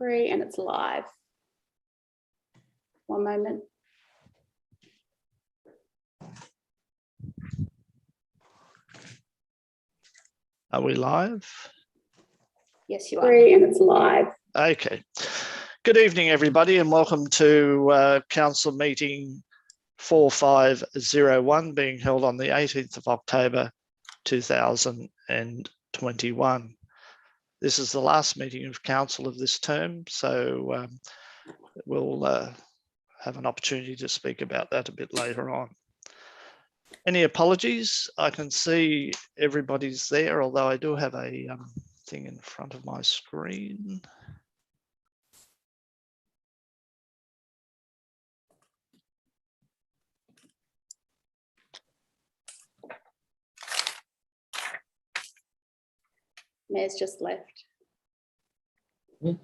Free and it's live. One moment. Are we live? Yes, you are. Free and it's live. Okay. Good evening, everybody, and welcome to Council Meeting 4501 being held on the 18th of October 2021. This is the last meeting of Council of this term, so we'll have an opportunity to speak about that a bit later on. Any apologies? I can see everybody's there, although I do have a thing in front of my screen. Mayor's just left. Give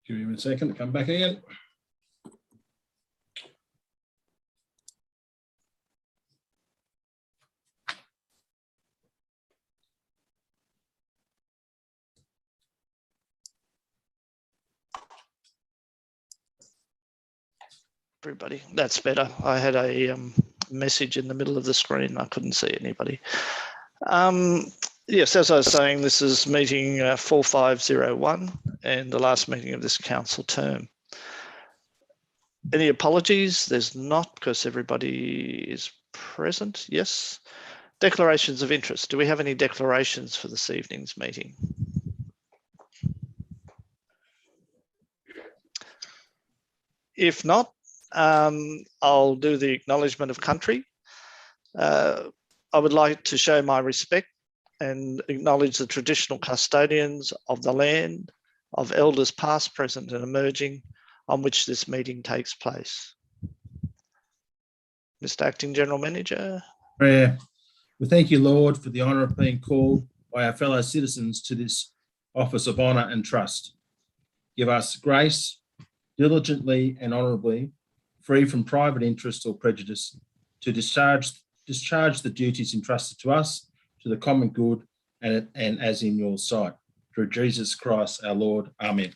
him a second to come back again. Everybody, that's better. I had a message in the middle of the screen. I couldn't see anybody. Yes, as I was saying, this is meeting 4501 and the last meeting of this council term. Any apologies? There's not, because everybody is present. Yes. Declarations of interest. Do we have any declarations for this evening's meeting? If not, I'll do the acknowledgement of country. I would like to show my respect and acknowledge the traditional custodians of the land, of elders past, present and emerging on which this meeting takes place. Mr. Acting General Manager. Prayer. We thank you, Lord, for the honour of being called by our fellow citizens to this office of honour and trust. Give us grace, diligently and honourably, free from private interest or prejudice, to discharge the duties entrusted to us, to the common good and as in your sight. Through Jesus Christ our Lord. Amen.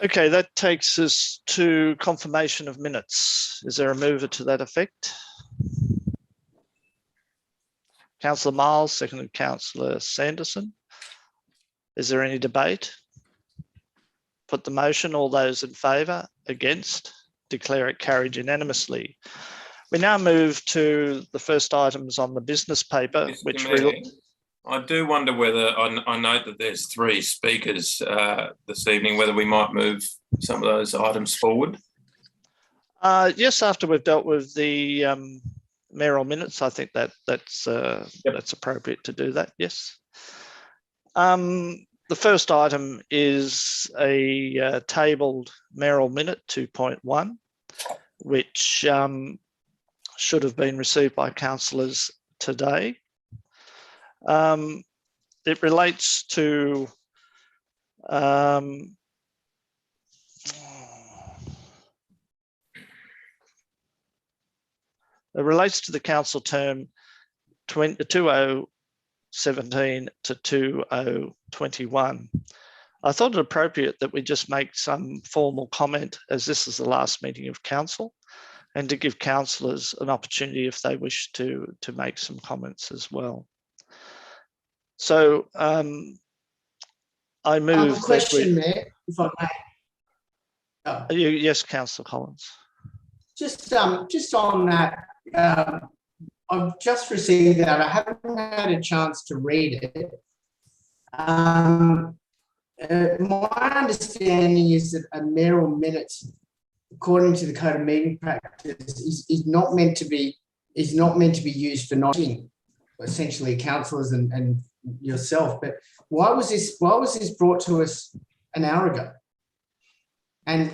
Okay, that takes us to confirmation of minutes. Is there a mover to that effect? Councillor Miles, seconded Councillor Sanderson. Is there any debate? Put the motion. All those in favour, against, declare it carried unanimously. We now move to the first items on the business paper, which I do wonder whether, I note that there's 3 speakers this evening, whether we might move some of those items forward. Yes, after we've dealt with the mayoral minutes, I think that's appropriate to do that, yes. The first item is a tabled mayoral minute 2.1, which should have been received by councillors today. It relates to the council term 2017 to 2021. I thought it appropriate that we just make some formal comment, as this is the last meeting of council, and to give councillors an opportunity if they wish to make some comments as well. So I move. Question there, if I may. Yes, Councillor Collins. Just on that, I've just received that. I haven't had a chance to read it. My understanding is that a mayoral minute, according to the Code of Meeting Practice, is not meant to be used for noting, essentially, councillors and yourself. But why was this brought to us an hour ago? And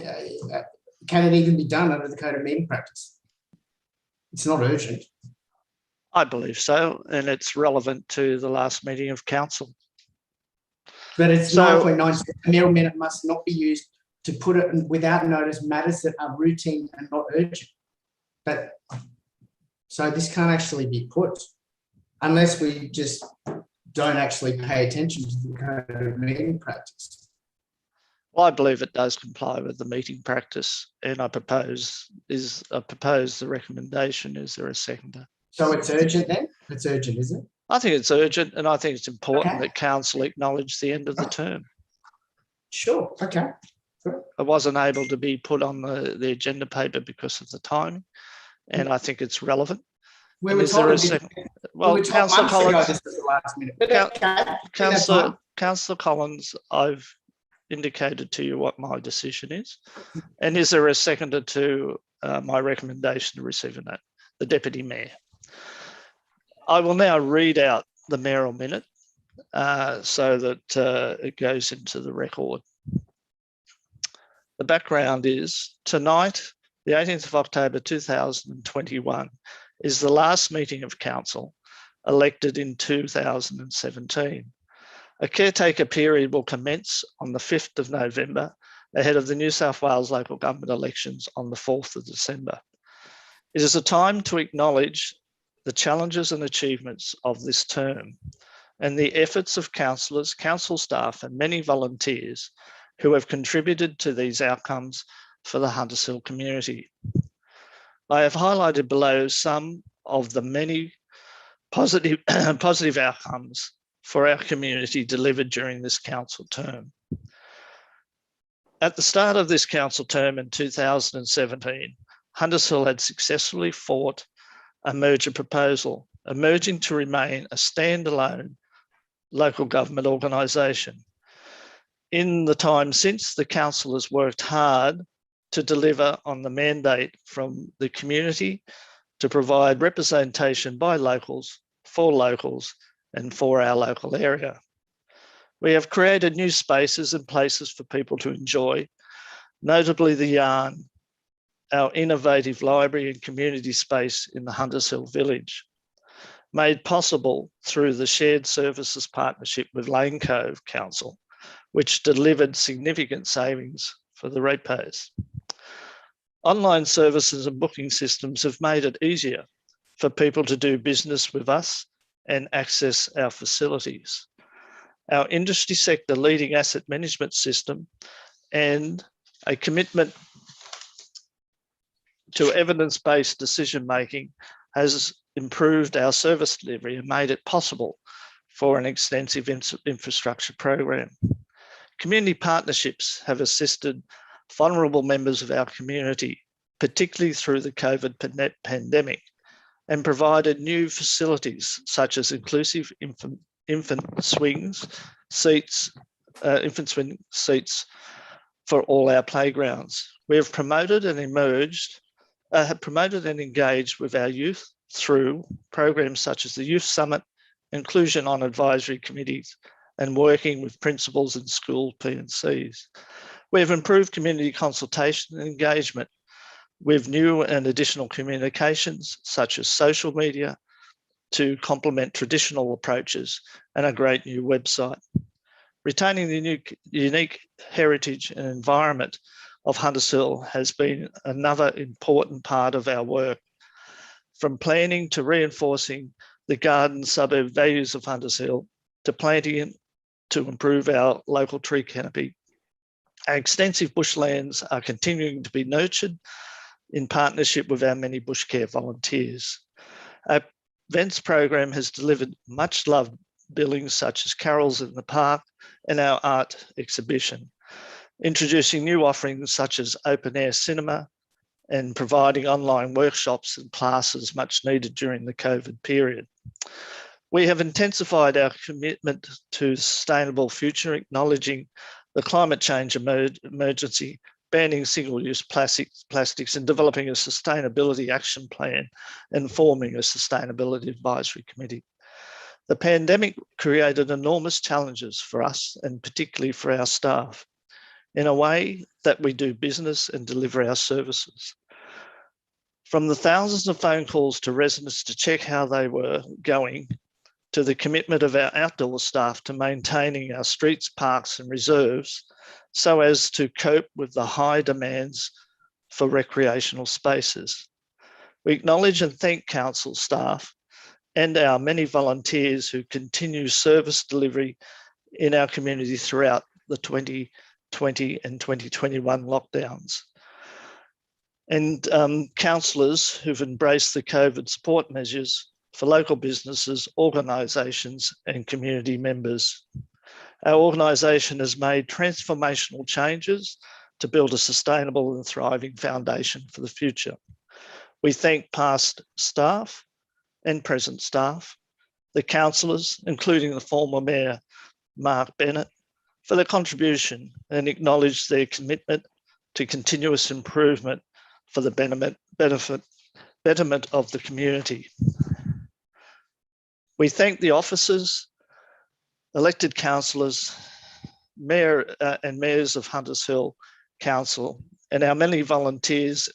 can it even be done under the Code of Meeting Practice? It's not urgent. I believe so, and it's relevant to the last meeting of council. But it's 9.9. A mayoral minute must not be used to put it without notice matters that are routine and not urgent. But so this can't actually be put unless we just don't actually pay attention to the code of meeting practice. Well, I believe it does comply with the meeting practice, and I propose the recommendation. Is there a seconder? So it's urgent then? It's urgent, is it? I think it's urgent, and I think it's important Okay. that council acknowledge the end of the term. Sure, okay. It wasn't able to be put on the agenda paper because of the timing, and I think it's relevant. We And were is there told a a bit- second? we Well, were told Councillor months ago Collins, this was the last minute. But Coun- okay, that's fine. Councillor Collins, I've indicated to you what my decision is. And is there a seconder to my recommendation to receive a note? The Deputy Mayor. I will now read out the mayoral minute so that it goes into the record. The background is tonight, the 18th of October 2021, is the last meeting of council elected in 2017. A caretaker period will commence on the 5th of November ahead of the New South Wales local government elections on the 4th of December. It is a time to acknowledge the challenges and achievements of this term and the efforts of councillors, council staff and many volunteers who have contributed to these outcomes for the Hunters Hill community. I have highlighted below some of the many positive outcomes for our community delivered during this council term. At the start of this council term in 2017, Hunters Hill had successfully fought a merger proposal, emerging to remain a standalone local government organisation. In the time since, the council has worked hard to deliver on the mandate from the community to provide representation by locals, for locals, and for our local area. We have created new spaces and places for people to enjoy, notably the Yarn, our innovative library and community space in the Hunters Hill village, made possible through the shared services partnership with Lane Cove Council, which delivered significant savings for the ratepayers. Online services and booking systems have made it easier for people to do business with us and access our facilities. Our industry sector leading asset management system and a commitment to evidence-based decision-making has improved our service delivery and made it possible for an extensive infrastructure program. Community partnerships have assisted vulnerable members of our community, particularly through the COVID pandemic, and provided new facilities such as inclusive infant swing seats for all our playgrounds. We have promoted and engaged with our youth through programs such as the Youth Summit, Inclusion on Advisory Committees, and working with principals and school P&Cs. We have improved community consultation and engagement with new and additional communications such as social media to complement traditional approaches and a great new website. Retaining the unique heritage and environment of Hunters Hill has been another important part of our work. From planning to reinforcing the garden suburb values of Hunters Hill to planting to improve our local tree canopy. Our extensive bushlands are continuing to be nurtured in partnership with our many bush care volunteers. Our events program has delivered much loved billings such as Carols in the Park and our art exhibition, introducing new offerings such as open air cinema and providing online workshops and classes much needed during the COVID period. We have intensified our commitment to sustainable future, acknowledging the climate change emergency, banning single-use plastics and developing a sustainability action plan and forming a sustainability advisory committee. The pandemic created enormous challenges for us and particularly for our staff in a way that we do business and deliver our services. From the thousands of phone calls to residents to check how they were going, to the commitment of our outdoor staff to maintaining our streets, parks and reserves so as to cope with the high demands for recreational spaces. We acknowledge and thank council staff and our many volunteers who continue service delivery in our community throughout the 2020 and 2021 lockdowns. And councillors who've embraced the COVID support measures for local businesses, organisations and community members. Our organisation has made transformational changes to build a sustainable and thriving foundation for the future. We thank past staff and present staff, the councillors, including the former Mayor, Mark Bennett, for their contribution and acknowledge their commitment to continuous improvement for the betterment of the community. We thank the officers, elected councillors, Mayor and Mayors of Hunters Hill Council, and our many volunteers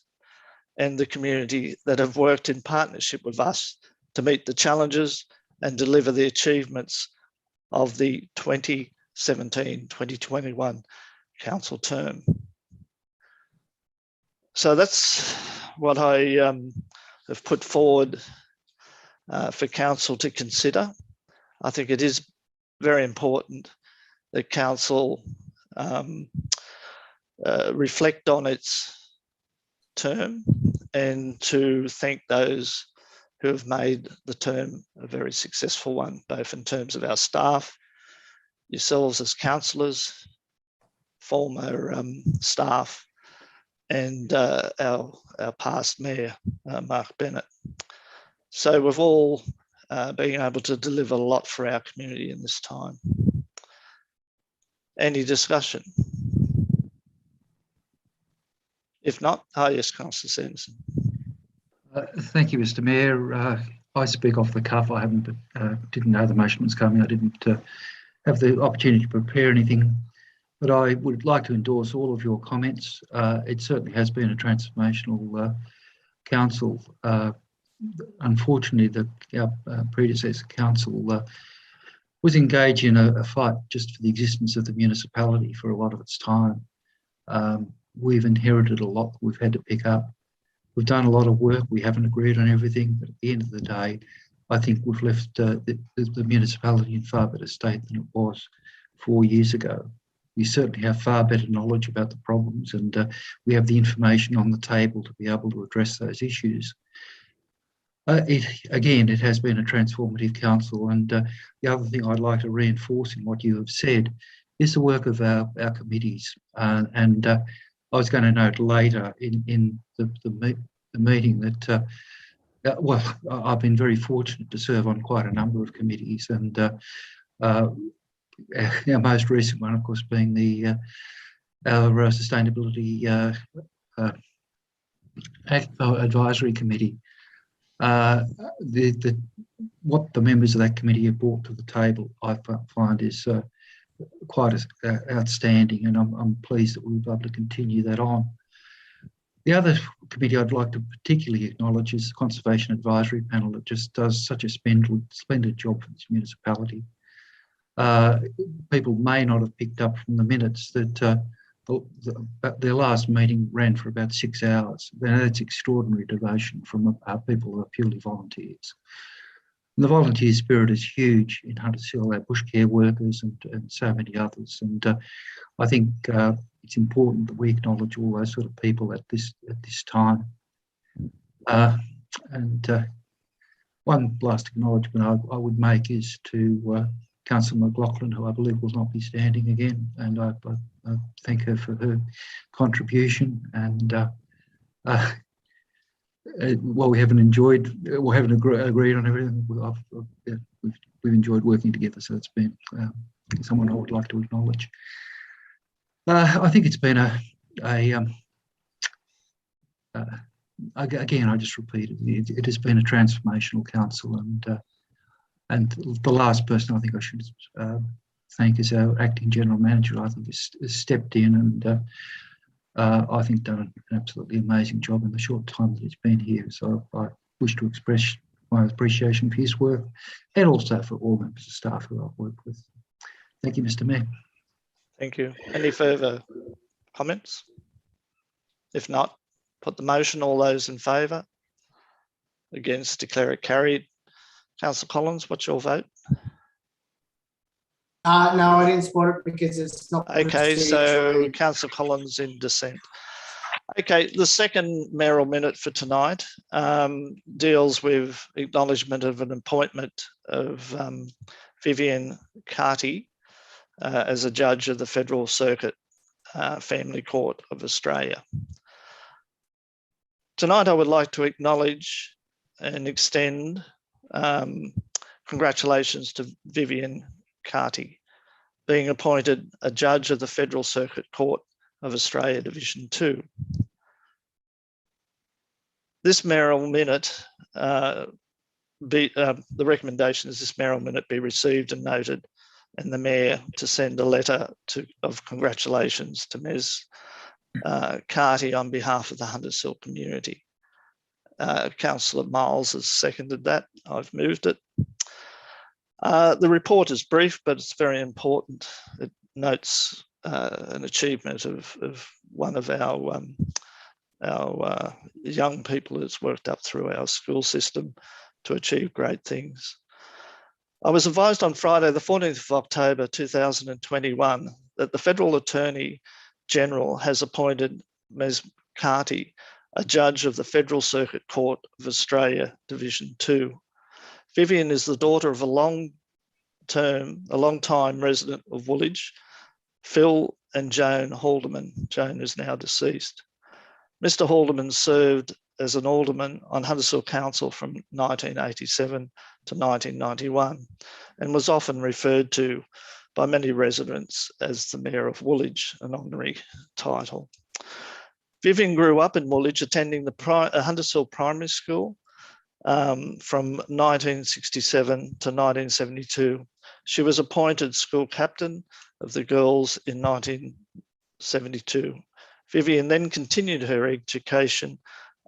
and the community that have worked in partnership with us to meet the challenges and deliver the achievements of the 2017-2021 council term. So that's what I have put forward for council to consider. I think it is very important that council reflect on its term and to thank those who have made the term a very successful one, both in terms of our staff, yourselves as councillors, former staff, and our past Mayor, Mark Bennett. So we've all been able to deliver a lot for our community in this time. Any discussion? If not, yes, Councillor Sanderson. Thank you, Mr. Mayor. I speak off the cuff. I didn't know the motion was coming. I didn't have the opportunity to prepare anything. But I would like to endorse all of your comments. It certainly has been a transformational council. Unfortunately, our predecessor council was engaged in a fight just for the existence of the municipality for a lot of its time. We've inherited a lot that we've had to pick up. We've done a lot of work. We haven't agreed on everything, but at the end of the day, I think we've left the municipality in far better state than it was 4 years ago. We certainly have far better knowledge about the problems, and we have the information on the table to be able to address those issues. It has been a transformative council, and the other thing I'd like to reinforce in what you have said is the work of our committees. I was going to note later in the meeting that, well, I've been very fortunate to serve on quite a number of committees, and our most recent one, of course, being our Sustainability Advisory Committee. What the members of that committee have brought to the table, I find, is quite outstanding, and I'm pleased that we'll be able to continue that on. The other committee I'd like to particularly acknowledge is the Conservation Advisory Panel that just does such a splendid job for this municipality. People may not have picked up from the minutes that their last meeting ran for about 6 hours. That's extraordinary devotion from people who are purely volunteers. And the volunteer spirit is huge in Hunters Hill, our bush care workers and so many others. And I think it's important that we acknowledge all those sort of people at this time. One last acknowledgement I would make is to Councillor McLaughlin, who I believe will not be standing again, and I thank her for her contribution. And well, we haven't agreed on everything. We've enjoyed working together, so it's been someone I would like to acknowledge. I think it's been again, I just repeat it. It has been a transformational council, and the last person I think I should thank is our acting general manager. I think has stepped in and I think done an absolutely amazing job in the short time that he's been here. So I wish to express my appreciation for his work and also for all members of staff who I've worked with. Thank you, Mr. Mayor. Thank you. Any further comments? If not, put the motion. All those in favour? Against, declare it carried. Councillor Collins, what's your vote? No, I didn't support it because it's not. Okay, so procedurally- Councillor Collins in dissent. Okay, the second mayoral minute for tonight deals with acknowledgement of an appointment of Vivian Carty as a judge of the Federal Circuit Family Court of Australia. Tonight, I would like to acknowledge and extend congratulations to Vivian Carty being appointed a judge of the Federal Circuit Court of Australia Division 2. This mayoral minute, the recommendation is this mayoral minute be received and noted, and the Mayor to send a letter of congratulations to Ms. Carty on behalf of the Hunters Hill community. Councillor Miles has seconded that. I've moved it. The report is brief, but it's very important. It notes an achievement of one of our young people who's worked up through our school system to achieve great things. I was advised on Friday, the 14th of October 2021, that the Federal Attorney General has appointed Ms. Carty a judge of the Federal Circuit Court of Australia Division 2. Vivian is the daughter of a long-time resident of Woolwich, Phil and Joan Haldeman. Joan is now deceased. Mr. Haldeman served as an alderman on Hunters Hill Council from 1987 to 1991 and was often referred to by many residents as the Mayor of Woolwich, an honorary title. Vivian grew up in Woolwich, attending the Hunters Hill Primary School from 1967 to 1972. She was appointed school captain of the girls in 1972. Vivian then continued her education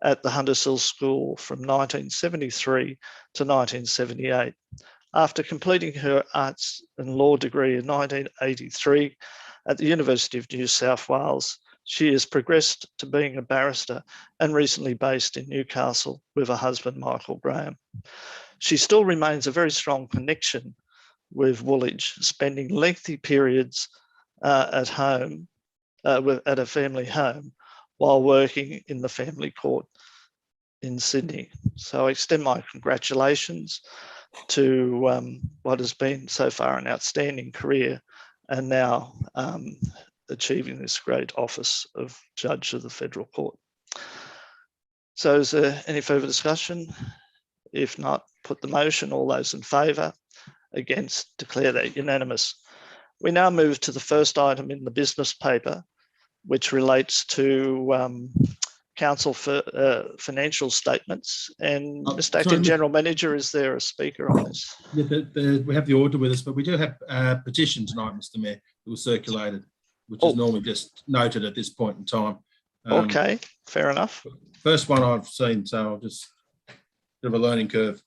at the Hunters Hill School from 1973 to 1978. After completing her arts and law degree in 1983 at the University of New South Wales, she has progressed to being a barrister and recently based in Newcastle with her husband, Michael Graham. She still remains a very strong connection with Woolwich, spending lengthy periods at home, at a family home, while working in the family court in Sydney. So I extend my congratulations to what has been so far an outstanding career, and now achieving this great office of Judge of the Federal Court. So is there any further discussion? If not, put the motion. All those in favour? Against? Declare that unanimous. We now move to the first item in the business paper, which relates to council for financial statements. And Mr. Acting General Manager, is there a speaker on this? Yeah, we have the order with us, but we do have a petition tonight, Mr. Mayor, that was circulated, which is normally just noted at this point in time. Okay, fair enough. First one I've seen, so I'll just bit of a learning curve.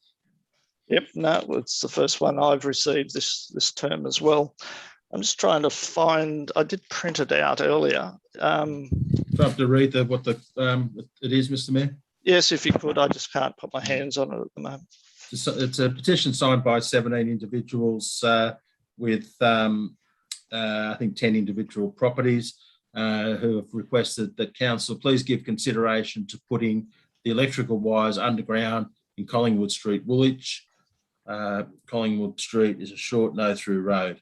Yep, no, it's the first one I've received this term as well. I'm just trying to find, I did print it out earlier. Do I have to read what it is, Mr. Mayor? Yes, if you could. I just can't put my hands on it at the moment. It's a petition signed by 17 individuals with, I think, 10 individual properties who have requested that council please give consideration to putting the electrical wires underground in Collingwood Street, Woolwich. Collingwood Street is a short no-through road.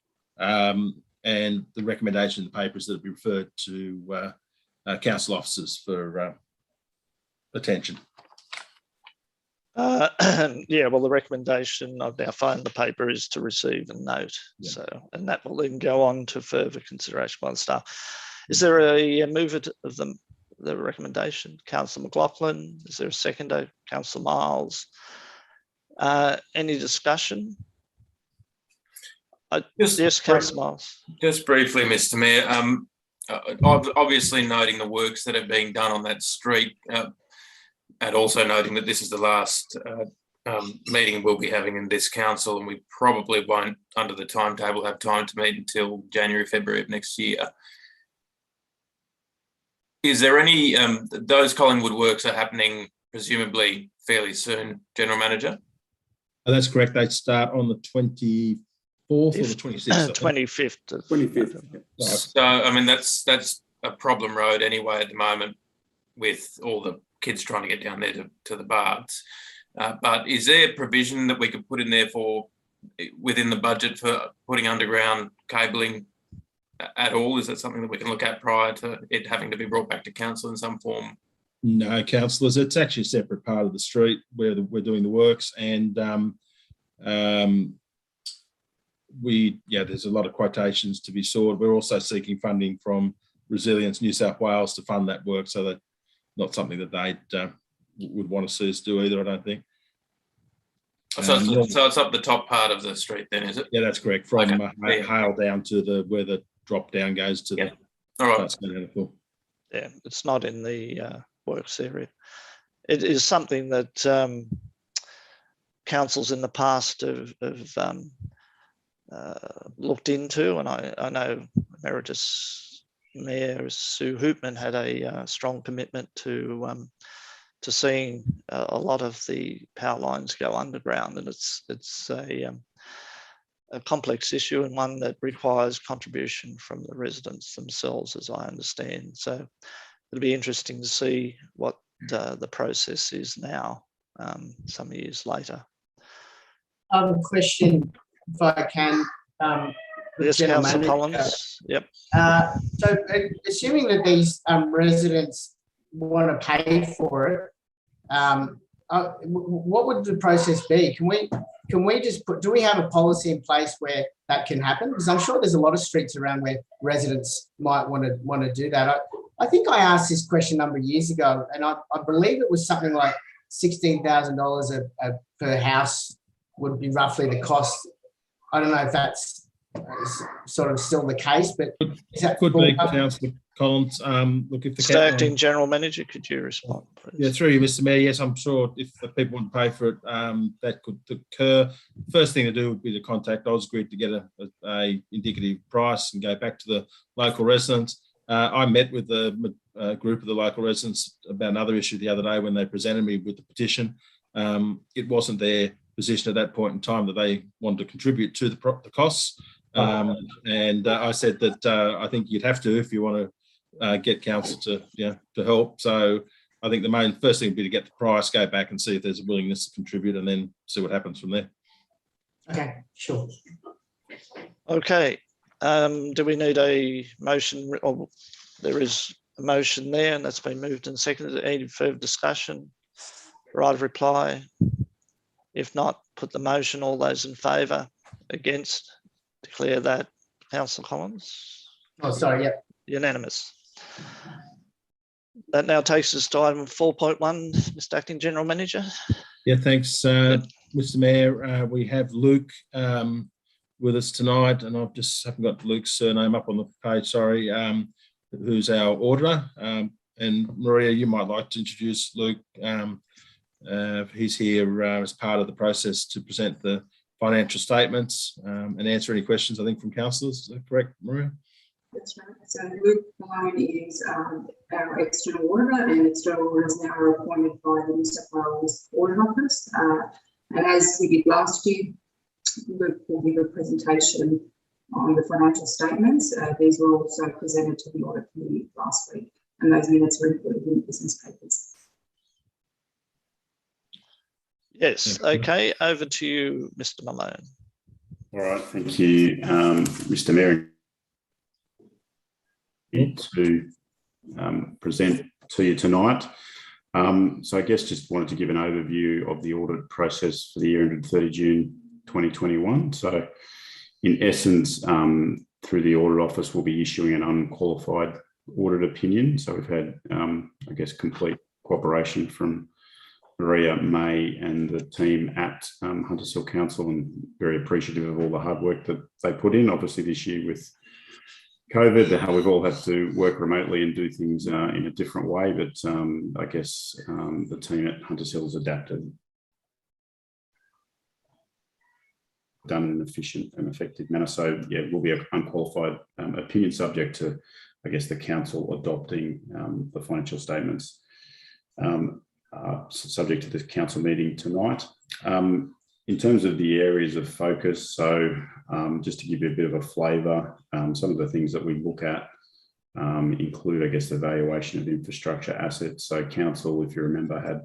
And the recommendation in the paper is that it be referred to council officers for attention. Yeah, well, the recommendation, I've now found the paper, is to receive and note. Yeah. So, and that will then go on to further consideration by the staff. Is there a mover of the recommendation? Councillor McLaughlin. Is there a seconder? Councillor Miles. Any discussion? Yes, Councillor Miles. Just briefly, Mr. Mayor, obviously noting the works that are being done on that street, and also noting that this is the last meeting we'll be having in this council, and we probably won't, under the timetable, have time to meet until January, February of next year. Is there any, those Collingwood works are happening presumably fairly soon, General Manager? Oh, that's correct. They start on the 24th or the 26th. 25th. 25th. Right. So, I mean, that's a problem road anyway at the moment with all the kids trying to get down there to the baths. But is there provision that we could put in there for within the budget for putting underground cabling at all? Is that something that we can look at prior to it having to be brought back to council in some form? No, councillors, it's actually a separate part of the street where we're doing the works, and there's a lot of quotations to be sought. We're also seeking funding from Resilience New South Wales to fund that work, so that's not something that they would want to see us do either, I don't think. So it's up the top part of the street then, is it? Yeah, that's correct. From Okay. Hale down to where the drop down goes to the. All right. That's going to Yeah, it's not in the works area. It is something that councils in the past have looked into, and I know Emeritus Mayor Sue Hoopman had a strong commitment to seeing a lot of the power lines go underground, and it's a complex issue and one that requires contribution from the residents themselves, as I understand. So it'll be interesting to see what the process is now, some years later. I have a question, if I can. Yes, General Councillor Manager. Collins. Yep. So assuming that these residents want to pay for it, what would the process be? Can we just do we have a policy in place where that can happen? Because I'm sure there's a lot of streets around where residents might want to do that. I think I asked this question a number of years ago, and I believe it was something like $16,000 per house would be roughly the cost. I don't know if that's sort of still the case, but is that could be, Councillor Collins. Look, if the Acting General Manager, could you respond, please? Yeah, through you, Mr. Mayor. Yes, I'm sure if the people want to pay for it, that could occur. First thing to do would be to contact Ausgrid to get a indicative price and go back to the local residents. I met with the group of the local residents about another issue the other day when they presented me with the petition. It wasn't their position at that point in time that they wanted to contribute to the costs. And I said that I think you'd have to if you want to get council to help. So I think the first thing would be to get the price, go back and see if there's a willingness to contribute, and then see what happens from there. Okay, sure. Okay. Do we need a motion? Oh, there is a motion there, and that's been moved and seconded. Any further discussion? Right of reply? If not, put the motion. All those in favour? Against? Declare that. Councillor Collins? Oh, sorry, yep. Unanimous. That now takes us to item 4.1, Mr. Acting General Manager. Yeah, thanks, Mr. Mayor. We have Luke with us tonight, and I've just haven't got Luke's surname up on the page, sorry, who's our auditor. And Maria, you might like to introduce Luke. He's here as part of the process to present the financial statements and answer any questions, I think, from councillors. Is that correct, Maria? That's right. So Luke Malone is our external auditor, and external auditors now are appointed by the New South Wales Audit Office. And as we did last year, Luke will give a presentation on the financial statements. These were also presented to the audit committee last week, and those minutes were included in the business papers. Yes. Okay. Over to you, Mr. Malone. All right. Thank you, Mr. Mayor, to present to you tonight. So I guess just wanted to give an overview of the audit process for the year ended 30 June 2021. So in essence, through the audit office, we'll be issuing an unqualified audit opinion. So we've had, I guess, complete cooperation from Maria, May and the team at Hunters Hill Council, and very appreciative of all the hard work that they put in. Obviously this year with COVID, how we've all had to work remotely and do things in a different way, but I guess the team at Hunters Hill has adapted, done in an efficient and effective manner. So yeah, it will be an unqualified opinion subject to, I guess, the council adopting the financial statements subject to the council meeting tonight. In In terms of the areas of focus, so just to give you a bit of a flavour, some of the things that we look at include, I guess, the valuation of infrastructure assets. So council, if you remember, had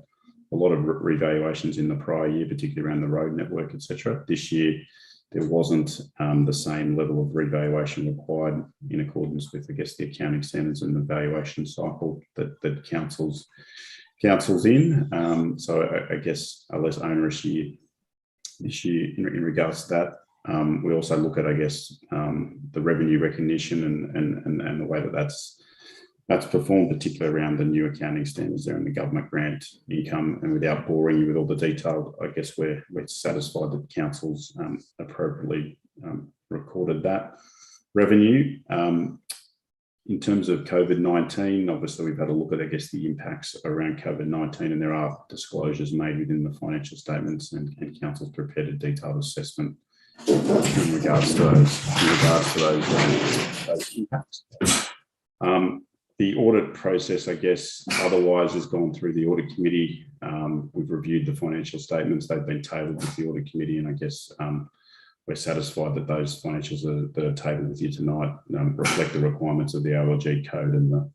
a lot of revaluations in the prior year, particularly around the road network, etc. This year, there wasn't the same level of revaluation required in accordance with, I guess, the accounting standards and the valuation cycle that council's in. So I guess a less onerous year this year in regards to that. We also look at, I guess, the revenue recognition and the way that that's performed, particularly around the new accounting standards there and the government grant income. And without boring you with all the detail, I guess we're satisfied that council's appropriately recorded that revenue. In terms of COVID-19, obviously we've had a look at, I guess, the impacts around COVID-19, and there are disclosures made within the financial statements, and council's prepared a detailed assessment in regards to those impacts. The audit process, I guess, otherwise has gone through the audit committee. We've reviewed the financial statements. They've been tabled with the audit committee, and I guess we're satisfied that those financials that are tabled with you tonight reflect the requirements of the OLG code and the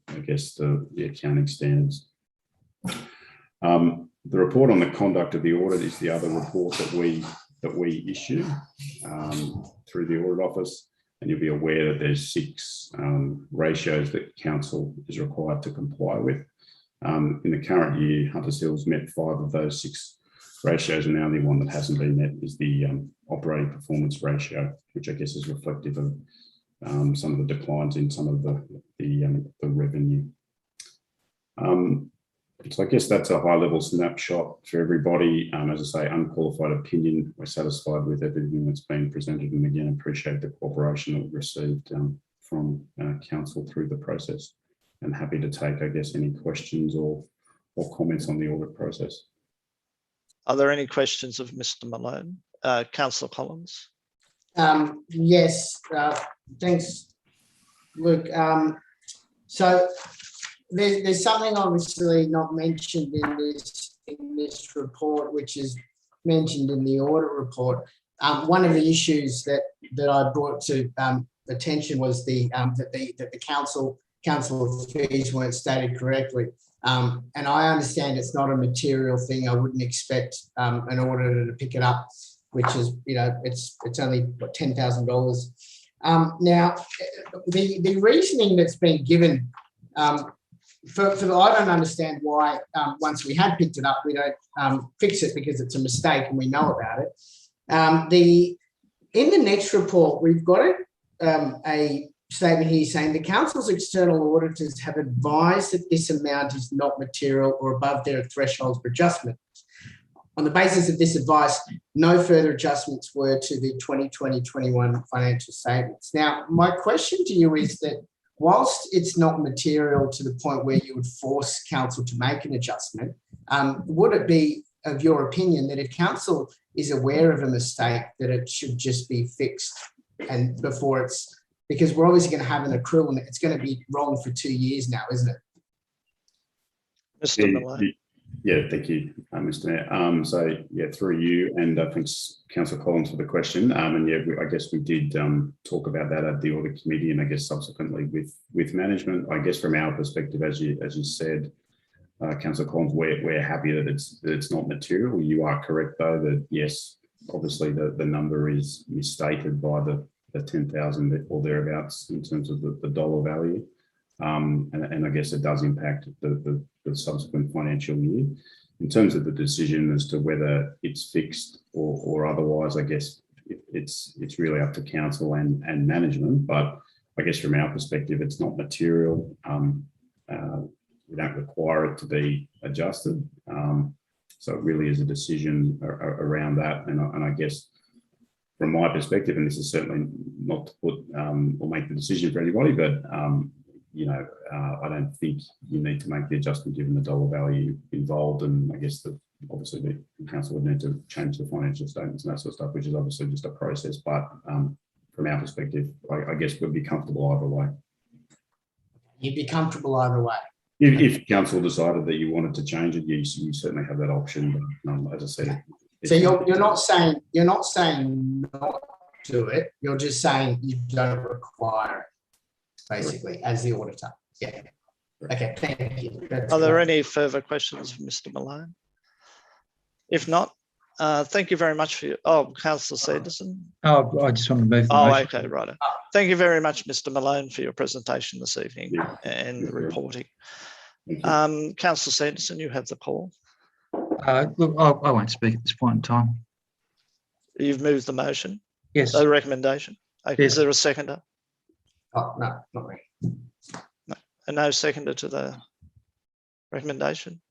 accounting standards. The report on the conduct of the audit is the other report that we issue through the audit office, and you'll be aware that there's 6 ratios that council is required to comply with. In the current year, Hunters Hill's met 5 of those 6 ratios, and the only one that hasn't been met is the operating performance ratio, which I guess is reflective of some of the declines in some of the revenue. So I guess that's a high-level snapshot for everybody. As I say, unqualified opinion. We're satisfied with everything that's been presented, and again, appreciate the cooperation that we've received from council through the process. And happy to take, I guess, any questions or comments on the audit process. Are there any questions of Mr. Malone? Councillor Collins. Yes, thanks, Luke. So there's something obviously not mentioned in this report, which is mentioned in the audit report. One of the issues that I brought to attention was that the council fees weren't stated correctly. And I understand it's not a material thing. I wouldn't expect an auditor to pick it up, which is, it's only what, $10,000. Now, the reasoning that's been given for I don't understand why once we had picked it up, we don't fix it because it's a mistake and we know about it. In the next report, we've got a statement here saying the council's external auditors have advised that this amount is not material or above their thresholds for adjustment. On the basis of this advice, no further adjustments were to the 2020-21 financial statements. Now, my question to you is that whilst it's not material to the point where you would force council to make an adjustment, would it be of your opinion that if council is aware of a mistake, that it should just be fixed and before it's, because we're obviously going to have an accrual and it's going to be wrong for 2 years now, isn't it? Mr. Malone. Yeah, thank you, Mr. Mayor. So yeah, through you, and thanks, Councillor Collins, for the question. And yeah, I guess we did talk about that at the audit committee, and I guess subsequently with management. I guess from our perspective, as you said, Councillor Collins, we're happy that it's not material. You are correct though that yes, obviously the number is misstated by the 10,000 or thereabouts in terms of the dollar value. And I guess it does impact the subsequent financial year. In terms of the decision as to whether it's fixed or otherwise, I guess it's really up to council and management. But I guess from our perspective, it's not material. We don't require it to be adjusted. So it really is a decision around that. And I guess from my perspective, and this is certainly not to put or make the decision for anybody, but I don't think you need to make the adjustment given the dollar value involved, and I guess obviously the council would need to change the financial statements and that sort of stuff, which is obviously just a process. But from our perspective, I guess we'd be comfortable either way. You'd be comfortable either way. If council decided that you wanted to change it, you certainly have that option. But as I said, So you're not saying not to it. You're just saying you don't require it, basically, as the auditor. Yeah. Okay. Thank you. That's Are there great. any further questions for Mr. Malone? If not, thank you very much for your, Councillor Sanderson. Oh, I just want to move the Oh, motion. okay, right. Thank you very much, Mr. Malone, for your presentation this evening and the reporting. Councillor Sanderson, you have the call. Look, I won't speak at this point in time. You've moved the motion, Yes. the recommendation. Okay, Yes. Is there a seconder? Oh, no, not me. And no seconder to the recommendation?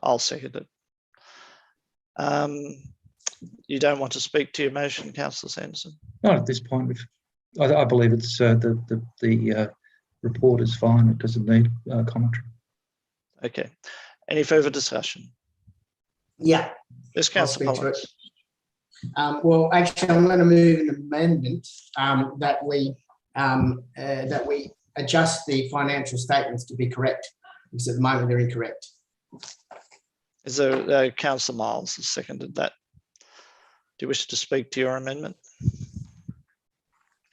I'll second it. You don't want to speak to your motion, Councillor Sanderson? Not at this point. I believe it's the report is fine. It doesn't need commentary. Okay. Any further discussion? Yeah. Yes, Councillor speak to it. Collins. Well, actually, I'm going to move an amendment that we adjust the financial statements to be correct, because at the moment they're incorrect. Is there Councillor Miles has seconded that? Do you wish to speak to your amendment?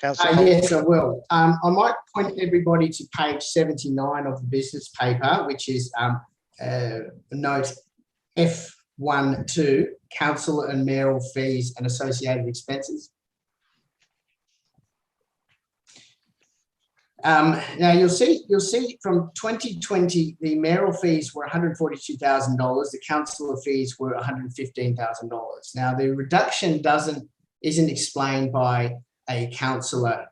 Councillor Miles? Yes, I will. I might point everybody to page 79 of the business paper, which is note F12, council and mayoral fees and associated expenses. Now you'll see from 2020 the mayoral fees were $142,000. The councillor fees were $115,000. Now the reduction isn't explained by a councillor.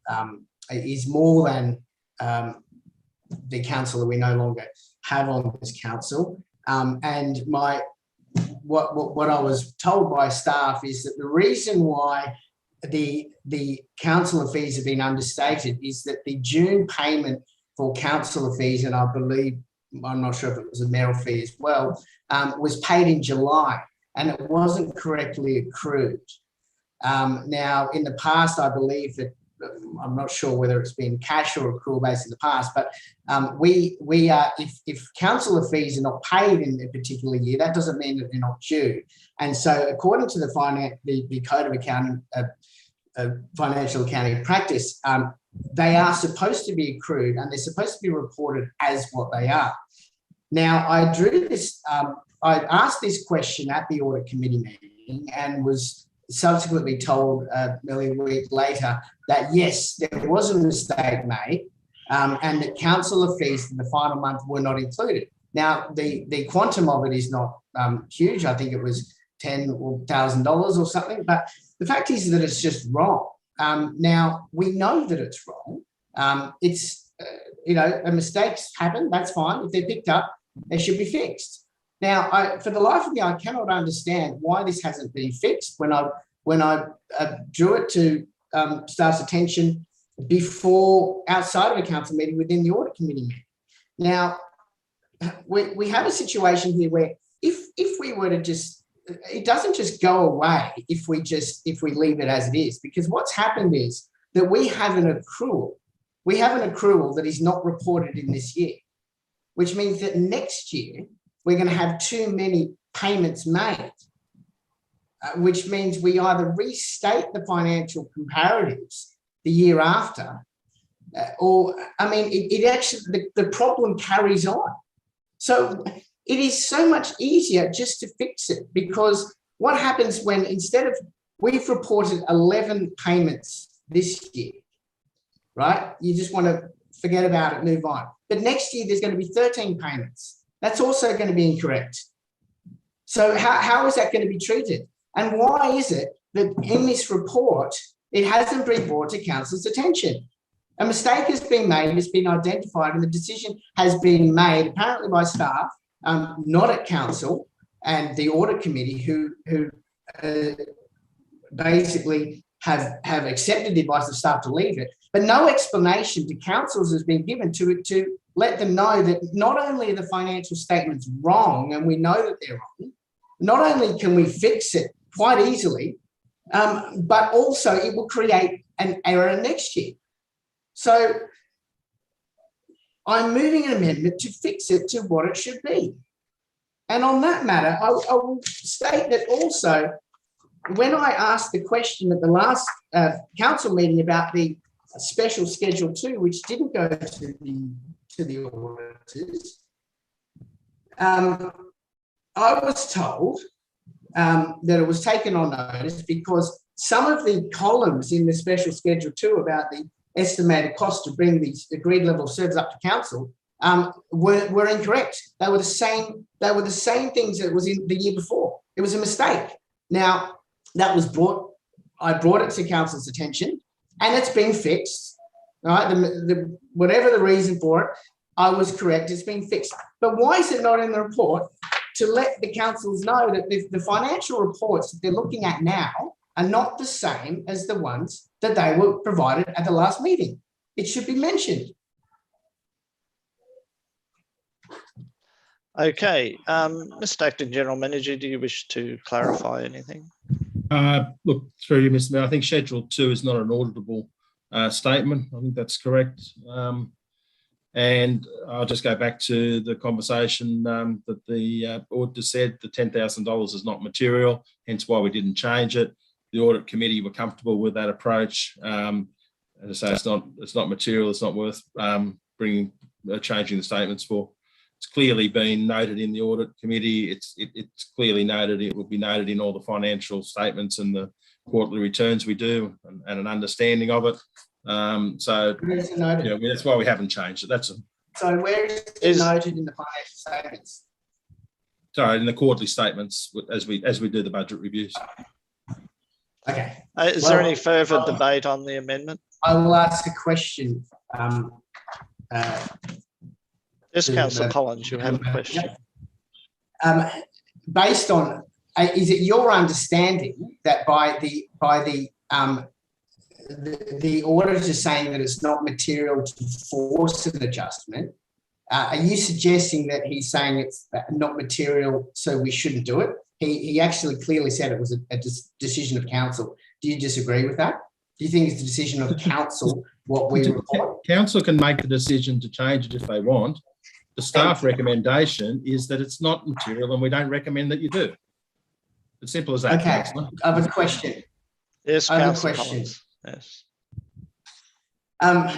It is more than the councillor we no longer have on this council. And what I was told by staff is that the reason why the councillor fees have been understated is that the June payment for councillor fees, and I believe, I'm not sure if it was a mayoral fee as well, was paid in July and it wasn't correctly accrued. Now, in the past, I believe that, I'm not sure whether it's been cash or accrual based in the past, but we are, if councillor fees are not paid in a particular year, that doesn't mean that they're not due. And so according to the Code of Accounting, Financial Accounting Practice, they are supposed to be accrued and they're supposed to be reported as what they are. Now, I asked this question at the Audit Committee meeting and was subsequently told nearly a week later that yes, there was a mistake made and that councillor fees for the final month were not included. Now, the quantum of it is not huge. I think it was $10,000 or something, but the fact is that it's just wrong. Now, we know that it's wrong. Mistakes happen, that's fine. If they're picked up, they should be fixed. Now, for the life of me, I cannot understand why this hasn't been fixed when I drew it to staff's attention before, outside of a council meeting, within the Audit Committee meeting. Now, we have a situation here where if we were to just, it doesn't just go away if we leave it as it is, because what's happened is that we have an accrual. We have an accrual that is not reported in this year, which means that next year we're going to have too many payments made, which means we either restate the financial comparatives the year after, it actually, the problem carries on. So it is so much easier just to fix it, because what happens when we've reported 11 payments this year, right? You just want to forget about it, move on. But next year there's going to be 13 payments. That's also going to be incorrect. So how is that going to be treated? And why is it that in this report, it hasn't been brought to council's attention? A mistake has been made, it's been identified, and the decision has been made apparently by staff, not at council and the Audit Committee, who basically have accepted the advice of staff to leave it, but no explanation to councils has been given to let them know that not only are the financial statements wrong, and we know that they're wrong, not only can we fix it quite easily, but also it will create an error next year. So I'm moving an amendment to fix it to what it should be. And on that matter, I will state that also when I asked the question at the last council meeting about the special Schedule 2, which didn't go to the auditors, I was told that it was taken on notice because some of the columns in the special Schedule 2 about the estimated cost to bring the agreed level of service up to council were incorrect. They were the same. They were the same things that was in the year before. It was a mistake. Now that was I brought it to council's attention, and it's been fixed. All right, whatever the reason for it, I was correct. It's been fixed. But why is it not in the report to let the councils know that the financial reports that they're looking at now are not the same as the ones that they were provided at the last meeting? It should be mentioned. Okay, Mr. Acting General Manager, do you wish to clarify anything? Look, through you, Mr. Mayor, I think Schedule 2 is not an auditable statement. I think that's correct. And I'll just go back to the conversation that the auditor said the $10,000 is not material, hence why we didn't change it. The audit committee were comfortable with that approach. As I say, it's not material. It's not worth changing the statements for. It's clearly been noted in the audit committee. It's clearly noted. It will be noted in all the financial statements and the quarterly returns we do, and an understanding of it. So that's why we haven't changed it. So where is it noted in the financial statements? Sorry, in the quarterly statements as we do the budget reviews. Okay. Is there any further debate on the amendment? I will ask a question. Yes, Councillor Collins, you have a question. Based on, is it your understanding that by the auditor saying that it's not material to force an adjustment, are you suggesting that he's saying it's not material, so we shouldn't do it? He actually clearly said it was a decision of council. Do you disagree with that? Do you think it's the decision of council what we report? Council can make the decision to change it if they want. The staff recommendation is that it's not material, and we don't recommend that you do. As simple as that. Okay, Councillor. I have a question. Yes, Councillor Collins. Yes.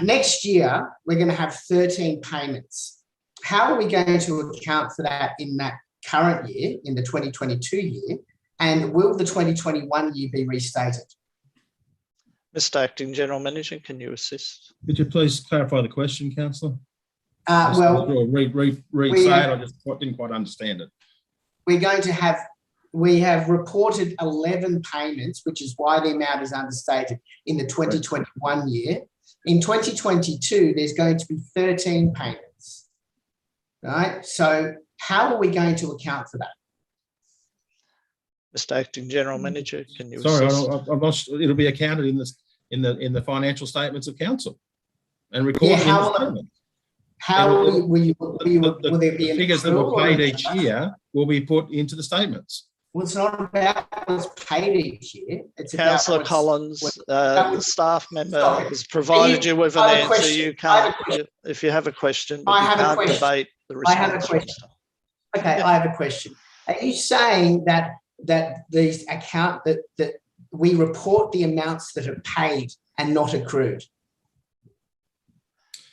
Next year, we're going to have 13 payments. How are we going to account for that in that current year, in the 2022 year? And will the 2021 year be restated? Mr. Acting General Manager, can you assist? Could you please clarify the question, Councillor? Well, say it. I just didn't quite understand it. We have reported 11 payments, which is why the amount is understated in the 2021 year. In 2022, there's going to be 13 payments, right? So how are we going to account for that? Mr. Acting General Manager, can you Sorry, assist? I'm not sure. It'll be accounted in the financial statements of council and recorded in the statement. Will there be the figures that were paid each year will be put into the statements? Well, it's not about what's paid each year. It's Councillor about Collins, the staff member has provided you with an answer. You can't, if you have a question, but you can't debate the response. I have a question. Okay, I have a question. Are you saying that these that we report the amounts that are paid and not accrued?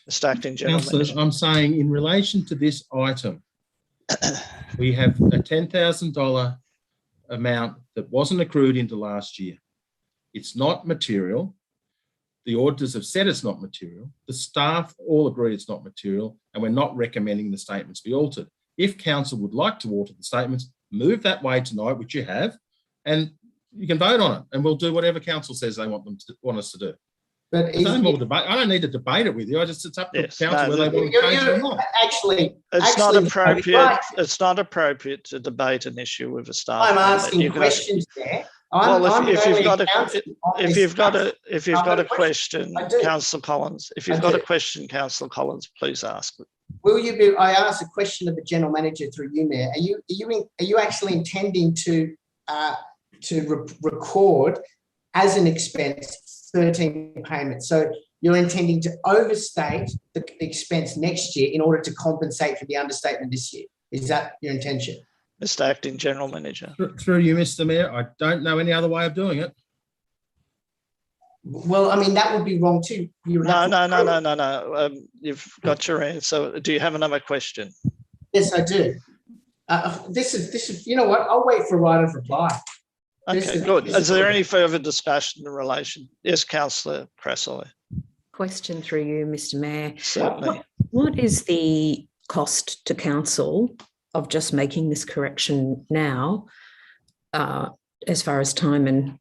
Mr. Acting General Manager. I'm saying in relation to this item, we have a $10,000 amount that wasn't accrued into last year. It's not material. The auditors have said it's not material. The staff all agree it's not material, and we're not recommending the statements be altered. If council would like to alter the statements, move that way tonight, which you have, and you can vote on it, and we'll do whatever council says they want us to do. But no more debate. I don't need to debate it with you. It's up to council whether they want to change it or not. It's not appropriate. Right. It's not appropriate to debate an issue with a staff. I'm asking questions there. If you've got a question, Councillor Collins. If you've got a question, Councillor Collins, please ask it. Will you be? I asked a question of the General Manager through you, Mayor. Are you actually intending to record as an expense 13 payments? So you're intending to overstate the expense next year in order to compensate for the understatement this year. Is that your intention? Mr. Acting General Manager. Through you, Mr. Mayor, I don't know any other way of doing it. Well, I mean, that would be wrong too. You would have to- You've got your answer. Do you have another question? Yes, I do. This is. You know what? I'll wait for a right of reply. Okay, good. Is there any further discussion in relation? Yes, Councillor Crassoy. Question through you, Mr. Mayor. Certainly. What is the cost to council of just making this correction now, as far as time and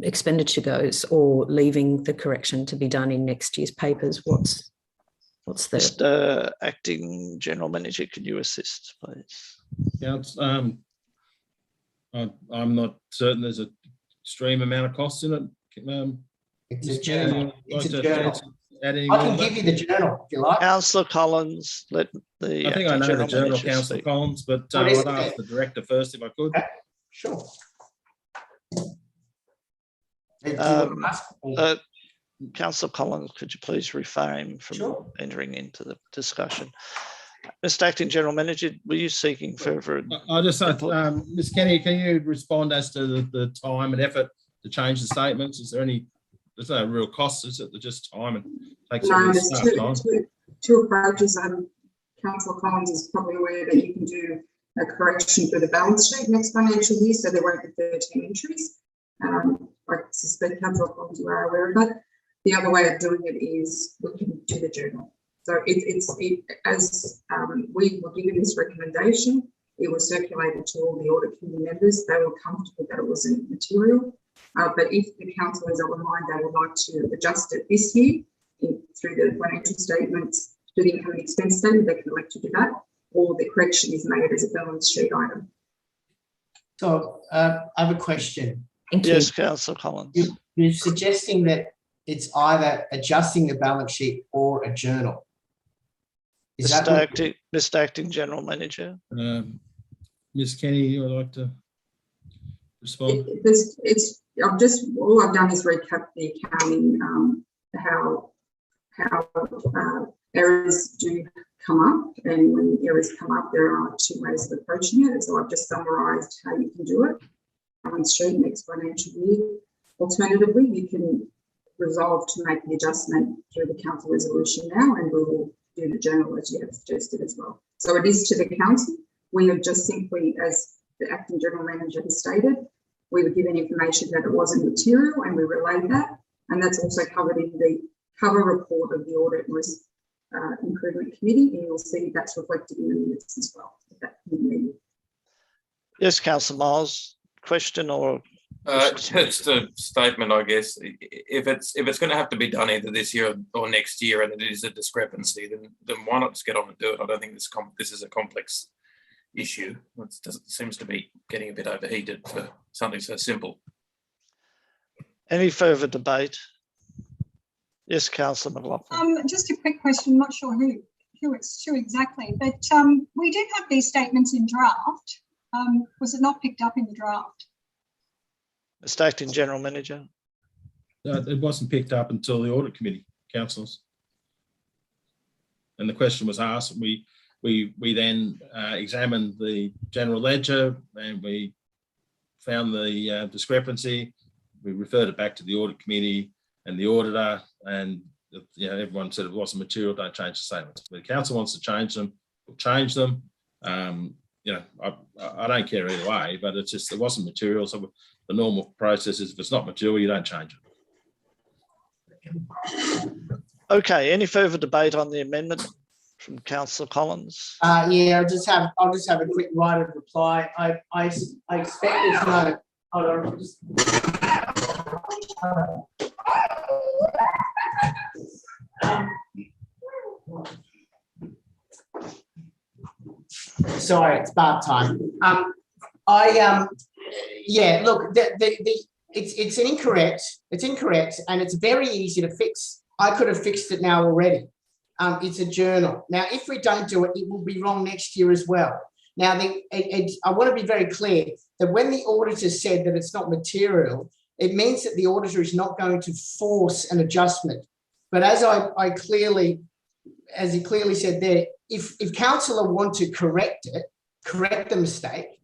expenditure goes, or leaving the correction to be done in next year's papers? What's the... Mr. Acting General Manager, can you assist, please? Yeah, I'm not certain there's an extreme amount of cost in it. It's a Mr. journal. Chair, It's a like to journal. add any I more can on give that? you the journal if you like. Councillor Collins, let the I think I Acting know the General journal, Manager Councillor speak. Collins, but What is I'd it? ask the director first if I could. Okay. Sure. Do you want to ask? Councillor Collins, could you please refrain from Sure. entering into the discussion? Mr. Acting General Manager, were you seeking further? I just input? Ms. Kenny, can you respond as to the time and effort to change the statements? Is there any? There's no real cost, is it? There's just time and takes No, some there's staff time. two approaches. Councillor Collins is probably aware that you can do a correction for the balance sheet next financial year, so there won't be 13 entries. I suspect Councillor Collins, you are aware of that. The other way of doing it is looking to the journal. So as we were given this recommendation, it was circulated to all the audit committee members. They were comfortable that it wasn't material. But if the council is of a mind they would like to adjust it this year through the financial statements, through the income and expense statement, they can elect to do that, or the correction is made as a balance sheet item. So I have a question. Thank you. Yes, Councillor Collins. You're suggesting that it's either adjusting the balance sheet or a journal. Is that Mr. Acting General Manager. Ms. Kenny, you would like to respond? All I've done is recap the accounting, how errors do come up, and when errors come up, there are two ways of approaching it. So I've just summarised how you can do it. Balance sheet next financial year. Alternatively, you can resolve to make the adjustment through the council resolution now, and we will do the journal as you have suggested as well. So it is to the council. We have just simply, as the Acting General Manager has stated, we were given information that it wasn't material and we relayed that. And that's also covered in the cover report of the Audit and Risk Improvement Committee. And you'll see that's reflected in the minutes as well. Yes, Councillor Miles, question or? Just a statement, I guess. If it's going to have to be done either this year or next year, and it is a discrepancy, then why not just get on and do it? I don't think this is a complex issue. It seems to be getting a bit overheated for something so simple. Any further debate? Yes, Councillor McLaughlin. Just a quick question. I'm not sure who it's to exactly, but we did have these statements in draft. Was it not picked up in the draft? Mr. Acting General Manager. It wasn't picked up until the audit committee, councillors. And the question was asked, and we then examined the general ledger and we found the discrepancy. We referred it back to the audit committee and the auditor, and everyone said it wasn't material, don't change the statements. If the council wants to change them, we'll change them. I don't care either way, but it's just it wasn't material. So the normal process is if it's not material, you don't change it. Okay, any further debate on the amendment from Councillor Collins? Yeah, I'll just have a quick right of reply. I expect there's no. Hold on. Sorry, it's bath time. Yeah, look, it's incorrect. It's incorrect, and it's very easy to fix. I could have fixed it now already. It's a journal. Now, if we don't do it, it will be wrong next year as well. Now, I want to be very clear that when the auditor said that it's not material, it means that the auditor is not going to force an adjustment. But as he clearly said there, if councillor want to correct the mistake,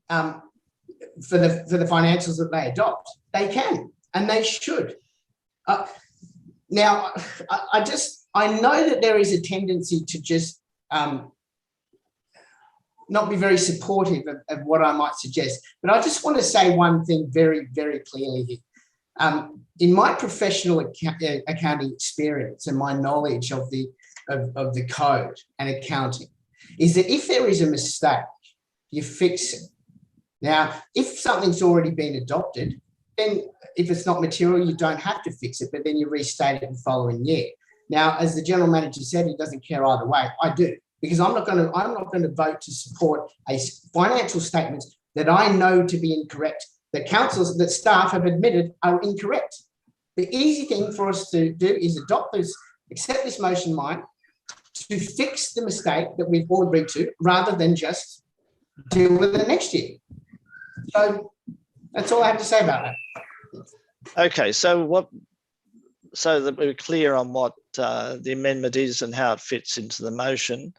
for the financials that they adopt. They can and they should. Now, I know that there is a tendency to just not be very supportive of what I might suggest, but I just want to say one thing very, very clearly here. In my professional accounting experience and my knowledge of the code and accounting, is that if there is a mistake, you fix it. Now, if something's already been adopted, then if it's not material, you don't have to fix it, but then you restate it the following year. Now, as the general manager said, he doesn't care either way. I do, because I'm not going to vote to support a financial statements that I know to be incorrect, that councils, that staff have admitted are incorrect. The easy thing for us to do is accept this motion, mine, to fix the mistake that we've all agreed to, rather than just deal with it next year. So that's all I have to say about that. Okay, so that we're clear on what the amendment is and how it fits into the motion,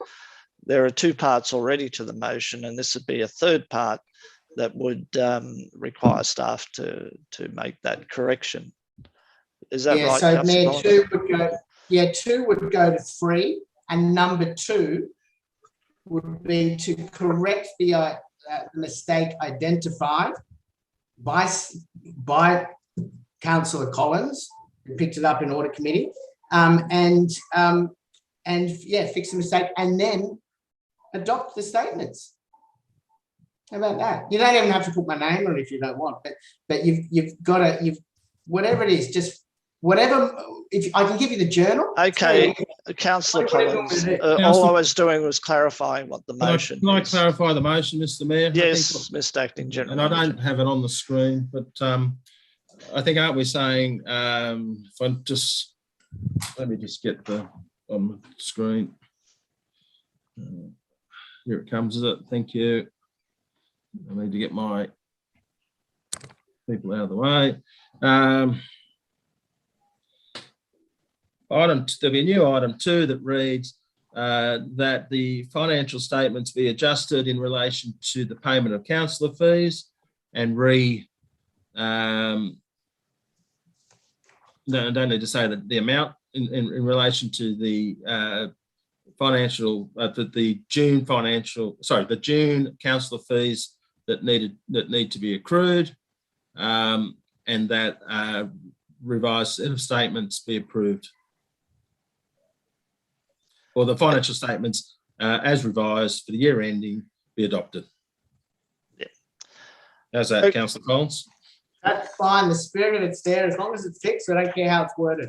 there are two parts already to the motion, and this would be a third part that would require staff to make that correction. Is that right? So Mayor, two would go to 3, and number 2 would be to correct the mistake identified by Councillor Collins, who picked it up in Audit Committee, and fix the mistake, and then adopt the statements. How about that? You don't even have to put my name on it if you don't want, but you've got to, whatever it is, just whatever. If I can give you the journal. Okay, Councillor Collins. All I was doing was clarifying what the motion Can I is. clarify the motion, Mr. Mayor? Yes, Mr. Acting General And I Manager. don't have it on the screen, but I think, aren't we saying, if I just, let me just get on the screen. Here it comes, is it? Thank you. I need to get my people out of the way. There'll be a new item 2 that reads that the financial statements be adjusted in relation to the payment of councillor fees and no, I don't need to say that the amount in relation to the the June councillor fees that need to be accrued, and that revised set of statements be approved, or the financial statements as revised for the year ending be adopted. Yeah. How's that, Councillor Collins? That's fine. The spirit of it's there. As long as it's fixed, I don't care how it's worded.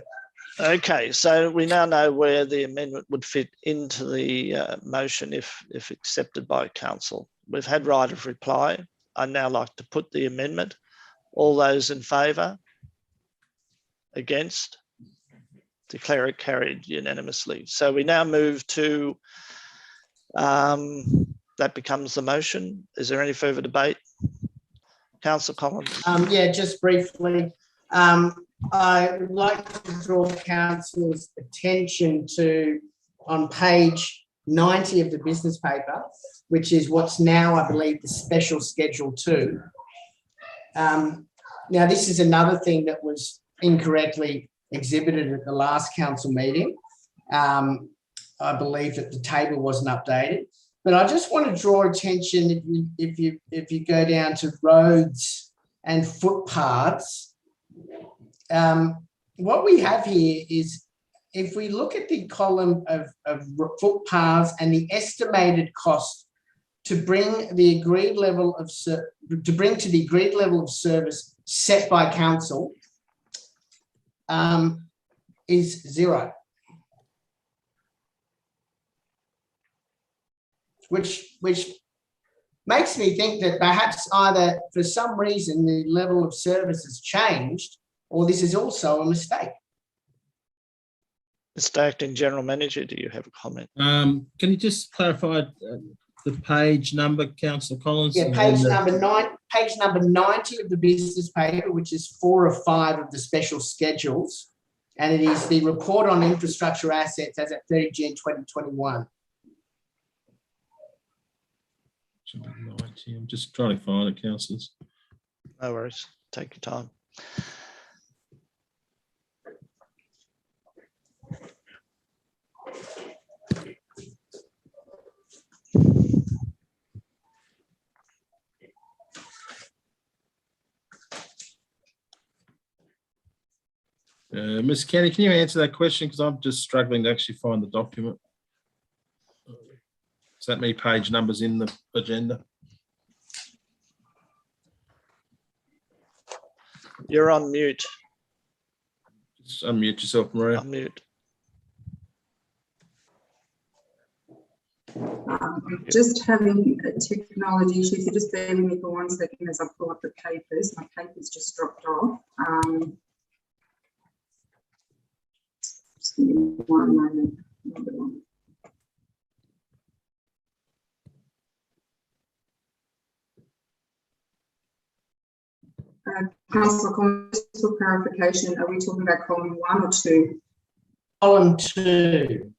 Okay, so we now know where the amendment would fit into the motion if accepted by council. We've had right of reply. I'd now like to put the amendment. All those in favour? Against? Declare it carried unanimously. So we now move to, that becomes the motion. Is there any further debate? Councillor Collins. Yeah, just briefly. I would like to draw council's attention to on page 90 of the business paper, which is what's now, I believe, the special schedule 2. Now, this is another thing that was incorrectly exhibited at the last council meeting. I believe that the table wasn't updated, but I just want to draw attention if you go down to roads and footpaths. What we have here is, if we look at the column of footpaths and the estimated cost to bring the agreed level of service set by council, is 0, which makes me think that perhaps either for some reason the level of service has changed, or this is also a mistake. Mr. Acting General Manager, do you have a comment? Can you just clarify the page number, Councillor Collins? Yeah, page number 90 of the business paper, which is 4 of 5 of the special schedules, and it is the report on infrastructure assets as at 30 June 2021. Should be 90. I'm just trying to find it, councillors. No worries. Take your time. Ms. Kenny, can you answer that question? Because I'm just struggling to actually find the document. Is that many page numbers in the agenda? You're on mute. Just unmute yourself, Maria. Unmute. Just having a technology issue, so just bear with me for 1 second as I pull up the papers. My papers just dropped off. Just give me 1 moment. Councillor, just for clarification, are we talking about column 1 or 2? Column 2.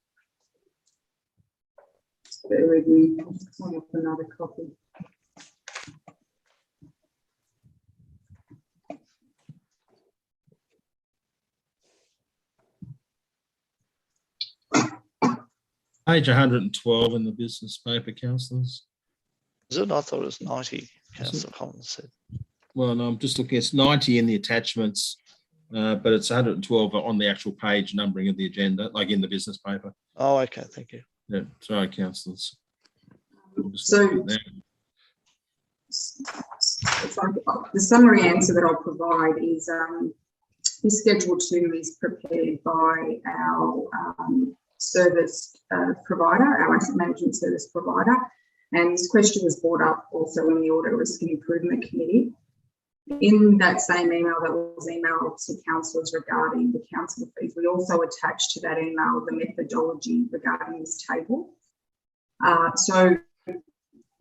Bear with me. I'll just pull up another copy. Page 112 in the business paper, councillors. Is it? I thought it was 90, Councillor Collins said. Well, no, I'm just looking. It's 90 in the attachments, but it's 112 on the actual page numbering of the agenda, like in the business paper. Oh, okay. Thank you. Yeah, sorry, councillors. So the summary answer that I'll provide is this Schedule 2 is prepared by our service provider, our asset management service provider. And this question was brought up also in the Audit Risk and Improvement Committee. In that same email that was emailed to councillors regarding the council fees, we also attached to that email the methodology regarding this table. So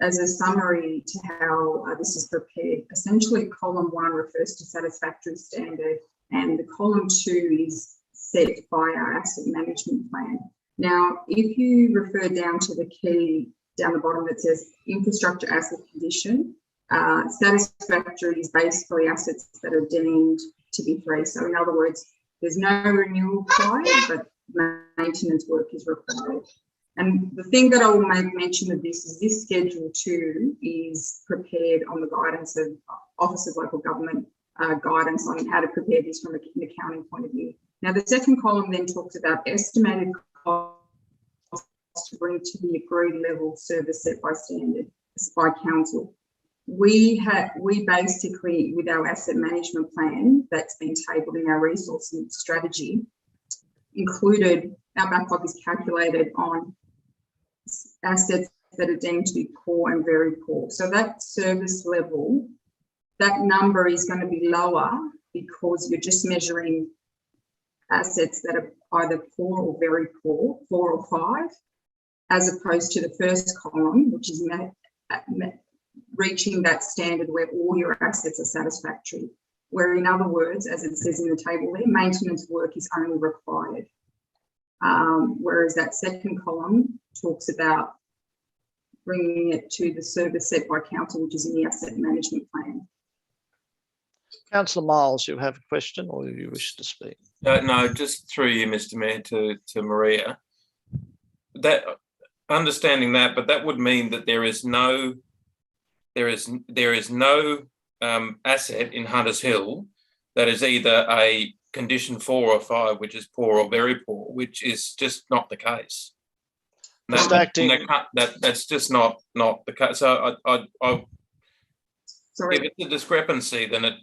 as a summary to how this is prepared, essentially column 1 refers to satisfactory standard and the column 2 is set by our asset management plan. Now, if you refer down to the key down the bottom that says infrastructure asset condition, satisfactory is basically assets that are deemed to be 3. So in other words, there's no renewal required, but maintenance work is required. And the thing that I will make mention of this is this Schedule 2 is prepared on the guidance of Office of Local Government guidance on how to prepare this from an accounting point of view. Now, the second column then talks about estimated costs to bring to the agreed level service set by standard by council. We basically, with our asset management plan that's been tabled in our resource strategy, included our backlog is calculated on assets that are deemed to be poor and very poor. So that service level, that number is going to be lower because you're just measuring assets that are either poor or very poor, 4 or 5, as opposed to the first column, which is reaching that standard where all your assets are satisfactory. Where in other words, as it says in the table there, maintenance work is only required. Whereas that second column talks about bringing it to the service set by council, which is in the asset management plan. Councillor Miles, you have a question or you wish to speak? No, just through you, Mr. Mayor, to Maria. That understanding that, but that would mean that there is no asset in Hunters Hill that is either a condition 4 or 5, which is poor or very poor, which is just not the case. That's just not the case. So Sorry. if it's a discrepancy, then it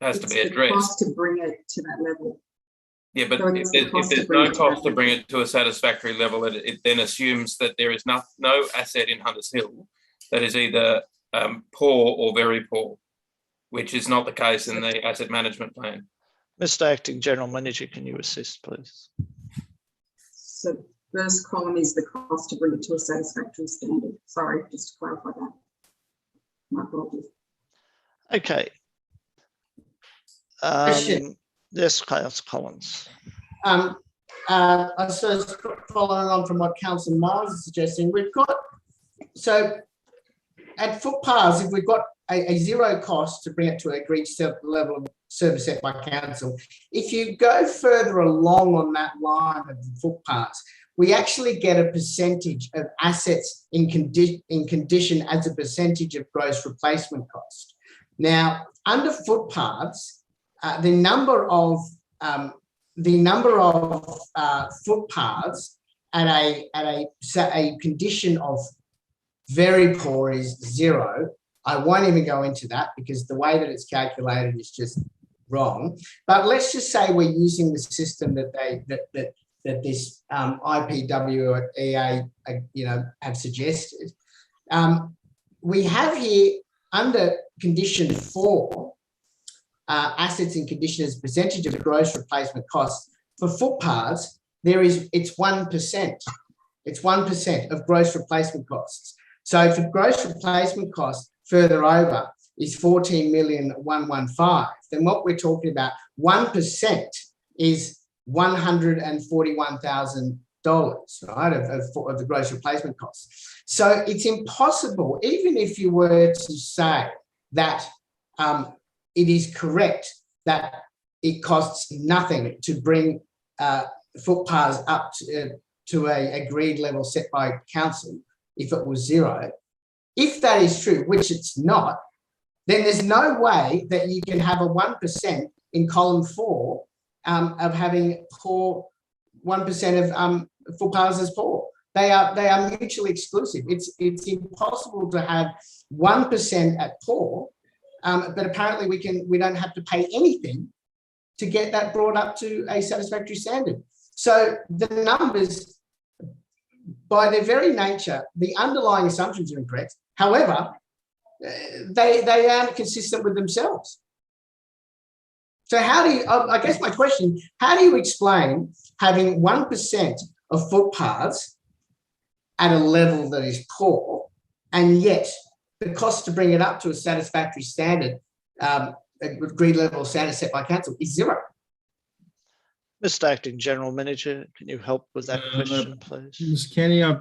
has to be It's the addressed. cost to bring it to that level. Yeah, but So if there's no cost to bring it to a satisfactory level, it then assumes that there is no asset in Hunters Hill that is either poor or very poor, which is not the case in the asset management plan. Mr. Acting General Manager, can you assist, please? So first column is the cost to bring it to a satisfactory standard. Sorry, just to clarify that. My apologies. Okay. Question. Yes, Councillor Collins. I suppose following on from what Councillor Miles is suggesting, we've got, so at footpaths, if we've got a zero cost to bring it to an agreed level of service set by council, if you go further along on that line of footpaths, we actually get a percentage of assets in condition as a percentage of gross replacement cost. Now, under footpaths, the number of footpaths at a condition of very poor is 0. I won't even go into that because the way that it's calculated is just wrong. But let's just say we're using the system that this IPWEA have suggested. We have here under condition 4, assets in condition as percentage of gross replacement costs for footpaths. It's 1%. It's 1% of gross replacement costs. So for gross replacement costs further over is 14,115,000. Then what we're talking about, 1% is $141,000, right, of the gross replacement costs. So it's impossible, even if you were to say that it is correct that it costs nothing to bring footpaths up to a agreed level set by council, if it was 0. If that is true, which it's not, then there's no way that you can have a 1% in column 4 of having poor 1% of footpaths as poor. They are mutually exclusive. It's impossible to have 1% at poor, but apparently we don't have to pay anything to get that brought up to a satisfactory standard. So the numbers, by their very nature, the underlying assumptions are incorrect. However, they aren't consistent with themselves. So how do you, I guess my question, how do you explain having 1% of footpaths at a level that is poor, and yet the cost to bring it up to a satisfactory standard, agreed level standard set by council, is 0? Mr. Acting General Manager, can you help with that question, please? Ms. Kenny, I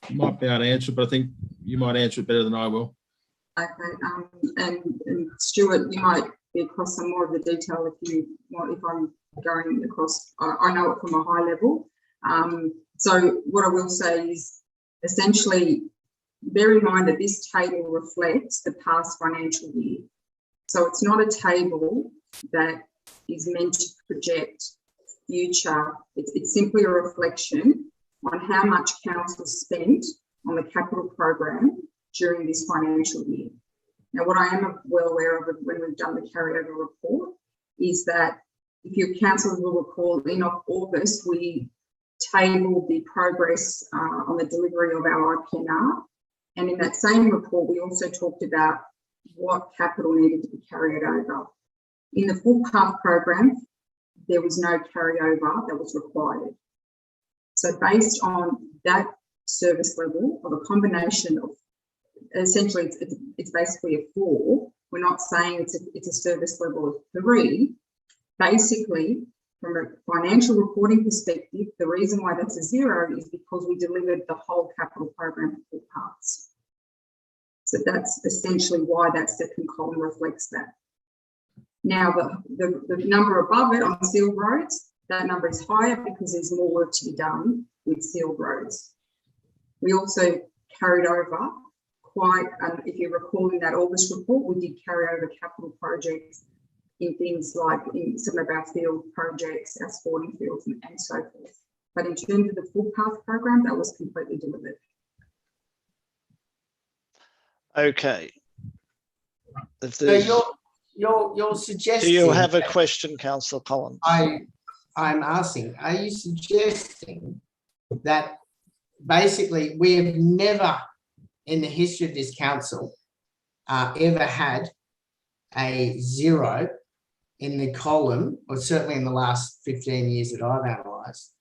might be able to answer, but I think you might answer it better than I will. Okay, and Stuart, you might be across some more of the detail if I'm going across. I know it from a high level. So what I will say is essentially bear in mind that this table reflects the past financial year. So it's not a table that is meant to project future. It's simply a reflection on how much council spent on the capital program during this financial year. Now, what I am well aware of when we've done the carryover report is that if your council will recall, in August, we tabled the progress on the delivery of our IPNR. And in that same report, we also talked about what capital needed to be carried over. In the footpath program, there was no carryover that was required. So based on that service level of a combination of, essentially it's basically a 4. We're not saying it's a service level of 3. Basically, from a financial reporting perspective, the reason why that's a 0 is because we delivered the whole capital program for footpaths. So that's essentially why that second column reflects that. Now, the number above it on sealed roads, that number is higher because there's more work to be done with sealed roads. We also carried over quite, if you recall in that August report, we did carry over capital projects in things like in some of our field projects, our sporting fields and so forth. But in terms of the footpath program, that was completely delivered. Okay. If So there's, you're suggesting. do you have a question, Councillor Collins? I'm asking, are you suggesting that basically we have never in the history of this council ever had a 0 in the column, or certainly in the last 15 years that I've analysed,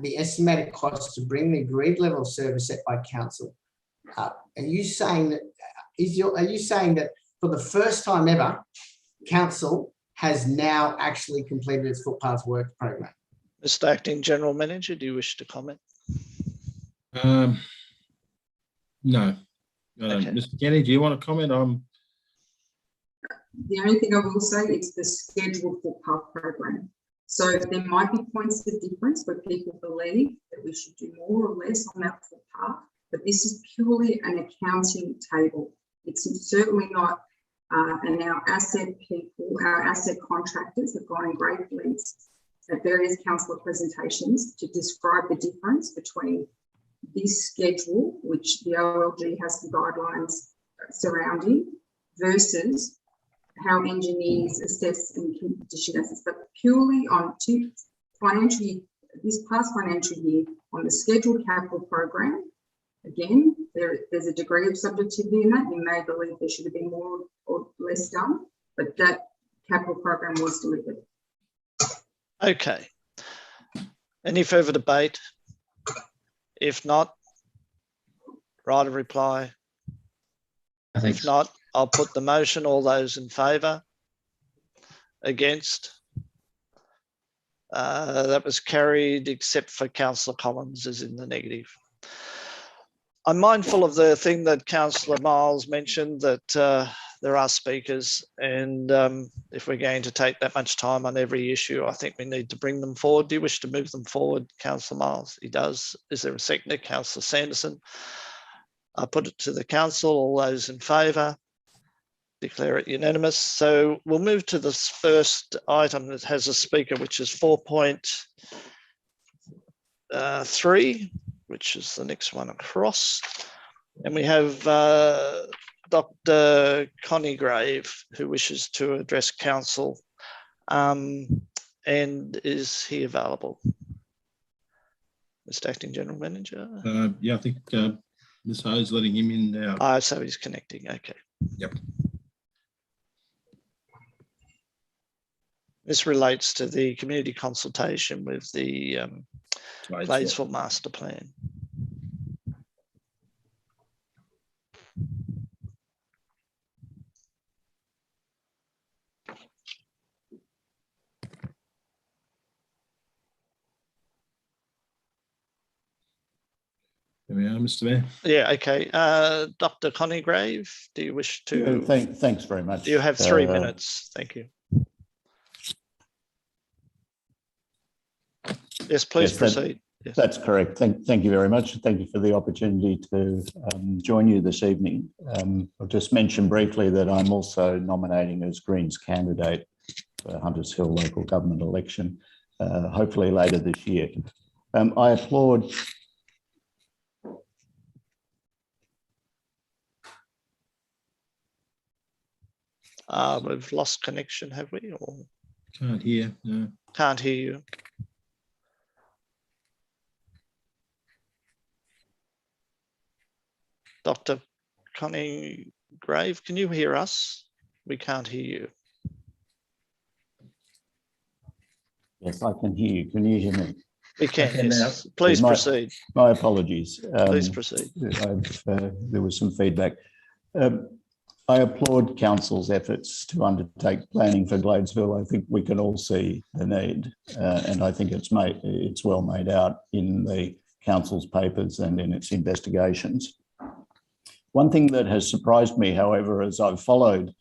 the estimated cost to bring the agreed level of service set by council? Are you saying that? Are you saying that for the first time ever, council has now actually completed its footpath work program? Mr. Acting General Manager, do you wish to comment? No. Okay. Mr. Kenny, do you want to comment on? The only thing I will say is the scheduled footpath program. So there might be points of difference where people believe that we should do more or less on that footpath, but this is purely an accounting table. It's certainly not, and our asset people, our asset contractors have gone in great lengths at various councillor presentations to describe the difference between this schedule, which the OLG has some guidelines surrounding, versus how engineers assess and condition assess, but purely on this past financial year on the scheduled capital program. Again, there's a degree of subjectivity in that. You may believe there should have been more or less done, but that capital program was delivered. Okay. Any further debate? If not, write a reply. If not, I'll put the motion. All those in favour? Against? That was carried, except for Councillor Collins is in the negative. I'm mindful of the thing that Councillor Miles mentioned, that there are speakers, and if we're going to take that much time on every issue, I think we need to bring them forward. Do you wish to move them forward, Councillor Miles? He does. Is there a seconder? Councillor Sanderson. I'll put it to the council. All those in favour? Declare it unanimous. So we'll move to this first item that has a speaker, which is 4.3, which is the next one across. And we have Dr. Connie Grave, who wishes to address council. And is he available? Mr. Acting General Manager? Yeah, I think Ms. Ho's letting him in now. Oh, so he's connecting. Okay. Yep. This relates to the community consultation with the Gladesville Master Plan. There we are, Mr. Mayor. Yeah, okay. Dr. Connie Grave, do you wish to? Thanks very much. You have 3 minutes. Thank you. Yes, please proceed. Yes. That's correct. Thank you very much. Thank you for the opportunity to join you this evening. I'll just mention briefly that I'm also nominating as Greens candidate for Hunters Hill local government election, hopefully later this year. I applaud we've lost connection, have we? Or Can't hear. No. Can't hear you. Dr. Connie Grave, can you hear us? We can't hear you. Yes, I can hear you. Can you hear me? We can, yes. Please proceed. My apologies. Please proceed. There was some feedback. I applaud council's efforts to undertake planning for Gladesville. I think we can all see the need, and I think it's well made out in the council's papers and in its investigations. One thing that has surprised me, however, as I've followed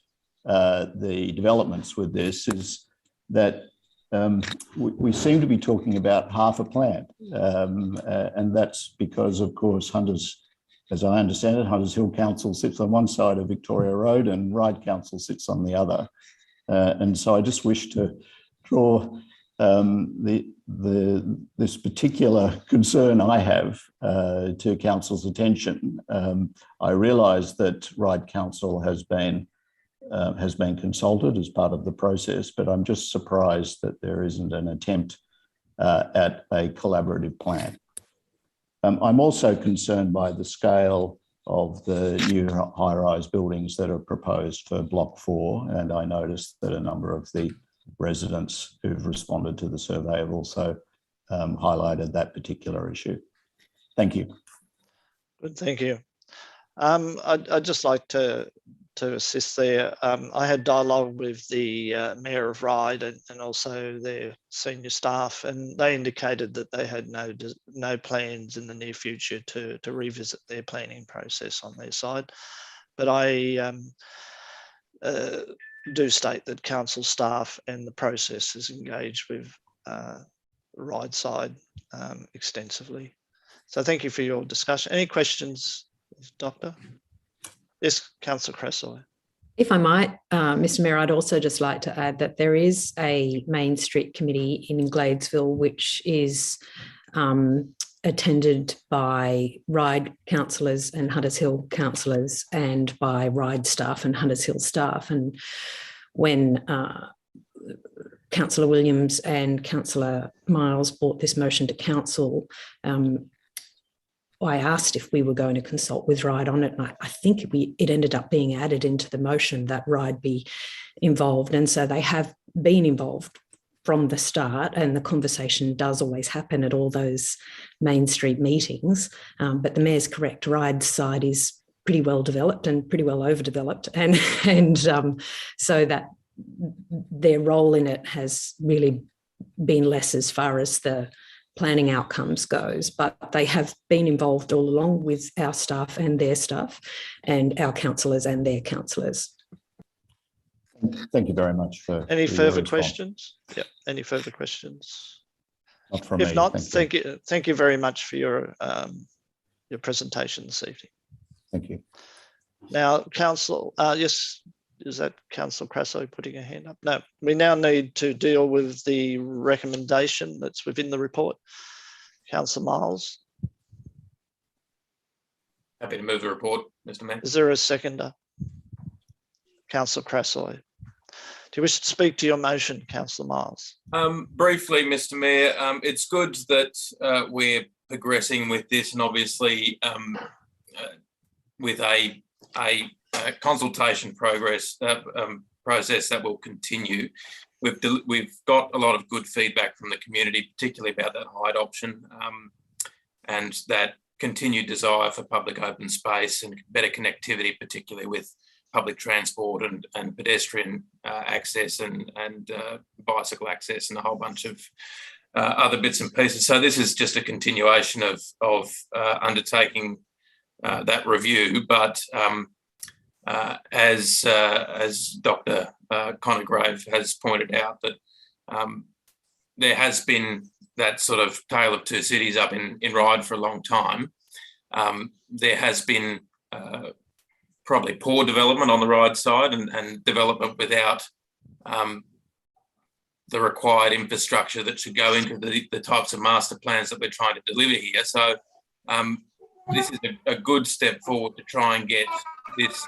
the developments with this, is that we seem to be talking about half a plan, and that's because, of course, Hunters, as I understand it, Hunters Hill Council sits on one side of Victoria Road and Ryde Council sits on the other. And so I just wish to draw this particular concern I have to council's attention. I realise that Ryde Council has been consulted as part of the process, but I'm just surprised that there isn't an attempt at a collaborative plan. I'm also concerned by the scale of the new high-rise buildings that are proposed for Block 4, and I noticed that a number of the residents who've responded to the survey have also highlighted that particular issue. Thank you. Good, thank you. I'd just like to to assist there. I had dialogue with the Mayor of Ryde and also their senior staff, and they indicated that they had no plans in the near future to revisit their planning process on their side. But I do state that council staff and the process is engaged with Ryde side extensively. So thank you for your discussion. Any questions, Doctor? Yes, Councillor Cressoy. If I might, Mr. Mayor, I'd also just like to add that there is a Main Street Committee in Gladesville, which is attended by Ryde councillors and Hunters Hill councillors and by Ryde staff and Hunters Hill staff. And when Councillor Williams and Councillor Miles brought this motion to council, I asked if we were going to consult with Ryde on it, and I think it ended up being added into the motion that Ryde be involved. And so they have been involved from the start, and the conversation does always happen at all those Main Street meetings. But the Mayor's correct, Ryde's side is pretty well developed and pretty well overdeveloped, and so that their role in it has really been less as far as the planning outcomes goes, but they have been involved all along with our staff and their staff and our councillors and their councillors. Thank you very much for any further questions? Yeah, any further questions? Not from me. If not, thank you. Thank you very much for your presentation this evening. Thank you. Now, Council, yes, is that Councillor Crasso putting her hand up? No, we now need to deal with the recommendation that's within the report. Councillor Miles. Happy to move the report, Mr. Mayor. Is there a seconder? Councillor Crasso. Do you wish to speak to your motion, Councillor Miles? Briefly, Mr. Mayor, it's good that we're progressing with this, and obviously with a consultation process that will continue. We've got a lot of good feedback from the community, particularly about that Hyde option, and that continued desire for public open space and better connectivity, particularly with public transport and pedestrian access and bicycle access and a whole bunch of other bits and pieces. So this is just a continuation of undertaking that review, but as Dr. Connergrave has pointed out, that there has been that sort of tale of two cities up in Ryde for a long time. There has been probably poor development on the Ryde side and development without the required infrastructure that should go into the types of master plans that we're trying to deliver here. So this is a good step forward to try and get this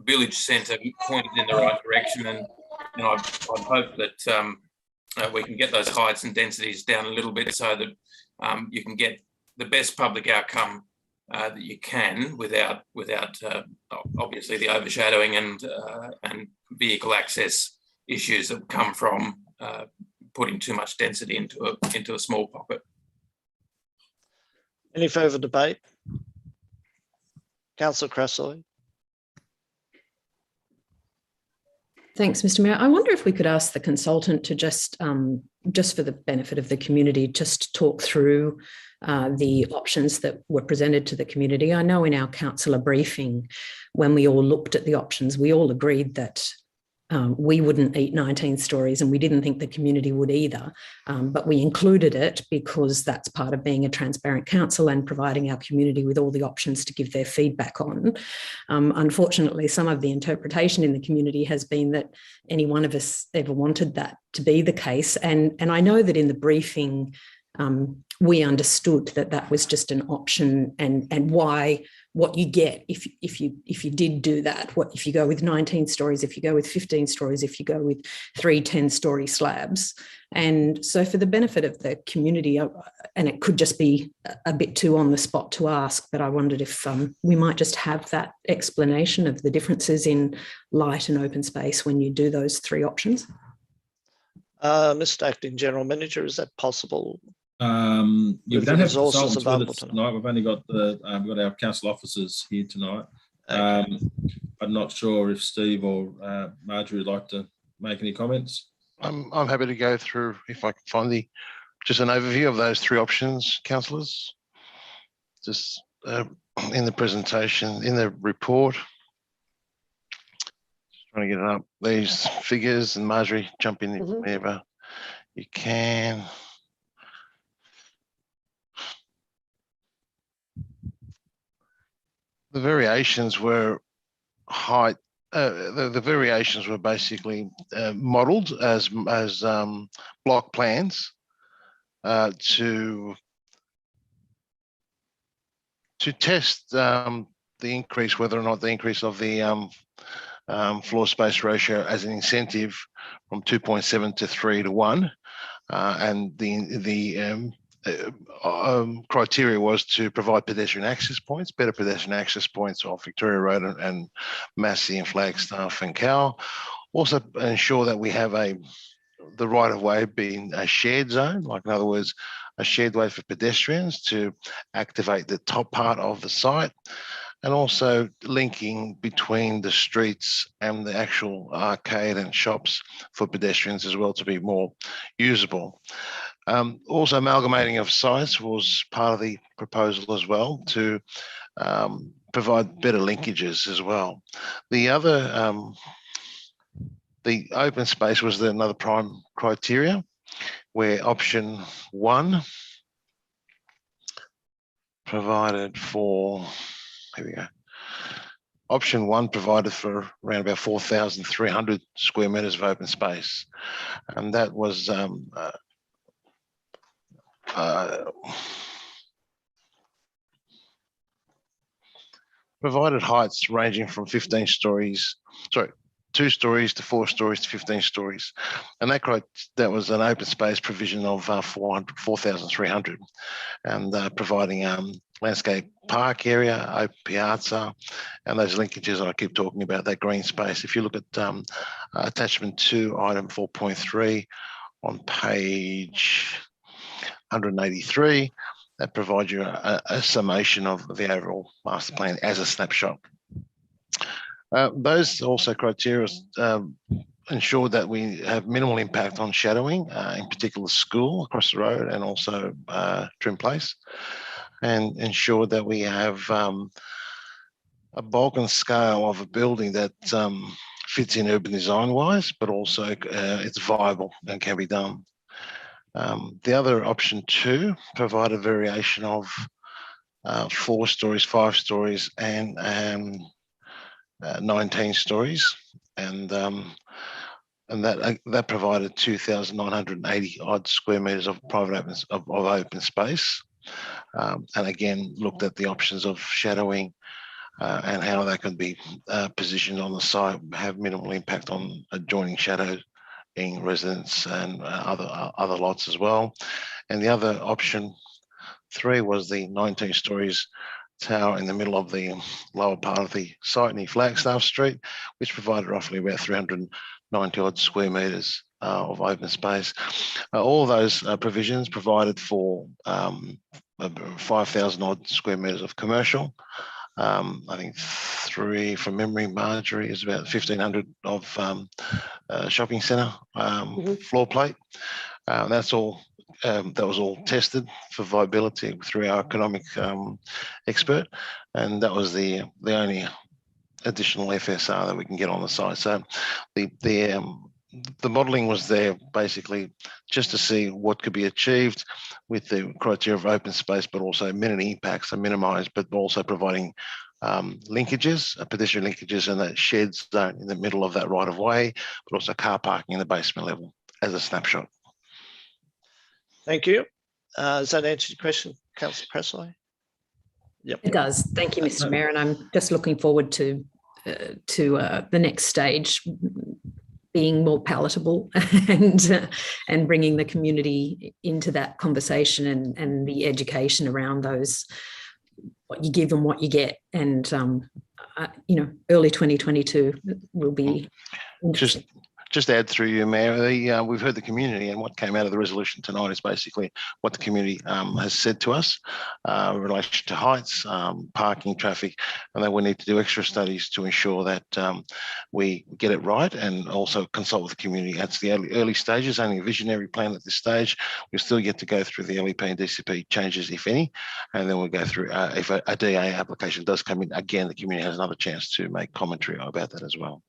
village centre pointed in the right direction, and I'd hope that we can get those heights and densities down a little bit so that you can get the best public outcome that you can without obviously the overshadowing and vehicle access issues that come from putting too much density into a small pocket. Any further debate? Councillor Crasso. Thanks, Mr. Mayor. I wonder if we could ask the consultant to just for the benefit of the community, just talk through the options that were presented to the community. I know in our councillor briefing, when we all looked at the options, we all agreed that we wouldn't eat 19 stories, and we didn't think the community would either, but we included it because that's part of being a transparent council and providing our community with all the options to give their feedback on. Unfortunately, some of the interpretation in the community has been that any one of us ever wanted that to be the case, and I know that in the briefing we understood that that was just an option, and what you get if you did do that, if you go with 19 stories, if you go with 15 stories, if you go with 3 10-story slabs. And so for the benefit of the community, and it could just be a bit too on the spot to ask, but I wondered if we might just have that explanation of the differences in light and open space when you do those 3 options. Mr. Acting General Manager, is that possible? Yeah, we don't have consultants with us available tonight. We've only got we've got our council officers here tonight. Okay. I'm not sure if Steve or Marjorie would like to make any comments. I'm happy to go through, if I can find just an overview of those three options, councillors. Just in the presentation, in the report. Just trying to get it up. These figures, and Marjorie, jump in whenever you can. The variations were height. The variations were basically modelled as block plans to test the increase, whether or not the increase of the floor space ratio as an incentive from 2.7 to 3 to 1, and the criteria was to provide pedestrian access points, better pedestrian access points off Victoria Road and Massey and Flagstaff and Cowell. Also ensure that we have the right of way being a shared zone, like in other words, a shared way for pedestrians to activate the top part of the site, and also linking between the streets and the actual arcade and shops for pedestrians as well to be more usable. Also, amalgamating of sites was part of the proposal as well to provide better linkages as well. The other, the open space was another prime criteria, where option 1 provided for, here we go. Option 1 provided for around about 4,300 square metres of open space, and that was provided heights ranging from 2 stories to 4 stories to 15 stories, and that was an open space provision of 4,300, and providing landscape park area, open piazza, and those linkages I keep talking about, that green space. If you look at attachment 2, item 4.3 on page 183, that provides you a summation of the overall master plan as a snapshot. Those also criteria ensure that we have minimal impact on shadowing, in particular school across the road and also Trim Place, and ensure that we have a bulk and scale of a building that fits in urban design wise, but also it's viable and can be done. The other option 2 provide a variation of 4 stories, 5 stories, and 19 stories, and that provided 2,980 odd square metres of private open space, and again looked at the options of shadowing and how that can be positioned on the site, have minimal impact on adjoining shadowing residents and other lots as well. And the other option 3 was the 19 stories tower in the middle of the lower part of the site near Flagstaff Street, which provided roughly about 390 odd square metres of open space. All those provisions provided for 5,000 odd square metres of commercial. I think 3 from memory, Marjorie, is about 1,500 of shopping centre floor plate. That's all. That was all tested for viability through our economic expert, and that was the only additional FSR that we can get on the site. So the modelling was there basically just to see what could be achieved with the criteria of open space, but also amenity impacts are minimised, but also providing linkages, pedestrian linkages, and that shed zone in the middle of that right of way, but also car parking in the basement level as a snapshot. Thank you. Does that answer your question, Councillor Presley? Yep. It does. Thank you, Mr. Mayor, and I'm just looking forward to the next stage being more palatable and bringing the community into that conversation and the education around those, what you give and what you get, and early 2022 will be interesting. just add through you, Mayor, we've heard the community, and what came out of the resolution tonight is basically what the community has said to us in relation to heights, parking, traffic, and that we need to do extra studies to ensure that we get it right, and also consult with the community. That's the early stages, only a visionary plan at this stage. We've still yet to go through the LEP and DCP changes, if any, and then we'll go through, if a DA application does come in, again, the community has another chance to make commentary about that as well.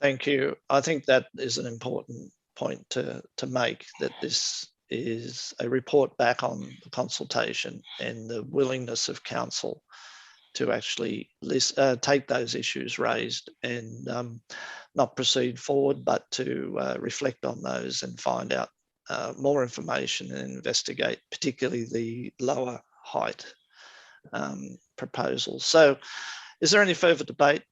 Thank you. I think that is an important point to make, that this is a report back on the consultation and the willingness of council to actually take those issues raised and not proceed forward, but to reflect on those and find out more information and investigate, particularly the lower height proposals. So is there any further debate?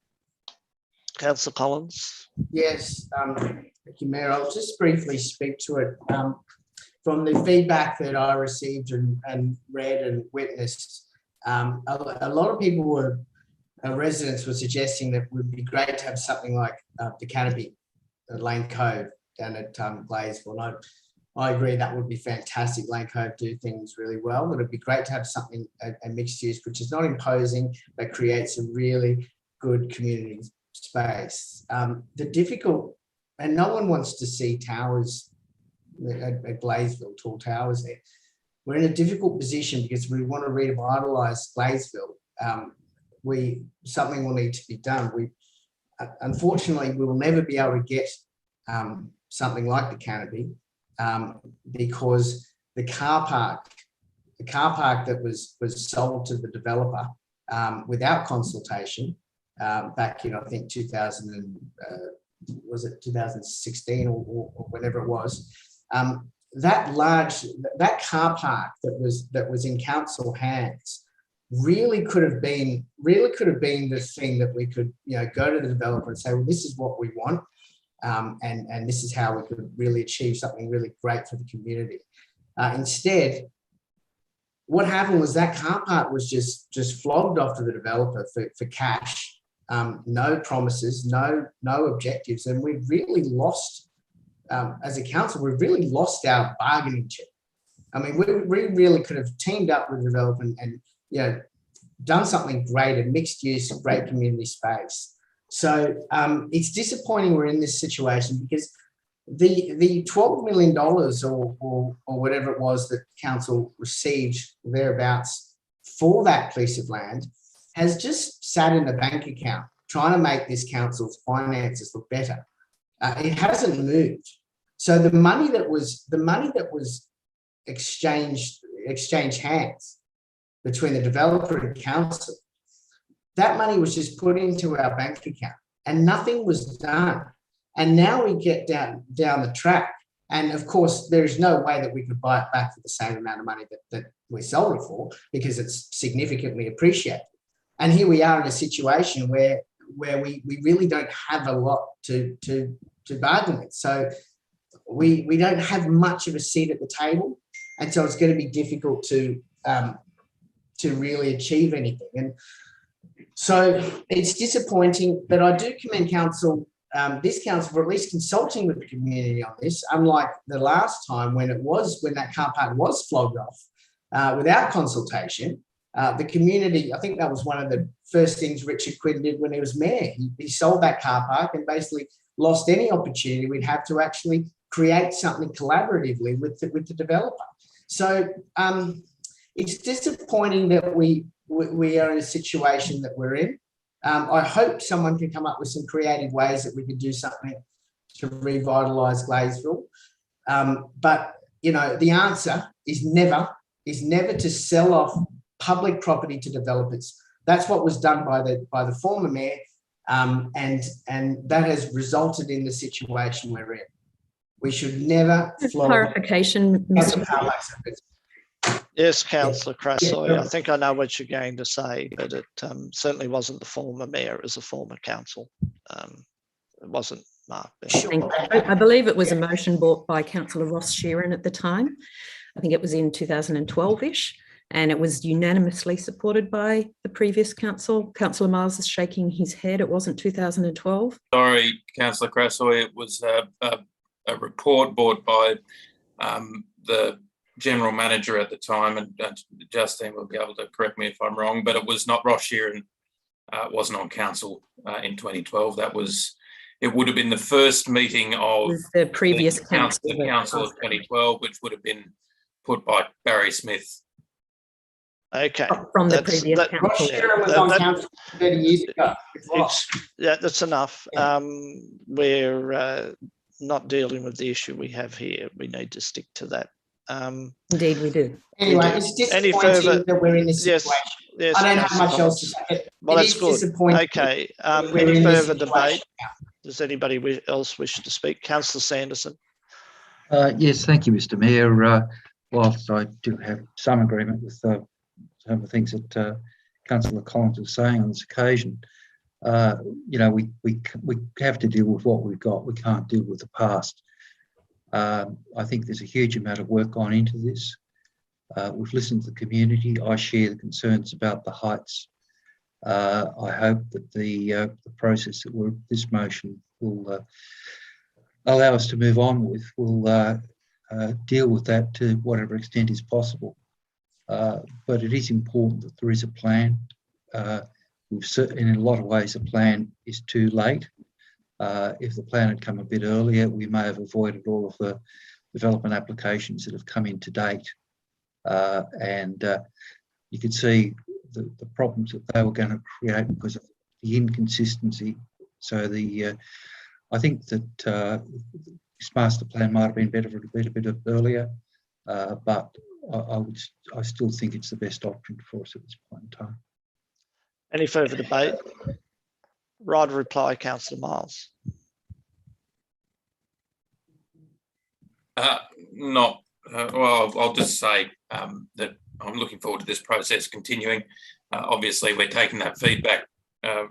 Councillor Collins? Yes, thank you, Mayor. I'll just briefly speak to it. From the feedback that I received and read and witnessed, a lot of people were, residents were suggesting that it would be great to have something like the canopy, Lane Cove down at Gladesville. And I agree that would be fantastic. Lane Cove do things really well, but it'd be great to have something, a mixed use, which is not imposing, but creates a really good community space. The difficult, and no one wants to see towers at Gladesville, tall towers there. We're in a difficult position because we want to revitalise Gladesville. Something will need to be done. Unfortunately, we will never be able to get something like the canopy because the car park that was sold to the developer without consultation back in, I think, 2016 or whenever it was, that car park that was in council hands really could have been the thing that we could, go to the developer and say, well, this is what we want, and this is how we could really achieve something really great for the community. Instead, what happened was that car park was just flogged off to the developer for cash. No promises, no objectives, and we've really lost, as a council, we've really lost our bargaining chip. I mean, we really could have teamed up with the developer and done something great, a mixed use, great community space. So it's disappointing we're in this situation because the $12 million or whatever it was that council received thereabouts for that piece of land has just sat in the bank account trying to make this council's finances look better. It hasn't moved. So the money that was exchanged hands between the developer and council, that money was just put into our bank account and nothing was done. And now we get down the track, and of course there is no way that we could buy it back for the same amount of money that we sold it for, because it's significantly appreciated. And here we are in a situation where we really don't have a lot to bargain with. So we don't have much of a seat at the table, and so it's going to be difficult to really achieve anything. And so it's disappointing, but I do commend council, this council, for at least consulting with the community on this, unlike the last time when that car park was flogged off without consultation. The community, I think that was one of the first things Richard Quinn did when he was mayor. He sold that car park and basically lost any opportunity we'd have to actually create something collaboratively with the developer. So it's disappointing that we are in a situation that we're in. I hope someone can come up with some creative ways that we could do something to revitalise Gladesville. But the answer is never to sell off public property to developers. That's what was done by the former mayor, and that has resulted in the situation we're in. We should never clarification, Mr. Yes, Councillor Crassoy. I think I know what you're going to say, but it certainly wasn't the former mayor, it was a former council. It wasn't Mark. I believe it was a motion brought by Councillor Ross Sheeran at the time. I think it was in 2012-ish. and it was unanimously supported by the previous council. Councillor Miles is shaking his head. It wasn't 2012. Sorry, Councillor Crassoy, it was a report brought by the general manager at the time, and Justine will be able to correct me if I'm wrong, but it was not Ross Sheeran, wasn't on council in 2012. It would have been the first meeting of the previous council of 2012, which would have been put by Barry Smith. Okay. From the previous Ross council. Sheeran was on council 30 years ago. Yeah, that's enough. Yeah. We're not dealing with the issue we have here. We need to stick to that. Indeed, we do. Anyway, it's disappointing that we're in this situation. Yes, I don't have Councillor much else to Collins. say. Well, It that's is good. disappointing. Okay. we're Any in this further debate? situation. Does anybody else wish to speak? Councillor Sanderson. Yes, thank you, Mr. Mayor. Whilst I do have some agreement with some of the things that Councillor Collins was saying on this occasion, we have to deal with what we've got. We can't deal with the past. I think there's a huge amount of work gone into this. We've listened to the community. I share the concerns about the heights. I hope that the process that this motion will allow us to move on with will deal with that to whatever extent is possible. But it is important that there is a plan. In a lot of ways, the plan is too late. If the plan had come a bit earlier, we may have avoided all of the development applications that have come in to date. You could see the problems that they were going to create because of the inconsistency. So I think that this master plan might have been better a bit earlier, but I still think it's the best option for us at this point in time. Any further debate? Right reply, Councillor Miles. Well, I'll just say that I'm looking forward to this process continuing. Obviously, we're taking that feedback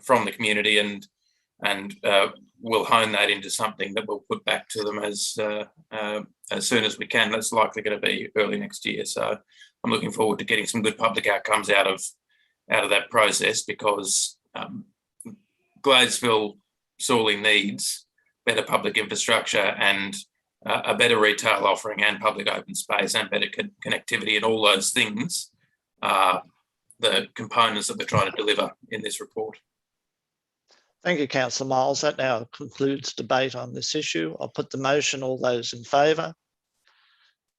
from the community and we'll hone that into something that we'll put back to them as soon as we can. That's likely going to be early next year. So I'm looking forward to getting some good public outcomes out of that process, because Gladesville sorely needs better public infrastructure and a better retail offering and public open space and better connectivity, and all those things are the components that we're trying to deliver in this report. Thank you, Councillor Miles. That now concludes debate on this issue. I'll put the motion. All those in favour?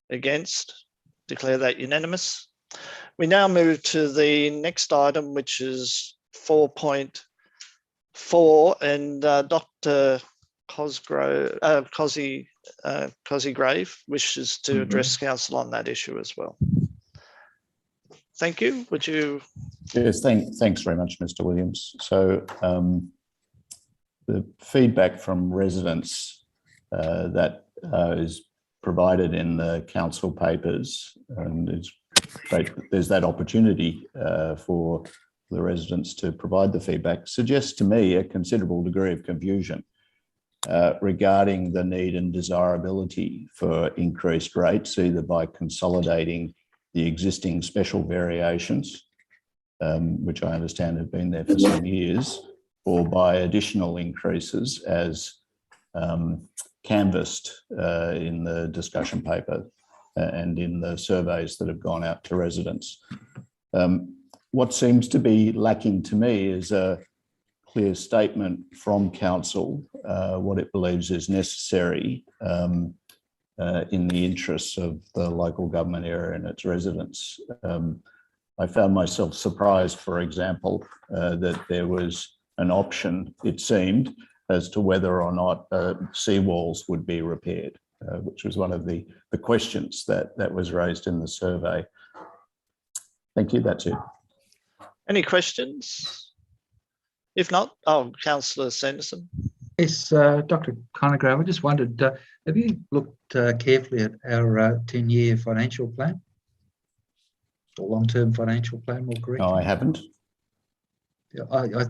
Against? Declare that unanimous. We now move to the next item, which is 4.4, and Dr. Cosgrave wishes to address council on that issue as well. Thank you. Would you? Yes, thanks very much, Mr. Williams. So the feedback from residents that is provided in the council papers, and it's great that there's that opportunity for the residents to provide the feedback, suggests to me a considerable degree of confusion regarding the need and desirability for increased rates, either by consolidating the existing special variations, which I understand have been there for some years, or by additional increases as canvassed in the discussion paper and in the surveys that have gone out to residents. What seems to be lacking to me is a clear statement from council what it believes is necessary in the interests of the local government area and its residents. I found myself surprised, for example, that there was an option, it seemed, as to whether or not seawalls would be repaired, which was one of the questions that was raised in the survey. Thank you, that's it. Any questions? If not, Councillor Sanderson. Yes, Dr. Cosgrave, I just wondered, have you looked carefully at our 10-year financial plan? Or long-term financial plan, more correctly? No, I haven't. Yeah, I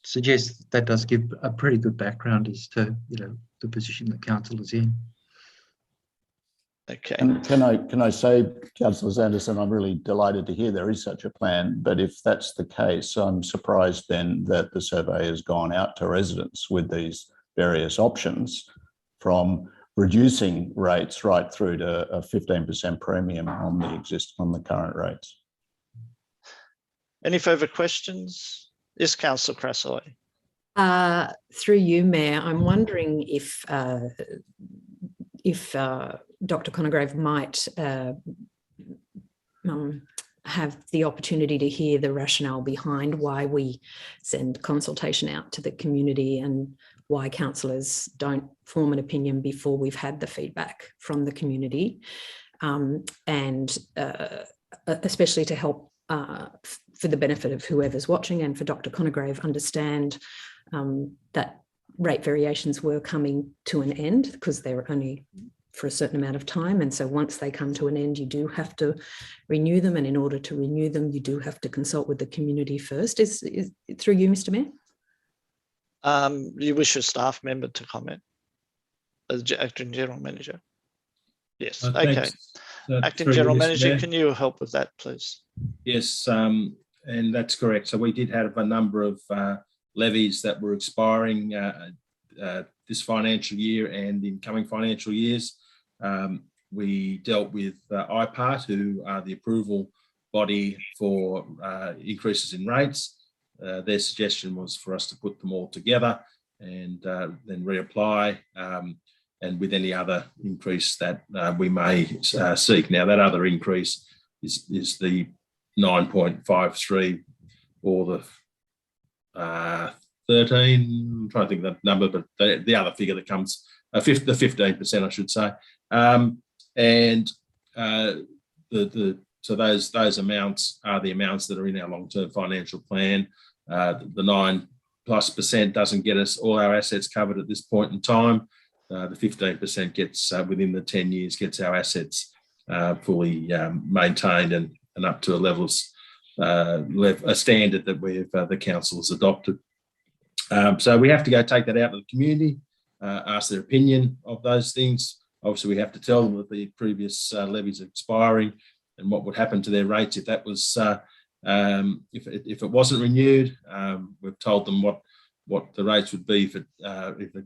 suggest that does give a pretty good background as to, the position that council is in. Okay. And can I say, Councillor Sanderson, I'm really delighted to hear there is such a plan, but if that's the case, I'm surprised then that the survey has gone out to residents with these various options, from reducing rates right through to a 15% premium on the current rates. Any further questions? Yes, Councillor Crassoy. Through you, Mayor, I'm wondering if Dr. Conograve might have the opportunity to hear the rationale behind why we send consultation out to the community and why councillors don't form an opinion before we've had the feedback from the community, and especially to help for the benefit of whoever's watching and for Dr. Conograve understand that rate variations were coming to an end, because they were only for a certain amount of time. And so once they come to an end, you do have to renew them. And in order to renew them, you do have to consult with the community first. Is through you, Mr. Mayor? You wish a staff member to comment? As Acting General Manager? Yes, okay. Acting General Manager, Mayor. can you help with that, please? Yes, and that's correct. So we did have a number of levies that were expiring this financial year and in coming financial years. We dealt with IPART, who are the approval body for increases in rates. Their suggestion was for us to put them all together and then reapply, and with any other increase that we may seek. Now, that other increase is the 9.53 or the 13, I'm trying to think of that number, but the other figure that comes, the 15%, I should say. So those amounts are the amounts that are in our long-term financial plan. The 9+% doesn't get us all our assets covered at this point in time. The 15% gets within the 10 years, gets our assets fully maintained and up to a standard that the council has adopted. So we have to go take that out to the community, ask their opinion of those things. Obviously, we have to tell them that the previous levies are expiring and what would happen to their rates if that was if it wasn't renewed. We've told them what the rates would be if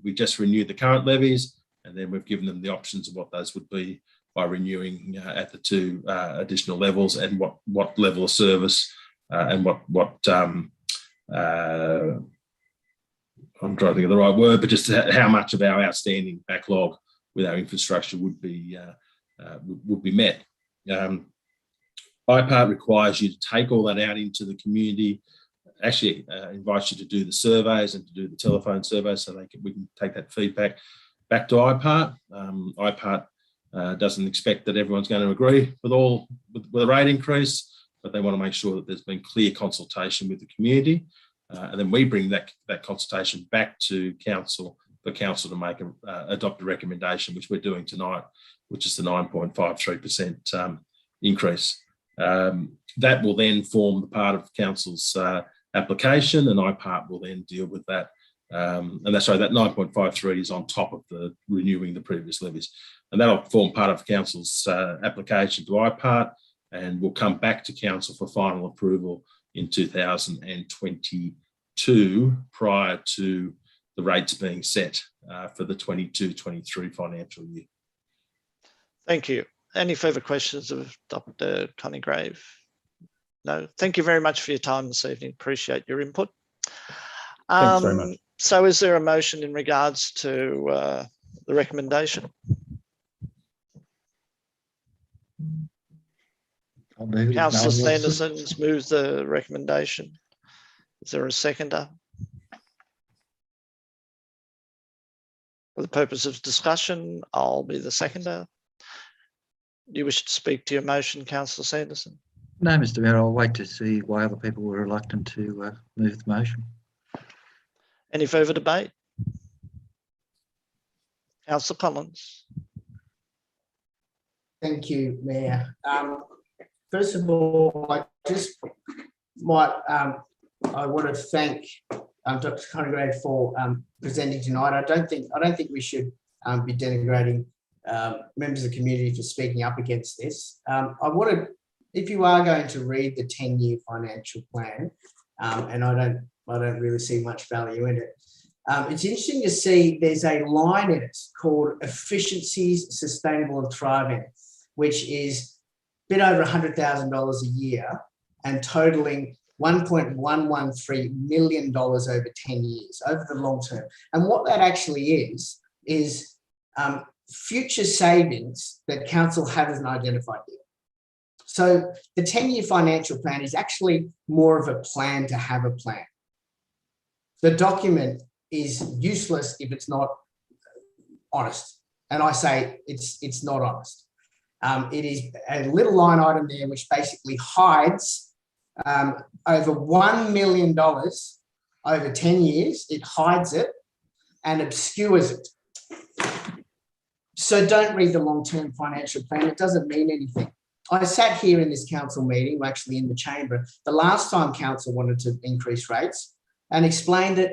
we just renewed the current levies, and then we've given them the options of what those would be by renewing at the two additional levels, and what level of service and what I'm trying to think of the right word, but just how much of our outstanding backlog with our infrastructure would be met. IPART requires you to take all that out into the community, actually invites you to do the surveys and to do the telephone surveys so we can take that feedback back to IPART. IPART doesn't expect that everyone's going to agree with a rate increase, but they want to make sure that there's been clear consultation with the community. And then we bring that consultation back to council for council to adopt a recommendation, which we're doing tonight, which is the 9.53% increase. That will then form the part of council's application, and IPART will then deal with that. And that's right, that 9.53 is on top of the renewing the previous levies. And that'll form part of council's application to IPART, and will come back to council for final approval in 2022, prior to the rates being set for the 22-23 financial year. Thank you. Any further questions of Dr. Conograve? No. Thank you very much for your time this evening. Appreciate your input. Thanks very much. So is there a motion in regards to the recommendation? Councillor Sanderson's moves the recommendation. Is there a seconder? For the purpose of discussion, I'll be the seconder. Do you wish to speak to your motion, Councillor Sanderson? No, Mr. Mayor, I'll wait to see why other people were reluctant to move the motion. Any further debate? Councillor Collins. Thank you, Mayor. First of all, I want to thank Dr. Conograve for presenting tonight. I don't think we should be denigrating members of the community for speaking up against this. I want to, if you are going to read the 10-year financial plan, and I don't really see much value in it. It's interesting to see there's a line in it called efficiencies, sustainable and thriving, which is a bit over $100,000 a year and totaling $1.113 million over 10 years, over the long term. And what that actually is future savings that council hasn't identified yet. So the 10-year financial plan is actually more of a plan to have a plan. The document is useless if it's not honest. And I say it's not honest. It is a little line item there which basically hides over $1 million over 10 years. It hides it and obscures it. So don't read the long-term financial plan. It doesn't mean anything. I sat here in this council meeting, actually in the chamber, the last time council wanted to increase rates and explained that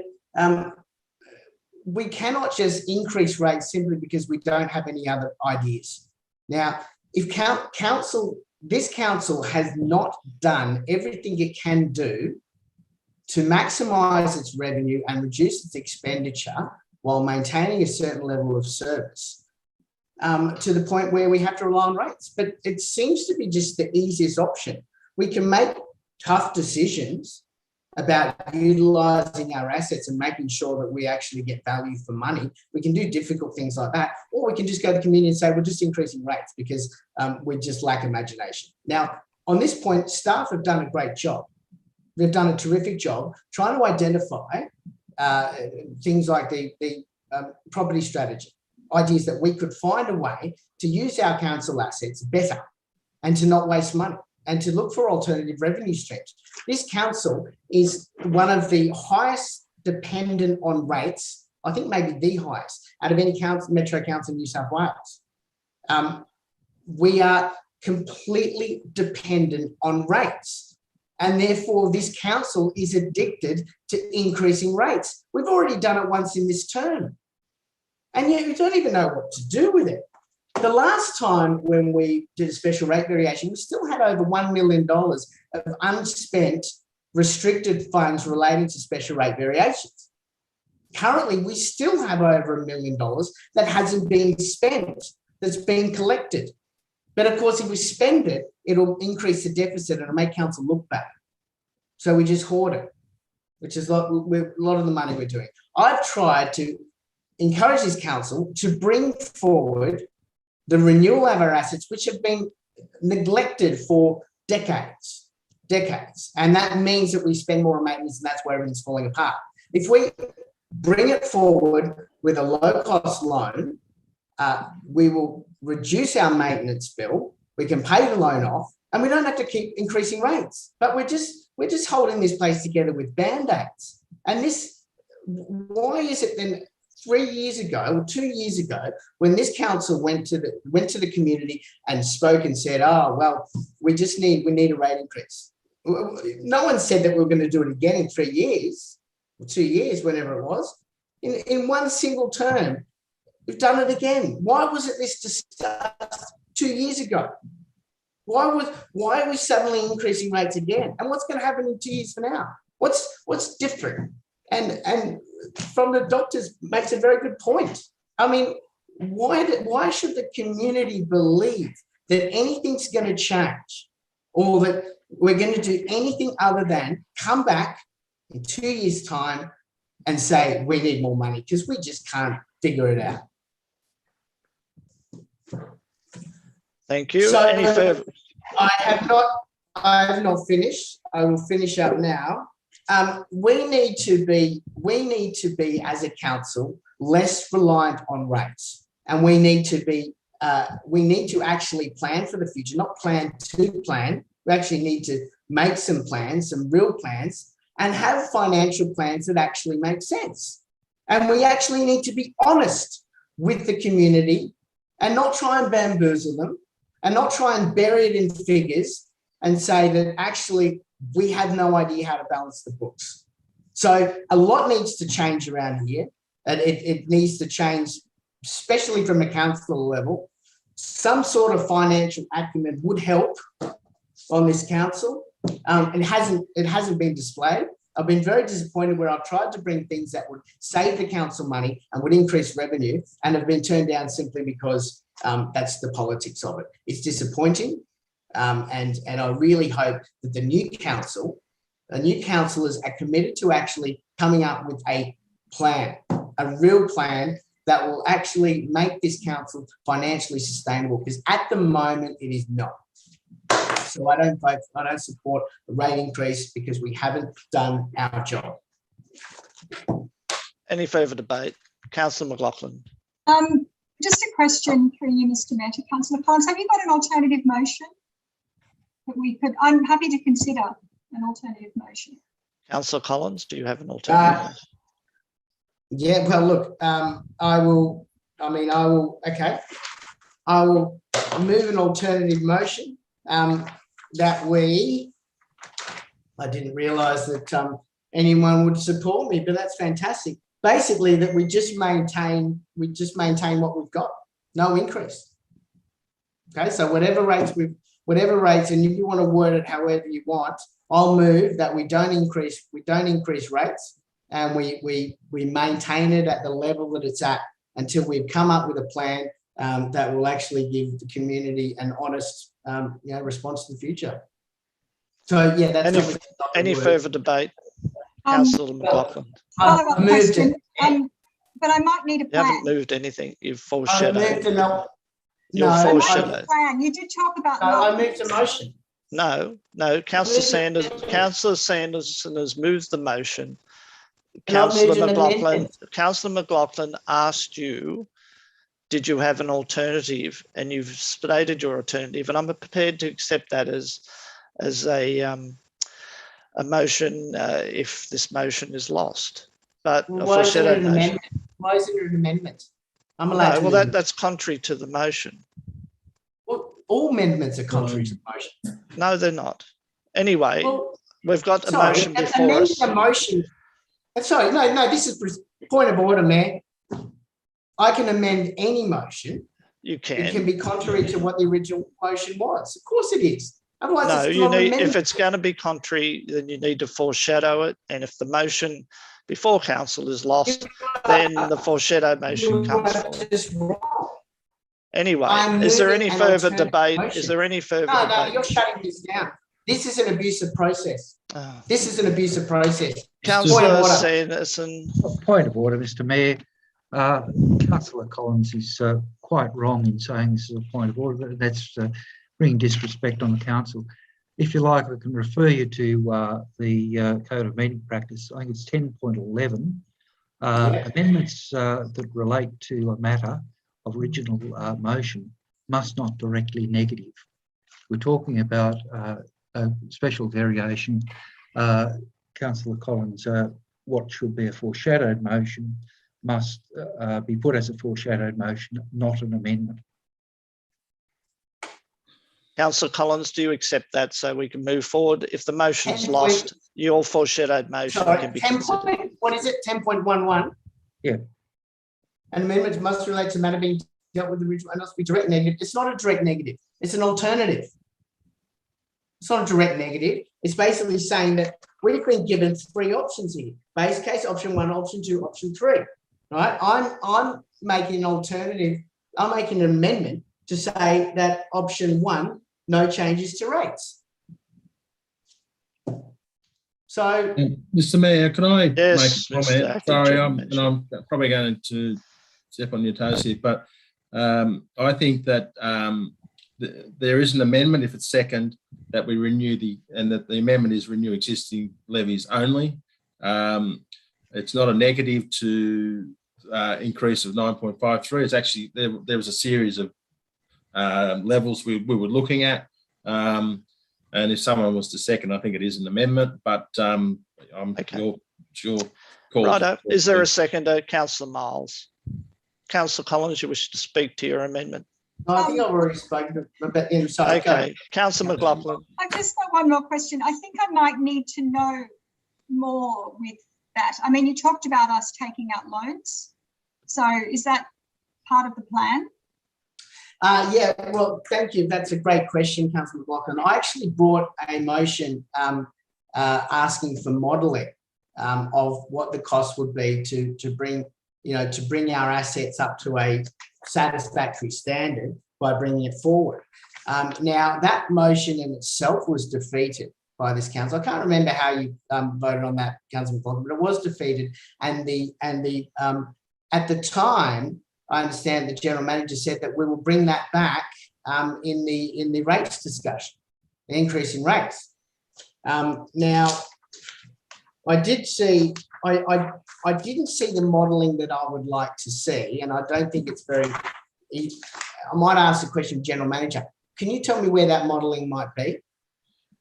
we cannot just increase rates simply because we don't have any other ideas. Now, if this council has not done everything it can do to maximise its revenue and reduce its expenditure while maintaining a certain level of service, to the point where we have to rely on rates. But it seems to be just the easiest option. We can make tough decisions about utilising our assets and making sure that we actually get value for money. We can do difficult things like that, or we can just go to the community and say, we're just increasing rates because we just lack imagination. Now, on this point, staff have done a great job. They've done a terrific job trying to identify things like the property strategy, ideas that we could find a way to use our council assets better and to not waste money and to look for alternative revenue streams. This council is one of the highest dependent on rates, I think maybe the highest, out of any council, Metro Council in New South Wales. We are completely dependent on rates, and therefore this council is addicted to increasing rates. We've already done it once in this term, and yet we don't even know what to do with it. The last time when we did a special rate variation, we still had over $1 million of unspent restricted funds relating to special rate variations. Currently, we still have over $1 million that hasn't been spent, that's been collected. But of course, if we spend it, it'll increase the deficit and it'll make council look bad. So we just hoard it, which is a lot of the money we're doing. I've tried to encourage this council to bring forward the renewal of our assets, which have been neglected for decades. And that means that we spend more on maintenance, and that's where everything's falling apart. If we bring it forward with a low-cost loan, we will reduce our maintenance bill, we can pay the loan off, and we don't have to keep increasing rates. But we're just holding this place together with Band-Aids. And this, why is it then 3 years ago or 2 years ago, when this council went to the community and spoke and said, oh, well, we need a rate increase. No one said that we were going to do it again in 3 years or 2 years, whenever it was. In one single term, we've done it again. Why wasn't this discussed 2 years ago? Why are we suddenly increasing rates again? And what's going to happen in 2 years from now? What's different? And from the doctors makes a very good point. I mean, why should the community believe that anything's going to change or that we're going to do anything other than come back in 2 years' time and say we need more money because we just can't figure it out? Thank you. So, any further? I have not finished. I will finish up now. We need to be as a council less reliant on rates, and we need to actually plan for the future, not plan to plan. We actually need to make some plans, some real plans, and have financial plans that actually make sense. And we actually need to be honest with the community and not try and bamboozle them and not try and bury it in figures and say that actually we have no idea how to balance the books. So a lot needs to change around here. And it needs to change especially from a council level, some sort of financial acumen would help on this council. It hasn't been displayed. I've been very disappointed where I've tried to bring things that would save the council money and would increase revenue, and have been turned down simply because that's the politics of it. It's disappointing, and I really hope that the new councillors are committed to actually coming up with a plan, a real plan that will actually make this council financially sustainable, because at the moment it is not. So I don't support a rate increase because we haven't done our job. Any further debate? Councillor McLaughlin. Just a question for you, Mr. Mayor, to Councillor Collins. Have you got an alternative motion that we could? I'm happy to consider an alternative motion. Councillor Collins, do you have an alternative motion? Yeah, well, look, I will move an alternative motion that I didn't realise that anyone would support me, but that's fantastic. Basically, that we just maintain what we've got, no increase. Okay, so whatever rates, and if you want to word it however you want, I'll move that we don't increase rates, and we maintain it at the level that it's at until we've come up with a plan that will actually give the community an honest response to the future. So yeah, that's any further debate? Councillor McLaughlin. Follow-up question, but I might need a plan. You haven't moved anything. You've foreshadowed. No, foreshadowed. Plan. You did talk about. No, I moved the motion. No. Councillor Sanderson has moved the motion. Councillor McLaughlin asked you, did you have an alternative? And you've stated your alternative, and I'm prepared to accept that as a motion if this motion is lost. But why isn't it an amendment? Why isn't it an amendment? I'm allowed. No, well, that's contrary to the motion. Well, all amendments are contrary to the motion. No, they're not. Anyway, we've got a motion before us. A motion. Sorry, no. This is point of order, Mayor. I can amend any motion. You can. It can be contrary to what the original motion was. Of course, it is. Otherwise, no, it's you not an need. amendment. If it's going to be contrary, then you need to foreshadow it. And if the motion before council is lost, then the foreshadow motion comes forward. Anyway, is there any further debate? Motion. Is there any further debate? debate? You're shutting this down. This is an abusive process. This is an abusive process. Councillor Sanderson. Point of order, Mr. Mayor. Councillor Collins is quite wrong in saying this is a point of order. That's bringing disrespect on the council. If you like, I can refer you to the Code of Meeting Practice. I think it's 10.11. Amendments that relate to a matter of original motion must not directly negative. We're talking about a special variation. Councillor Collins, what should be a foreshadowed motion must be put as a foreshadowed motion, not an amendment. Councillor Collins, do you accept that so we can move forward? If the motion is lost, your foreshadowed motion can be considered. What is it? 10.11? Yeah. An amendment must relate to matter being dealt with the original and must be direct negative. It's not a direct negative. It's an alternative. It's not a direct negative. It's basically saying that we've been given three options here. Base case, option 1, option 2, option 3. Right? I'm making an alternative. I'm making an amendment to say that option 1, no changes to rates. So, Mr. Mayor, can I make a Yes, comment? Sorry, I'm probably going to step on your toes here, but I think that there is an amendment, if it's second, that we renew and that the amendment is renew existing levies only. It's not a negative to increase of 9.53. It's actually, there was a series of levels we were looking at. And if someone was to second, I think it is an amendment, but I'm sure. Righto. Is there a seconder? Councillor Miles. Councillor Collins, you wish to speak to your amendment? No, I think I've already spoken about the inside. Okay. Councillor McLaughlin. I've just got one more question. I think I might need to know more with that. I mean, you talked about us taking out loans. So is that part of the plan? Yeah, well, thank you. That's a great question, Councillor McLaughlin. I actually brought a motion asking for modelling of what the cost would be to bring our assets up to a satisfactory standard by bringing it forward. Now, that motion in itself was defeated by this council. I can't remember how you voted on that, Councillor McLaughlin, but it was defeated. And at the time, I understand the general manager said that we will bring that back in the rates discussion, the increase in rates. Now, I didn't see the modelling that I would like to see, and I don't think it's very. I might ask the question of general manager. Can you tell me where that modelling might be?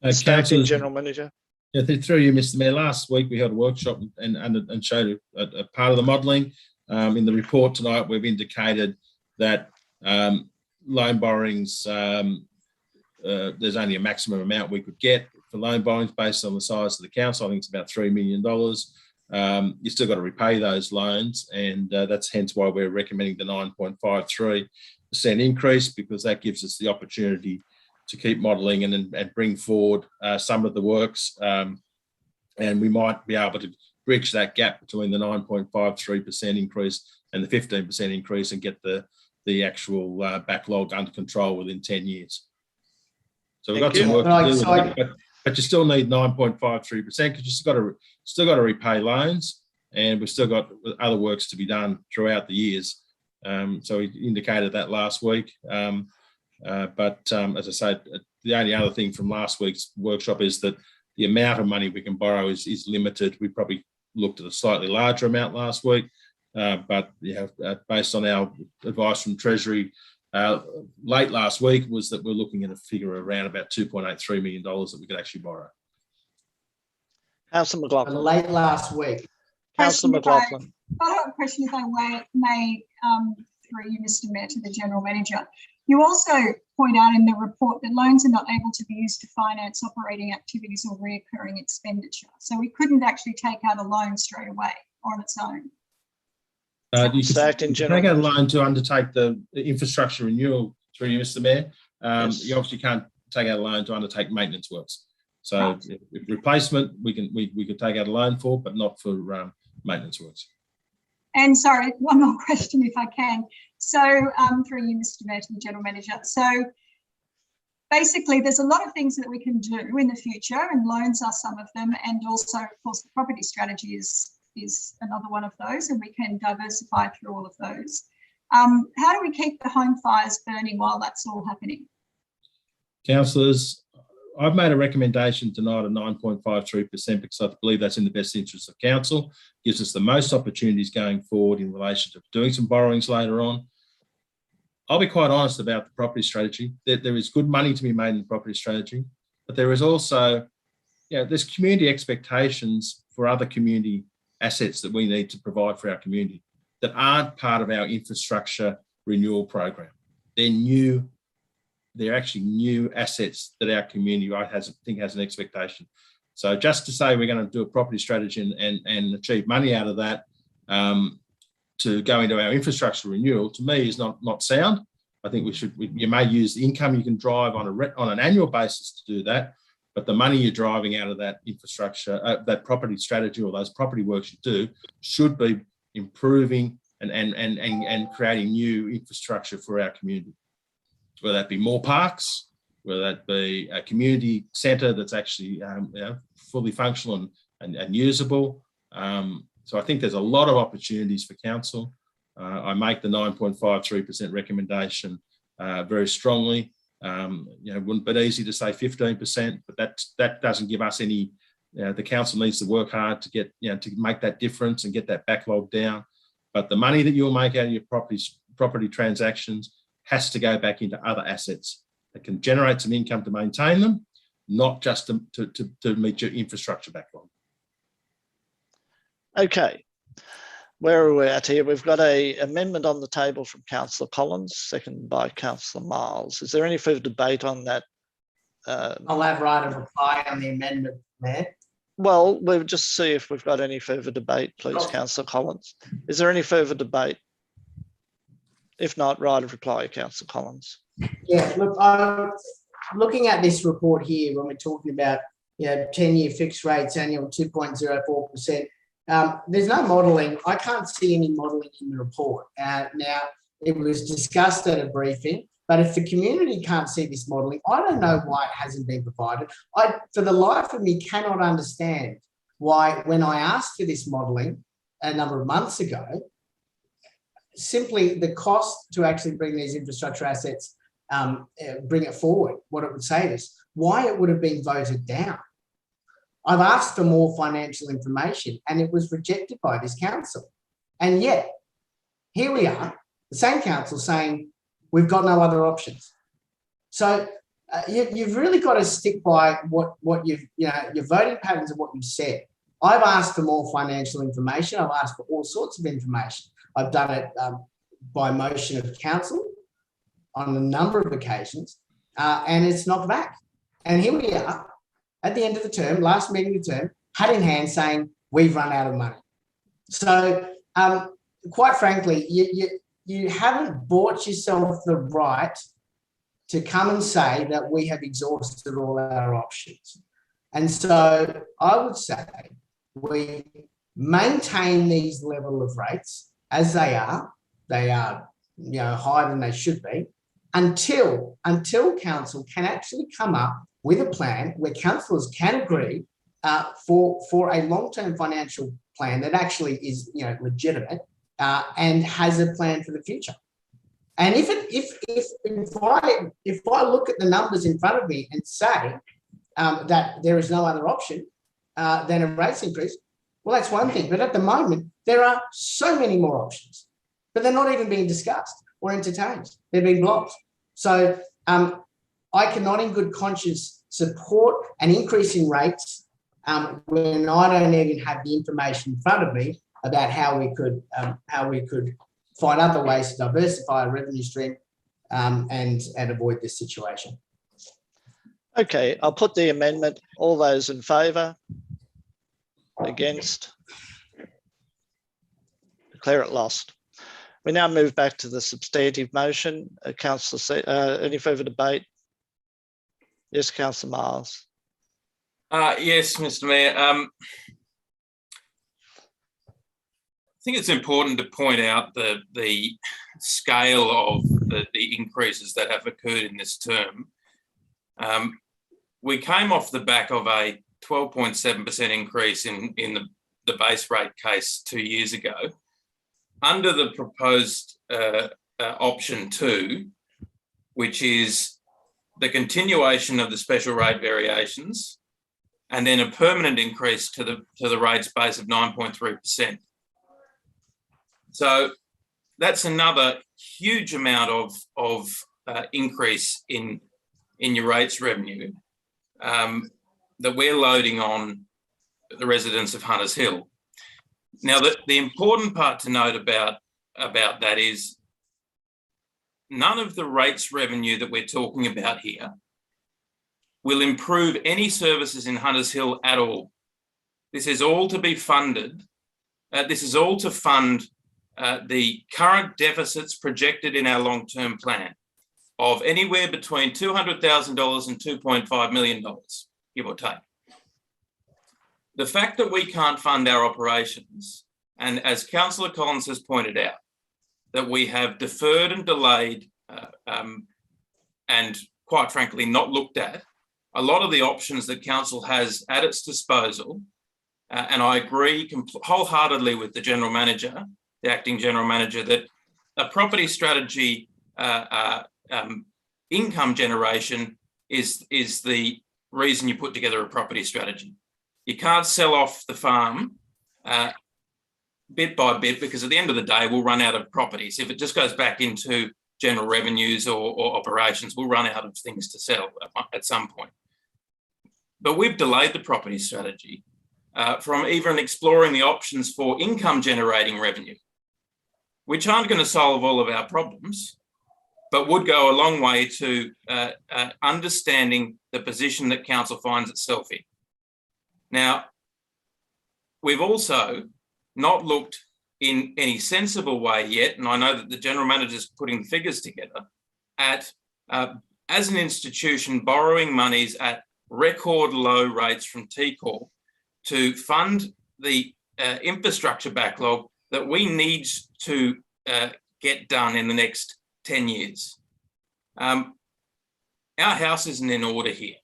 Acting General Manager. Yeah, through you, Mr. Mayor. Last week we held a workshop and showed a part of the modelling. In the report tonight, we've indicated that loan borrowings, there's only a maximum amount we could get for loan borrowings based on the size of the council. I think it's about $3 million. You still got to repay those loans, and that's hence why we're recommending the 9.53% increase, because that gives us the opportunity to keep modelling and bring forward some of the works, and we might be able to bridge that gap between the 9.53% increase and the 15% increase and get the actual backlog under control within 10 years. So we've got some work to do with it, but you still need 9.53% because you still got to repay loans, and we've still got other works to be done throughout the years. So we indicated that last week. But as I said, the only other thing from last week's workshop is that the amount of money we can borrow is limited. We probably looked at a slightly larger amount last week, but based on our advice from Treasury late last week was that we're looking at a figure around about $2.83 million that we could actually borrow. Councillor McLaughlin. Late last week. Councillor McLaughlin. Follow-up question, if I may, through you, Mr. Mayor, to the General Manager. You also point out in the report that loans are not able to be used to finance operating activities or recurring expenditure. So we couldn't actually take out a loan straight away on its own. You could take out a loan to undertake the infrastructure renewal through you, Mr. Mayor. Yes. You obviously can't take out a loan to undertake maintenance works. So replacement, we could take out a loan for, but not for maintenance works. And sorry, one more question if I can. So through you, Mr. Mayor, to the General Manager. So basically, there's a lot of things that we can do in the future, and loans are some of them. And also, of course, the property strategy is another one of those, and we can diversify through all of those. How do we keep the home fires burning while that's all happening? Councillors, I've made a recommendation tonight of 9.53% because I believe that's in the best interest of council, gives us the most opportunities going forward in relation to doing some borrowings later on. I'll be quite honest about the property strategy. There is good money to be made in the property strategy, but there is also, there's community expectations for other community assets that we need to provide for our community that aren't part of our infrastructure renewal program. They're actually new assets that our community think has an expectation. So just to say we're going to do a property strategy and achieve money out of that to go into our infrastructure renewal, to me is not sound. I think you may use the income you can drive on an annual basis to do that, but the money you're driving out of that infrastructure, that property strategy or those property works you do should be improving and creating new infrastructure for our community. Whether that be more parks, whether that be a community centre that's actually fully functional and usable. So I think there's a lot of opportunities for council. I make the 9.53% recommendation very strongly. It wouldn't be easy to say 15%, but that doesn't give us any. The council needs to work hard to get to make that difference and get that backlog down. But the money that you'll make out of your property transactions has to go back into other assets that can generate some income to maintain them, not just to meet your infrastructure backlog. Okay, where are we at here? We've got an amendment on the table from Councillor Collins, seconded by Councillor Miles. Is there any further debate on that? I'll have right of reply on the amendment, Mayor. Well, we'll just see if we've got any further debate, please, Councillor Collins. Is there any further debate? If not, right of reply, Councillor Collins. Yeah, look, I'm looking at this report here when we're talking about, 10-year fixed rates, annual 2.04%. There's no modelling. I can't see any modelling in the report. Now, it was discussed at a briefing, but if the community can't see this modelling, I don't know why it hasn't been provided. I, for the life of me, cannot understand why, when I asked for this modelling a number of months ago, simply the cost to actually bring these infrastructure assets, bring it forward, what it would save us, why it would have been voted down. I've asked for more financial information and it was rejected by this council. And yet, here we are, the same council saying, we've got no other options. So you've really got to stick by what you've, your voting patterns of what you've said. I've asked for more financial information. I've asked for all sorts of information. I've done it by motion of council on a number of occasions, and it's knocked back. And here we are at the end of the term, last meeting of the term, hat in hand saying, we've run out of money. So quite frankly, you haven't bought yourself the right to come and say that we have exhausted all our options. And so I would say we maintain these level of rates as they are. They are, higher than they should be, until council can actually come up with a plan where councillors can agree for a long-term financial plan that actually is, legitimate and has a plan for the future. And if I look at the numbers in front of me and say that there is no other option than a rates increase, well, that's one thing. But at the moment, there are so many more options, but they're not even being discussed or entertained. They're being blocked. So I cannot in good conscience support an increase in rates when I don't even have the information in front of me about how we could find other ways to diversify a revenue stream and avoid this situation. Okay, I'll put the amendment. All those in favour? Against? Declare it lost. We now move back to the substantive motion. Councillor, any further debate? Yes, Councillor Miles. Yes, Mr. Mayor. I think it's important to point out the scale of the increases that have occurred in this term. We came off the back of a 12.7% increase in the base rate case 2 years ago. Under the proposed option 2, which is the continuation of the special rate variations, and then a permanent increase to the rates base of 9.3%. So that's another huge amount of increase in your rates revenue that we're loading on the residents of Hunters Hill. Now, the important part to note about that is none of the rates revenue that we're talking about here will improve any services in Hunters Hill at all. This is all to be funded. This is all to fund the current deficits projected in our long-term plan of anywhere between $200,000 and $2.5 million, give or take. The fact that we can't fund our operations, and as Councillor Collins has pointed out, that we have deferred and delayed and quite frankly not looked at a lot of the options that council has at its disposal, and I agree wholeheartedly with the General Manager, the Acting General Manager, that a property strategy income generation is the reason you put together a property strategy. You can't sell off the farm bit by bit, because at the end of the day, we'll run out of properties. If it just goes back into general revenues or operations, we'll run out of things to sell at some point. But we've delayed the property strategy from even exploring the options for income generating revenue, which aren't going to solve all of our problems, but would go a long way to understanding the position that council finds itself in. Now, we've also not looked in any sensible way yet, and I know that the General Manager is putting figures together, at, as an institution, borrowing monies at record low rates from TCOR to fund the infrastructure backlog that we need to get done in the next 10 years. Our house isn't in order here.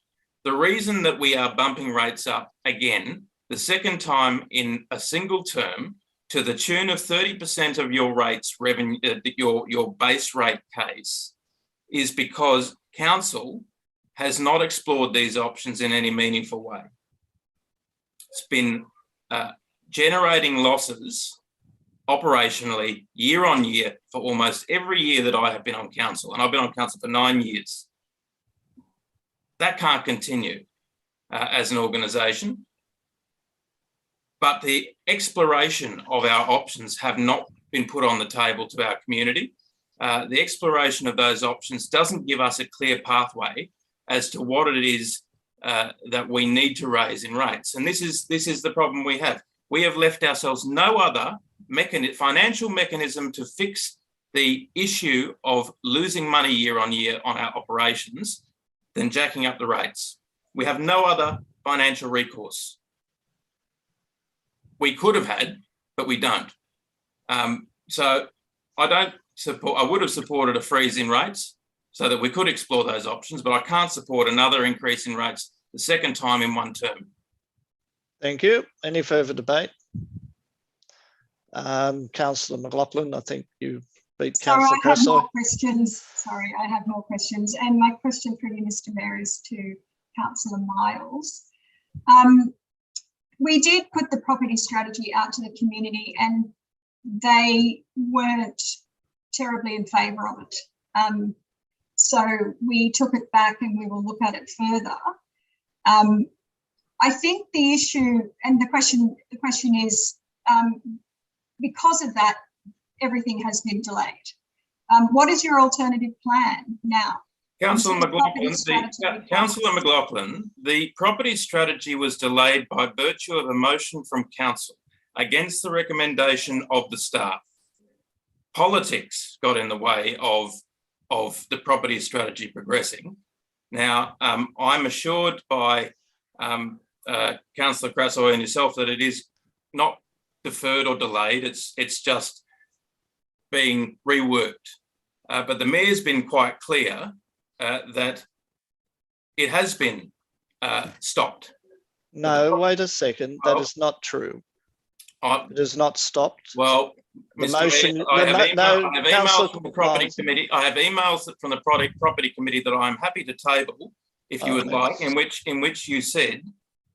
The reason that we are bumping rates up again, the second time in a single term, to the tune of 30% of your rates revenue, your base rate case, is because council has not explored these options in any meaningful way. It's been generating losses operationally year on year for almost every year that I have been on council, and I've been on council for 9 years. That can't continue as an organisation. But the exploration of our options have not been put on the table to our community. The exploration of those options doesn't give us a clear pathway as to what it is that we need to raise in rates. And this is the problem we have. We have left ourselves no other financial mechanism to fix the issue of losing money year on year on our operations than jacking up the rates. We have no other financial recourse. We could have had, but we don't. So I would have supported a freeze in rates so that we could explore those options, but I can't support another increase in rates the second time in one term. Thank you. Any further debate? Councillor McLaughlin, I think you beat Councillor I have Crasso. more questions. Sorry, I have more questions. And my question for you, Mr. Mayor, is to Councillor Miles. We did put the property strategy out to the community and they weren't terribly in favour of it. So we took it back and we will look at it further. I think the issue and the question is, because of that, everything has been delayed. What is your alternative plan now? Councillor McLaughlin, the property strategy was delayed by virtue of a motion from council against the recommendation of the staff. Politics got in the way of the property strategy progressing. Now, I'm assured by Councillor Crasso and yourself that it is not deferred or delayed. It's just being reworked. But the Mayor's been quite clear that it has been stopped. No, wait a second. That is not true. It is not stopped. Well, the Mr. motion. Mayor, I have emails from the property committee. I have emails from the property committee that I'm happy to table, if you would like, in which you said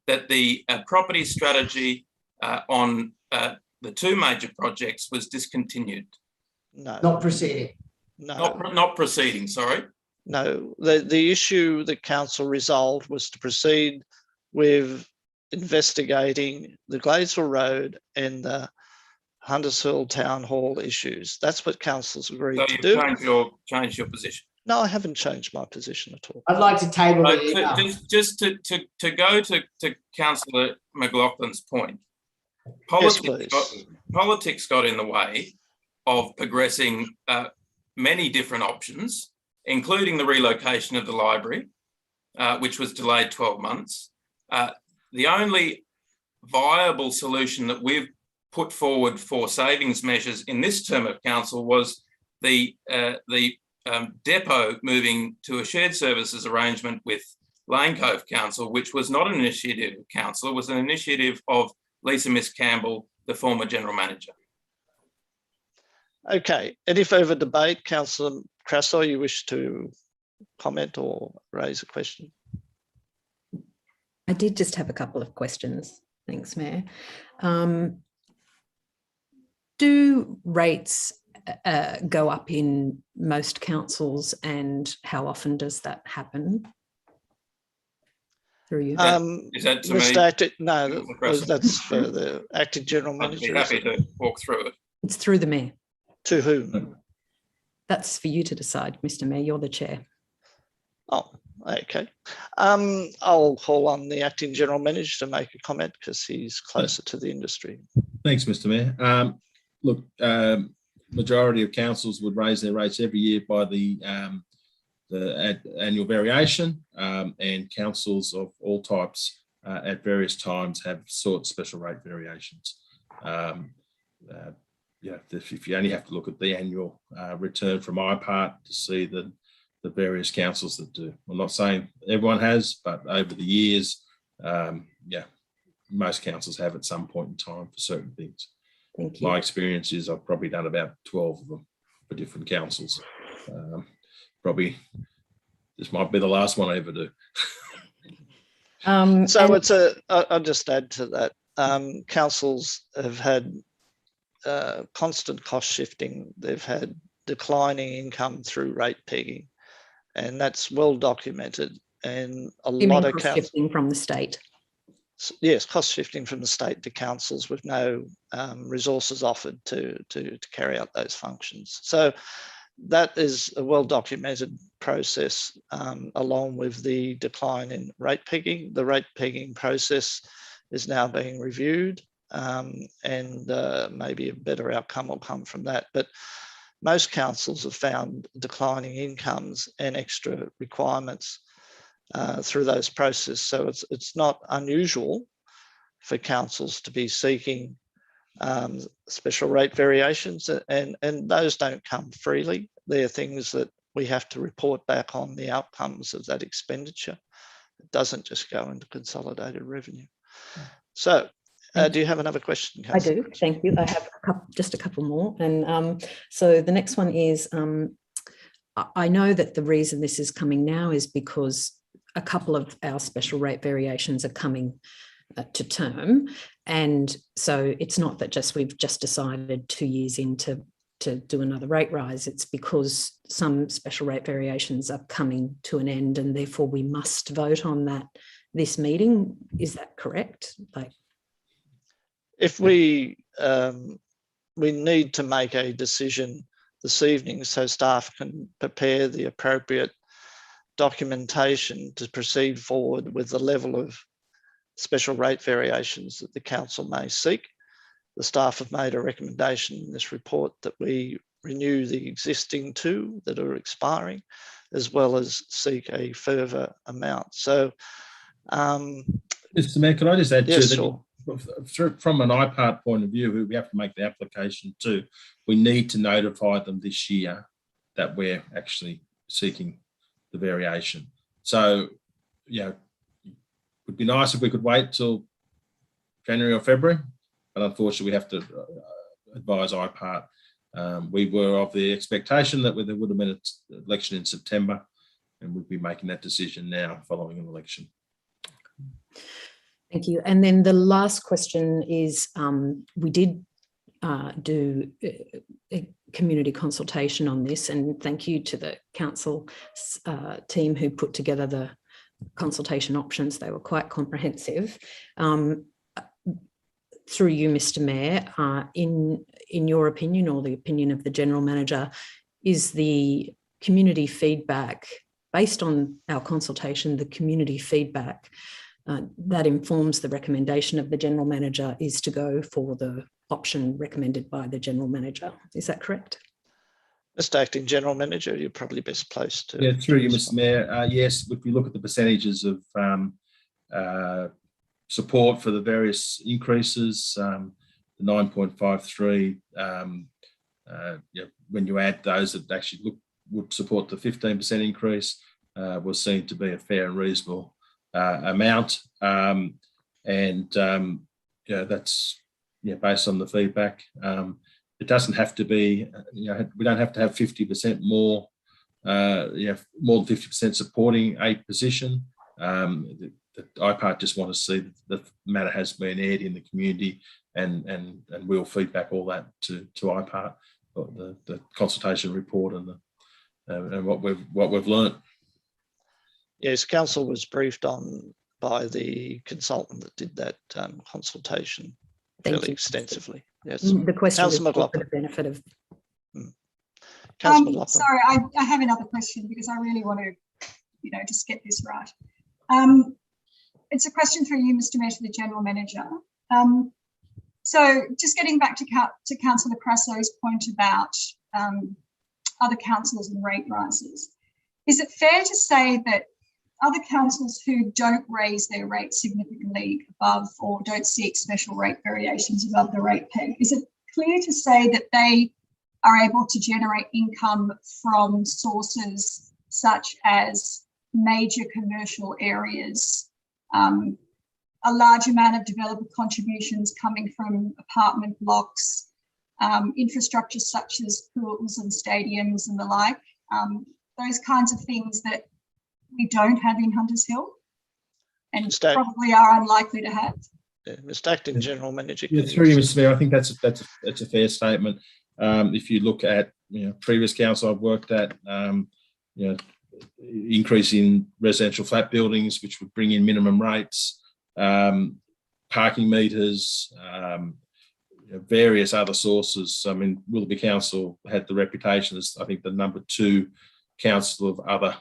that the property strategy on the two major projects was discontinued. No, not proceeding. No, not proceeding. Sorry. No, the issue that council resolved was to proceed with investigating the Gladesville Road and the Huntersville Town Hall issues. That's what council's agreed to do. So you've changed your position. No, I haven't changed my position at all. I'd like to table the just to go to Councillor McLaughlin's point. Politics got in the way of progressing many different options, including the relocation of the library, which was delayed 12 months. The only viable solution that we've put forward for savings measures in this term of council was the depot moving to a shared services arrangement with Lane Cove Council, which was not an initiative of council, it was an initiative of Lisa Miss Campbell, the former general manager. Okay, any further debate? Councillor Crasso, you wish to comment or raise a question? I did just have a couple of questions. Thanks, Mayor. Do rates go up in most councils, and how often does that happen? Through you? Is that to Mr. me? Acting, no, that's for the acting general manager. I'd be happy to walk through it. It's through the Mayor. To whom? That's for you to decide, Mr. Mayor. You're the chair. Oh, okay. I'll call on the acting general manager to make a comment because he's closer to the industry. Thanks, Mr. Mayor. Look, majority of councils would raise their rates every year by the annual variation, and councils of all types at various times have sought special rate variations. If you only have to look at the annual return from my part to see the various councils that do. I'm not saying everyone has, but over the years, most councils have at some point in time for certain things. Thank you. My experience is I've probably done about 12 of them for different councils. Probably this might be the last one I ever do. I'll just add to that. Councils have had constant cost shifting. They've had declining income through rate pegging, and that's well documented. And a lot of cost shifting from the state. Yes, cost shifting from the state to councils with no resources offered to carry out those functions. So that is a well-documented process, along with the decline in rate pegging. The rate pegging process is now being reviewed, and maybe a better outcome will come from that. But most councils have found declining incomes and extra requirements through those processes. So it's not unusual for councils to be seeking special rate variations, and those don't come freely. They're things that we have to report back on the outcomes of that expenditure. It doesn't just go into consolidated revenue. So do you have another question, Councillor? I do, thank you. I have just a couple more. And so the next one is, I know that the reason this is coming now is because a couple of our special rate variations are coming to term. And so it's not that we've just decided 2 years in to do another rate rise. It's because some special rate variations are coming to an end, and therefore we must vote on that this meeting. Is that correct? If we need to make a decision this evening so staff can prepare the appropriate documentation to proceed forward with the level of special rate variations that the council may seek. The staff have made a recommendation in this report that we renew the existing 2 that are expiring, as well as seek a further amount. So, Mr. Mayor, can I just add yes, to sure. that? From an IPART point of view, who we have to make the application to, we need to notify them this year that we're actually seeking the variation. So, it would be nice if we could wait till January or February, but unfortunately we have to advise IPART. We were of the expectation that there would have been an election in September, and we'll be making that decision now following an election. Thank you. And then the last question is, we did do a community consultation on this, and thank you to the council team who put together the consultation options. They were quite comprehensive. Through you, Mr. Mayor, in your opinion, or the opinion of the General Manager, is the community feedback, based on our consultation, the community feedback that informs the recommendation of the General Manager is to go for the option recommended by the General Manager. Is that correct? Mr. Acting General Manager, you're probably best placed to. Yeah, through you, Mr. Mayor. Yes, if we look at the percentages of support for the various increases, the 9.53, when you add those that actually would support the 15% increase, was seen to be a fair and reasonable amount. That's based on the feedback. It doesn't have to be, we don't have to have 50% more, more than 50% supporting a position. The IPART just want to see that the matter has been aired in the community, and we'll feedback all that to IPART, the consultation report and what we've learnt. Yes, council was briefed on by the consultant that did that consultation fairly extensively. Yes. The question was Councillor for McLaughlin. the benefit of. Councillor McLaughlin. Sorry, I have another question because I really want to, just get this right. It's a question for you, Mr. Mayor, to the General Manager. So just getting back to Councillor Crasso's point about other councils and rate rises, is it fair to say that other councils who don't raise their rates significantly above or don't seek special rate variations above the rate peg, is it clear to say that they are able to generate income from sources such as major commercial areas, a large amount of developer contributions coming from apartment blocks, infrastructure such as pools and stadiums and the like, those kinds of things that we don't have in Hunters Hill and probably are unlikely to have? Mr. Acting General Manager. Yeah, through you, Mr. Mayor, I think that's a fair statement. If you look at previous council I've worked at, increase in residential flat buildings, which would bring in minimum rates, parking meters, various other sources. I mean, Willoughby Council had the reputation as, I think, the number 2 council of other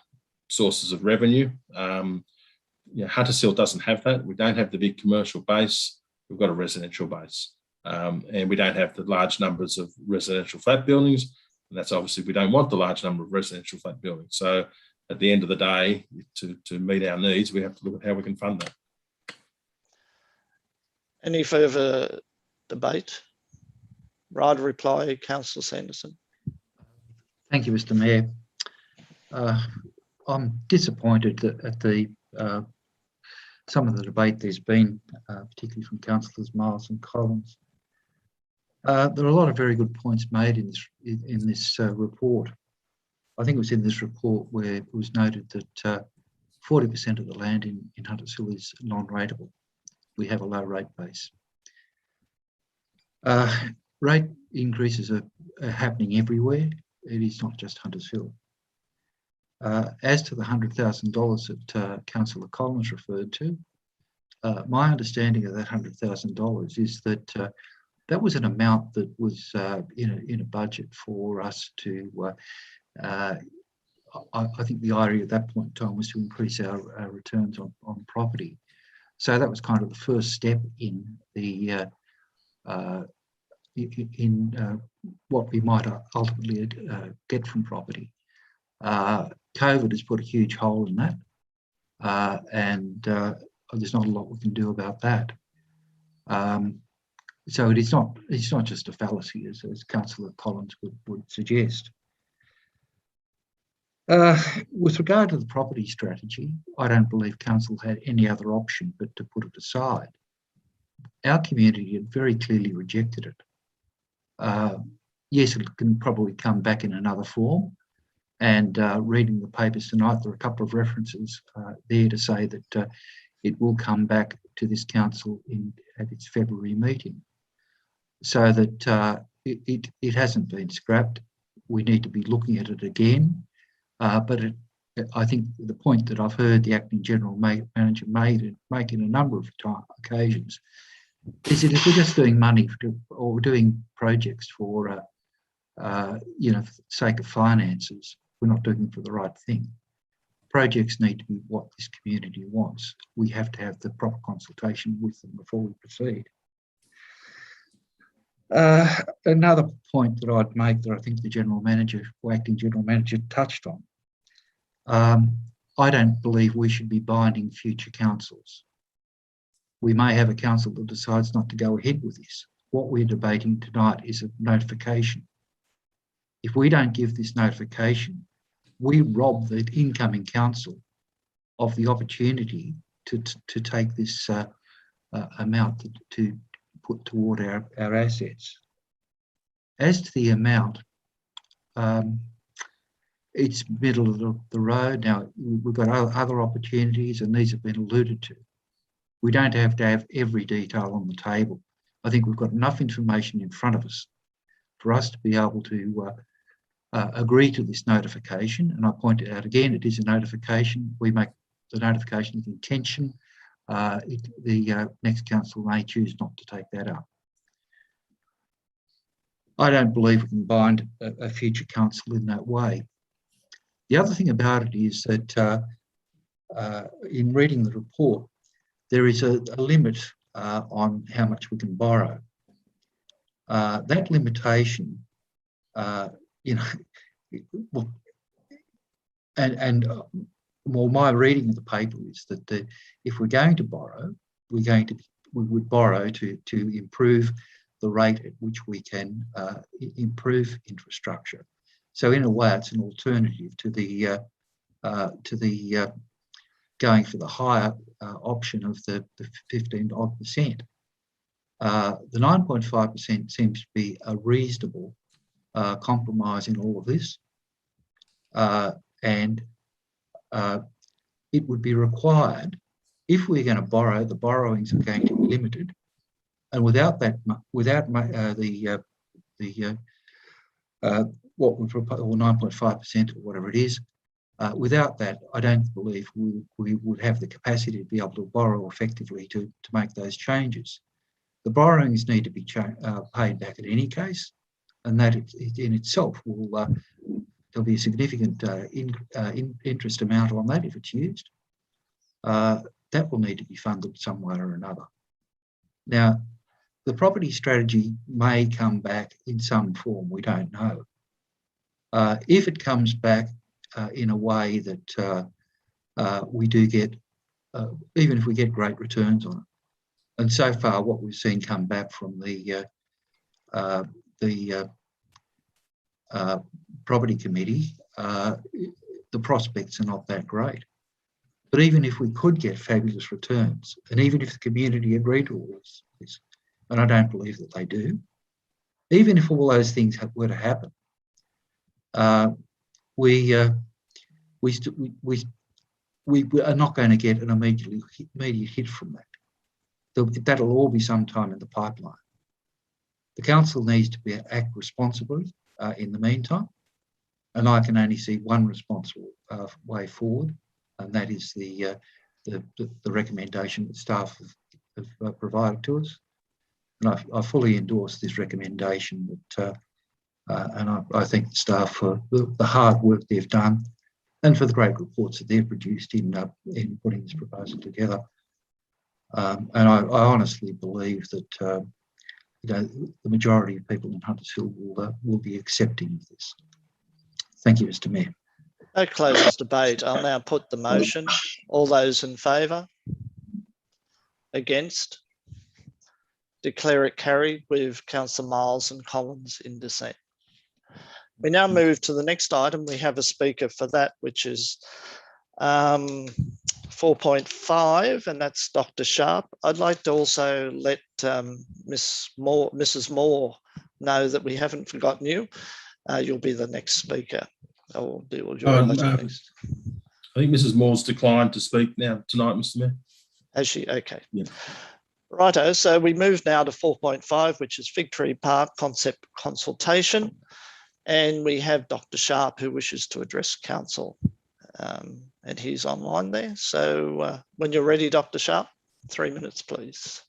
sources of revenue. Hunters Hill doesn't have that. We don't have the big commercial base. We've got a residential base, and we don't have the large numbers of residential flat buildings. And that's obviously, we don't want the large number of residential flat buildings. So at the end of the day, to meet our needs, we have to look at how we can fund that. Any further debate? Right reply, Councillor Sanderson. Thank you, Mr. Mayor. I'm disappointed that at the some of the debate there's been, particularly from Councillors Miles and Collins. There are a lot of very good points made in this report. I think it was in this report where it was noted that 40% of the land in Hunters Hill is non-rateable. We have a low rate base. Rate increases are happening everywhere. It is not just Hunters Hill. As to the $100,000 that Councillor Collins referred to, my understanding of that $100,000 is that that was an amount that was in a budget for us to, I think the idea at that point in time was to increase our returns on property. So that was kind of the first step in the what we might ultimately get from property. COVID has put a huge hole in that, and there's not a lot we can do about that. So it's not just a fallacy, as Councillor Collins would suggest. With regard to the property strategy, I don't believe Council had any other option but to put it aside. Our community had very clearly rejected it. Yes, it can probably come back in another form. And reading the papers tonight, there are a couple of references there to say that it will come back to this council at its February meeting, so that it hasn't been scrapped. We need to be looking at it again. But I think the point that I've heard the Acting General Manager make in a number of occasions is that if we're just doing money or doing projects for sake of finances, we're not doing it for the right thing. Projects need to be what this community wants. We have to have the proper consultation with them before we proceed. Another point that I'd make that I think the General Manager or Acting General Manager touched on, I don't believe we should be binding future councils. We may have a council that decides not to go ahead with this. What we're debating tonight is a notification. If we don't give this notification, we rob the incoming council of the opportunity to take this amount to put toward our assets. As to the amount, it's middle of the road. Now, we've got other opportunities, and these have been alluded to. We don't have to have every detail on the table. I think we've got enough information in front of us for us to be able to agree to this notification. And I point it out again, it is a notification. We make the notification with intention. The next council may choose not to take that up. I don't believe we can bind a future council in that way. The other thing about it is that in reading the report, there is a limit on how much we can borrow. That limitation, well, my reading of the paper is that if we're going to borrow, we would borrow to improve the rate at which we can improve infrastructure. So in a way, it's an alternative to the going for the higher option of the 15-odd%. The 9.5% seems to be a reasonable compromise in all of this, and it would be required if we're going to borrow. The borrowings are going to be limited, and without that, what we propose, or 9.5% or whatever it is, without that, I don't believe we would have the capacity to be able to borrow effectively to make those changes. The borrowings need to be paid back in any case, and that in itself will there'll be a significant interest amount on that if it's used. That will need to be funded some way or another. Now, the property strategy may come back in some form, we don't know. If it comes back in a way that we do get, even if we get great returns on it, and so far what we've seen come back from the property committee, the prospects are not that great. But even if we could get fabulous returns, and even if the community agreed to all this, and I don't believe that they do, even if all those things were to happen, we are not going to get an immediate hit from that. That'll all be sometime in the pipeline. The council needs to act responsibly in the meantime, and I can only see one responsible way forward, and that is the recommendation that staff have provided to us. And I fully endorse this recommendation and I thank the staff for the hard work they've done and for the great reports that they've produced in putting this proposal together. And I honestly believe that the majority of people in Hunters Hill will be accepting of this. Thank you, Mr. Mayor. No closes debate. I'll now put the motion. All those in favour? Against? Declare it carried with Councillor Miles and Collins in dissent. We now move to the next item. We have a speaker for that, which is 4.5, and that's Dr. Sharp. I'd like to also let Mrs. Moore know that we haven't forgotten you. You'll be the next speaker. I think Mrs. Moore's declined to speak now tonight, Mr. Mayor. Has she? Okay. Yeah. Righto, so we move now to 4.5, which is Fig Tree Park concept consultation. And we have Dr. Sharp who wishes to address council, and he's online there. So when you're ready, Dr. Sharp, 3 minutes, please.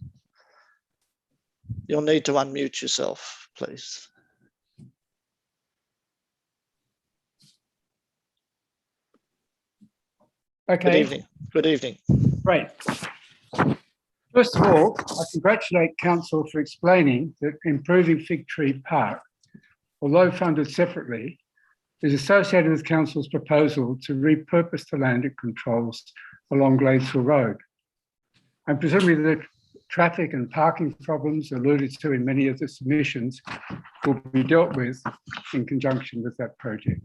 You'll need to unmute yourself, please. Okay. Good evening. Good evening. Great. First of all, I congratulate Council for explaining that improving Fig Tree Park, although funded separately, is associated with Council's proposal to repurpose the land it controls along Gladesville Road. And presumably the traffic and parking problems alluded to in many of the submissions will be dealt with in conjunction with that project.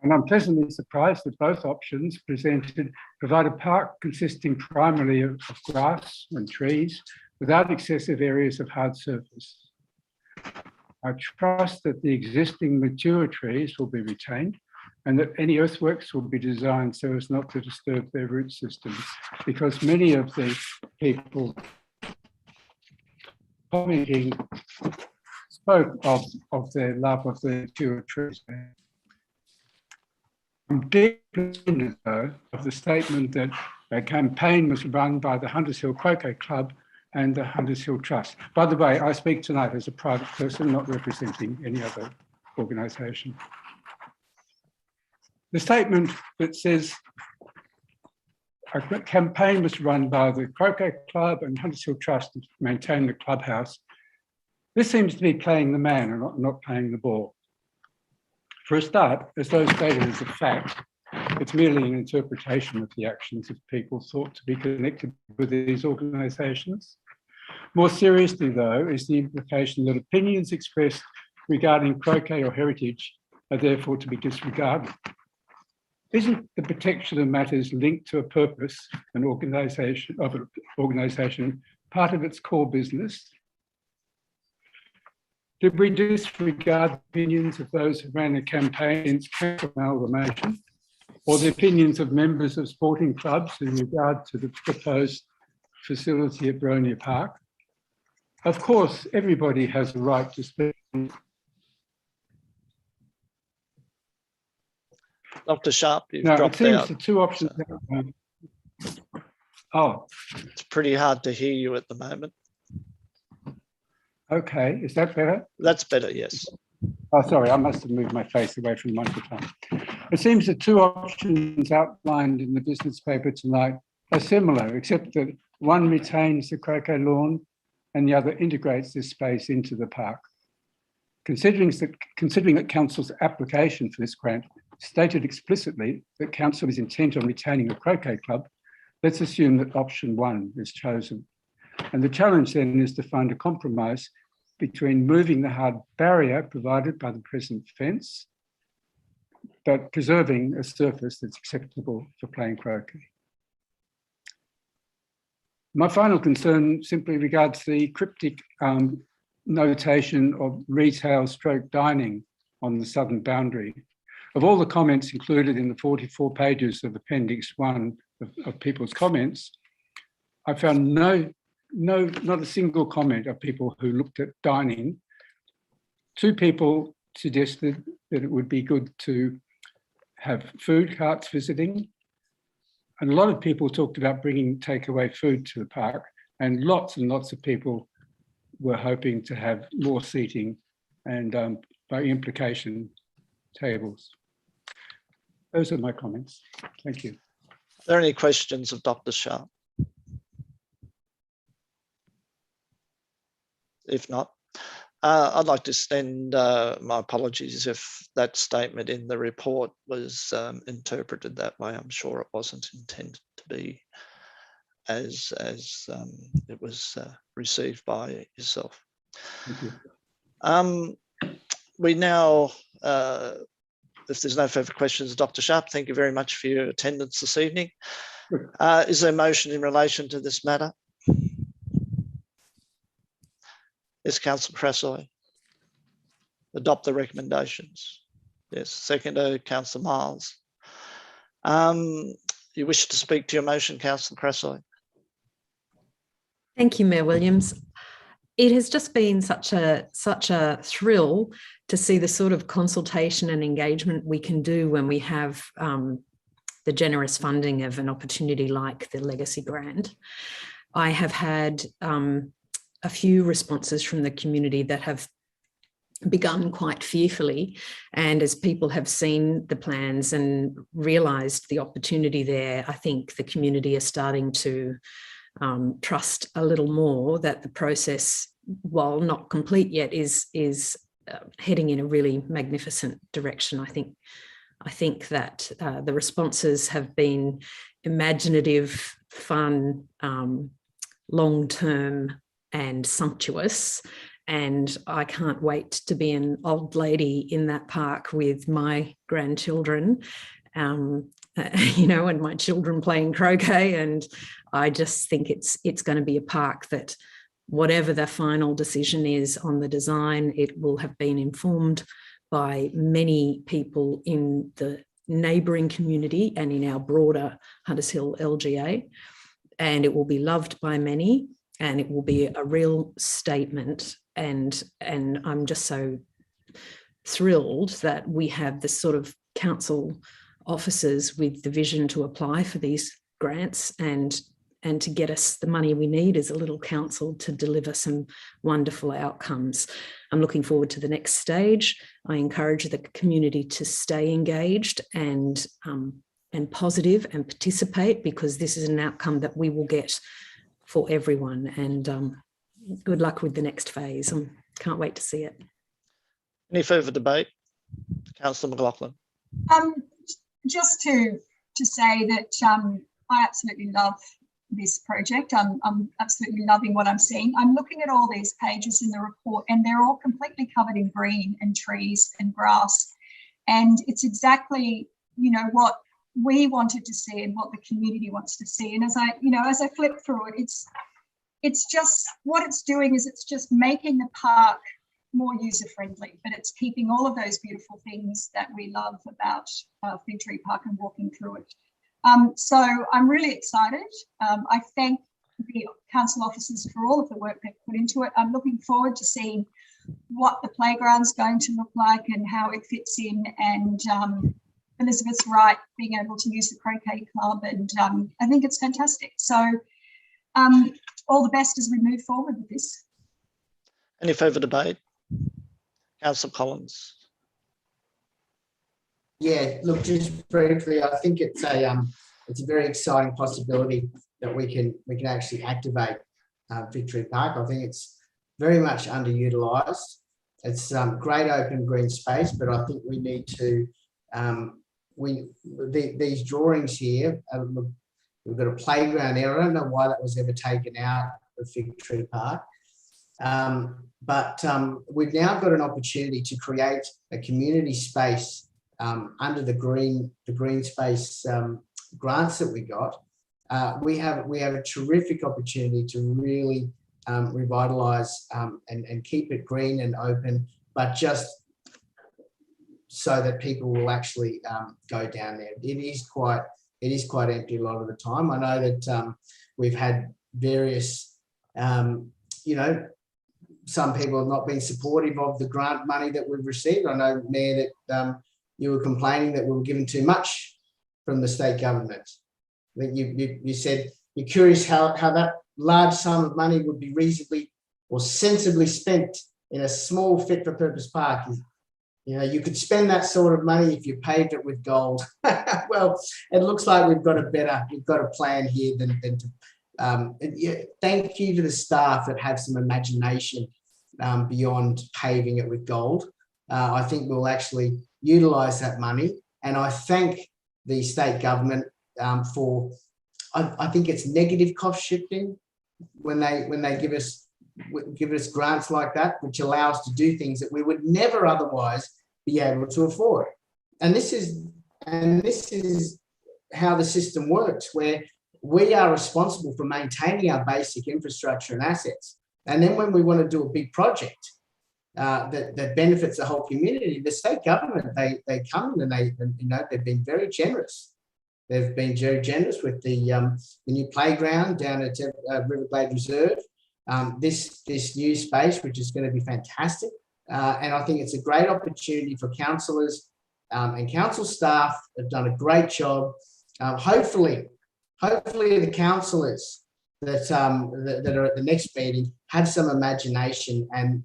And I'm pleasantly surprised that both options presented provide a park consisting primarily of grass and trees without excessive areas of hard surface. I trust that the existing mature trees will be retained and that any earthworks will be designed so as not to disturb their root systems, because many of the people commenting spoke of their love of the mature trees. I'm deeply offended, though, of the statement that a campaign was run by the Hunters Hill Croquet Club and the Hunters Hill Trust. By the way, I speak tonight as a private person, not representing any other organisation. The statement that says a campaign was run by the Croquet Club and Hunters Hill Trust to maintain the clubhouse, This seems to be playing the man and not playing the ball. For a start, as though stated as a fact, it's merely an interpretation of the actions of people thought to be connected with these organisations. More seriously, though, is the implication that opinions expressed regarding croquet or heritage are therefore to be disregarded. Isn't the protection of matters linked to a purpose, an organisation part of its core business? Did we disregard the opinions of those who ran a campaign against council amalgamation, or the opinions of members of sporting clubs in regard to the proposed facility at Boronia Park? Of course, everybody has a right to speak. Dr. Sharp, you've Now, it dropped seems out. the two options. Oh, It's pretty hard to hear you at the moment. okay. Is that better? That's better, yes. Oh, sorry, I must have moved my face away from the microphone. It seems the two options outlined in the business paper tonight are similar, except that one retains the croquet lawn and the other integrates this space into the park. Considering that Council's application for this grant stated explicitly that Council is intent on retaining a croquet club, let's assume that option one is chosen. And the challenge then is to find a compromise between moving the hard barrier provided by the present fence, but preserving a surface that's acceptable for playing croquet. My final concern simply regards the cryptic notation of retail/dining on the southern boundary. Of all the comments included in the 44 pages of Appendix 1 of people's comments, I found not a single comment of people who looked at dining. Two people suggested that it would be good to have food carts visiting. And a lot of people talked about bringing takeaway food to the park, and lots of people were hoping to have more seating and by implication, tables. Those are my comments. Thank you. Are there any questions of Dr. Sharp? If not, I'd like to extend my apologies if that statement in the report was interpreted that way. I'm sure it wasn't intended to be as it was received by yourself. Thank you. We now, if there's no further questions, Dr. Sharp, thank you very much for your attendance this evening. Is there a motion in relation to this matter? Yes, Councillor Crassoy. Adopt the recommendations. Yes, seconder, Councillor Miles. You wish to speak to your motion, Councillor Crassoy? Thank you, Mayor Williams. It has just been such a thrill to see the sort of consultation and engagement we can do when we have the generous funding of an opportunity like the Legacy Grant. I have had a few responses from the community that have begun quite fearfully, and as people have seen the plans and realised the opportunity there, I think the community is starting to trust a little more that the process, while not complete yet, is heading in a really magnificent direction. I think that the responses have been imaginative, fun, long-term and sumptuous. And I can't wait to be an old lady in that park with my grandchildren, you know, and my children playing croquet. And I just think it's going to be a park that, whatever the final decision is on the design, it will have been informed by many people in the neighbouring community and in our broader Hunters Hill LGA. And it will be loved by many, and it will be a real statement. And I'm just so thrilled that we have this sort of council officers with the vision to apply for these grants and to get us the money we need as a little council to deliver some wonderful outcomes. I'm looking forward to the next stage. I encourage the community to stay engaged and positive and participate, because this is an outcome that we will get for everyone. And good luck with the next phase. can't wait to see it. Any further debate? Councillor McLaughlin. Just to say that I absolutely love this project. I'm absolutely loving what I'm seeing. I'm looking at all these pages in the report and they're all completely covered in green and trees and grass. And it's exactly, you know, what we wanted to see and what the community wants to see. And as I flip through it, it's just, what it's doing is it's just making the park more user-friendly, but it's keeping all of those beautiful things that we love about Fig Tree Park and walking through it. So I'm really excited. I thank the council officers for all of the work they've put into it. I'm looking forward to seeing what the playground's going to look like and how it fits in, and Elizabeth's right, being able to use the croquet club, and I think it's fantastic. So all the best as we move forward with this. Any further debate? Councillor Collins. Yeah, look, just briefly, I think it's a very exciting possibility that we can actually activate Fig Tree Park. I think it's very much underutilised. It's great open green space, but I think we need to these drawings here. We've got a playground there. I don't know why that was ever taken out of Fig Tree Park. But we've now got an opportunity to create a community space under the green space grants that we got. We have a terrific opportunity to really revitalise and keep it green and open, but just so that people will actually go down there. It is quite empty a lot of the time. I know that we've had various, some people have not been supportive of the grant money that we've received. I know, Mayor, that you were complaining that we were given too much from the state government. I think you said you're curious how that large sum of money would be reasonably or sensibly spent in a small fit-for-purpose park. You know, you could spend that sort of money if you paved it with gold. Well, it looks like we've got a plan here thank you to the staff that have some imagination beyond paving it with gold. I think we'll actually utilise that money, and I thank the state government for. I think it's negative cost shifting when they give us grants like that, which allow us to do things that we would never otherwise be able to afford. And this is how the system works, where we are responsible for maintaining our basic infrastructure and assets. And then when we want to do a big project that benefits the whole community, the state government, they come in and they've been very generous. They've been very generous with the new playground down at Riverglade Reserve, this new space, which is going to be fantastic. And I think it's a great opportunity for councillors and council staff have done a great job. Hopefully the councillors that are at the next meeting have some imagination and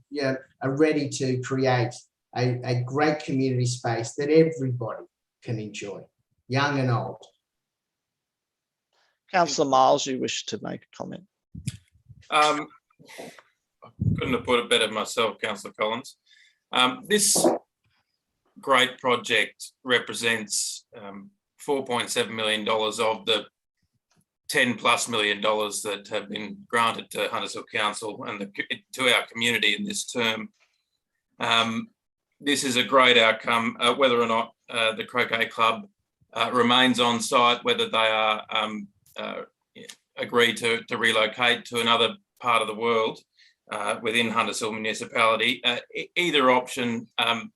are ready to create a great community space that everybody can enjoy, young and old. Councillor Miles, you wish to make a comment? I couldn't have put it better myself, Councillor Collins. This great project represents $4.7 million of the $10+ million that have been granted to Huntersville Council and to our community in this term. This is a great outcome, whether or not the Croquet Club remains on site, whether they are agreed to relocate to another part of the world within Huntersville Municipality. Either option,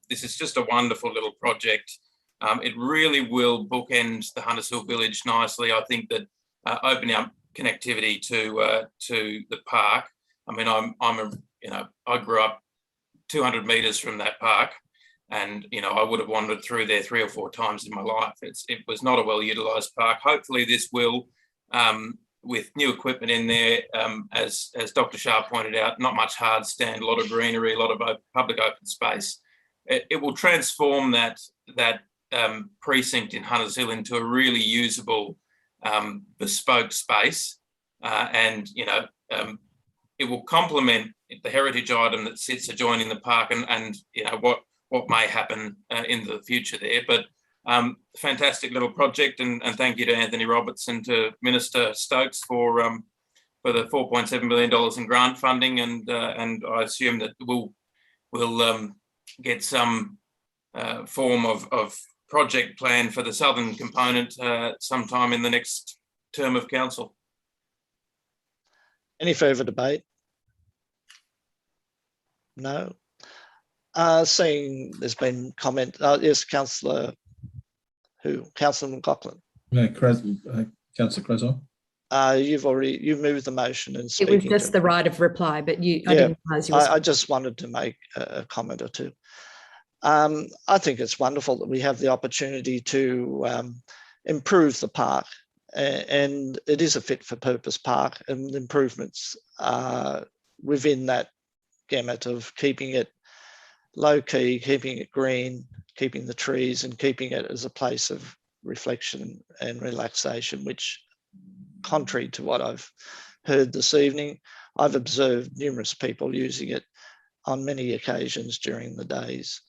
this is just a wonderful little project. It really will bookend the Huntersville Village nicely. I think that opening up connectivity to the park. I mean, I grew up 200 metres from that park, and I would have wandered through there 3 or 4 times in my life. It was not a well utilised park. Hopefully, this will, with new equipment in there, as Dr. Shah pointed out, not much hard stand, a lot of greenery, a lot of public open space. It will transform that precinct in Huntersville into a really usable bespoke space, and it will complement the heritage item that sits adjoining the park, and you know what may happen in the future there. But fantastic little project, and thank you to Anthony Roberts and to Minister Stokes for the $4.7 million in grant funding, and I assume that we'll get some form of project plan for the southern component sometime in the next term of council. Any further debate? No. Seeing there's been comment. Yes, Councillor. Who? Councillor McLaughlin. Councillor Cresswell. You've moved the motion and it was just the right of reply, but I didn't realise you were. I just wanted to make a comment or two. I think it's wonderful that we have the opportunity to improve the park, and it is a fit for purpose park, and improvements within that gamut of keeping it low key, keeping it green, keeping the trees, and keeping it as a place of reflection and relaxation, which, contrary to what I've heard this evening, I've observed numerous people using it on many occasions during the days.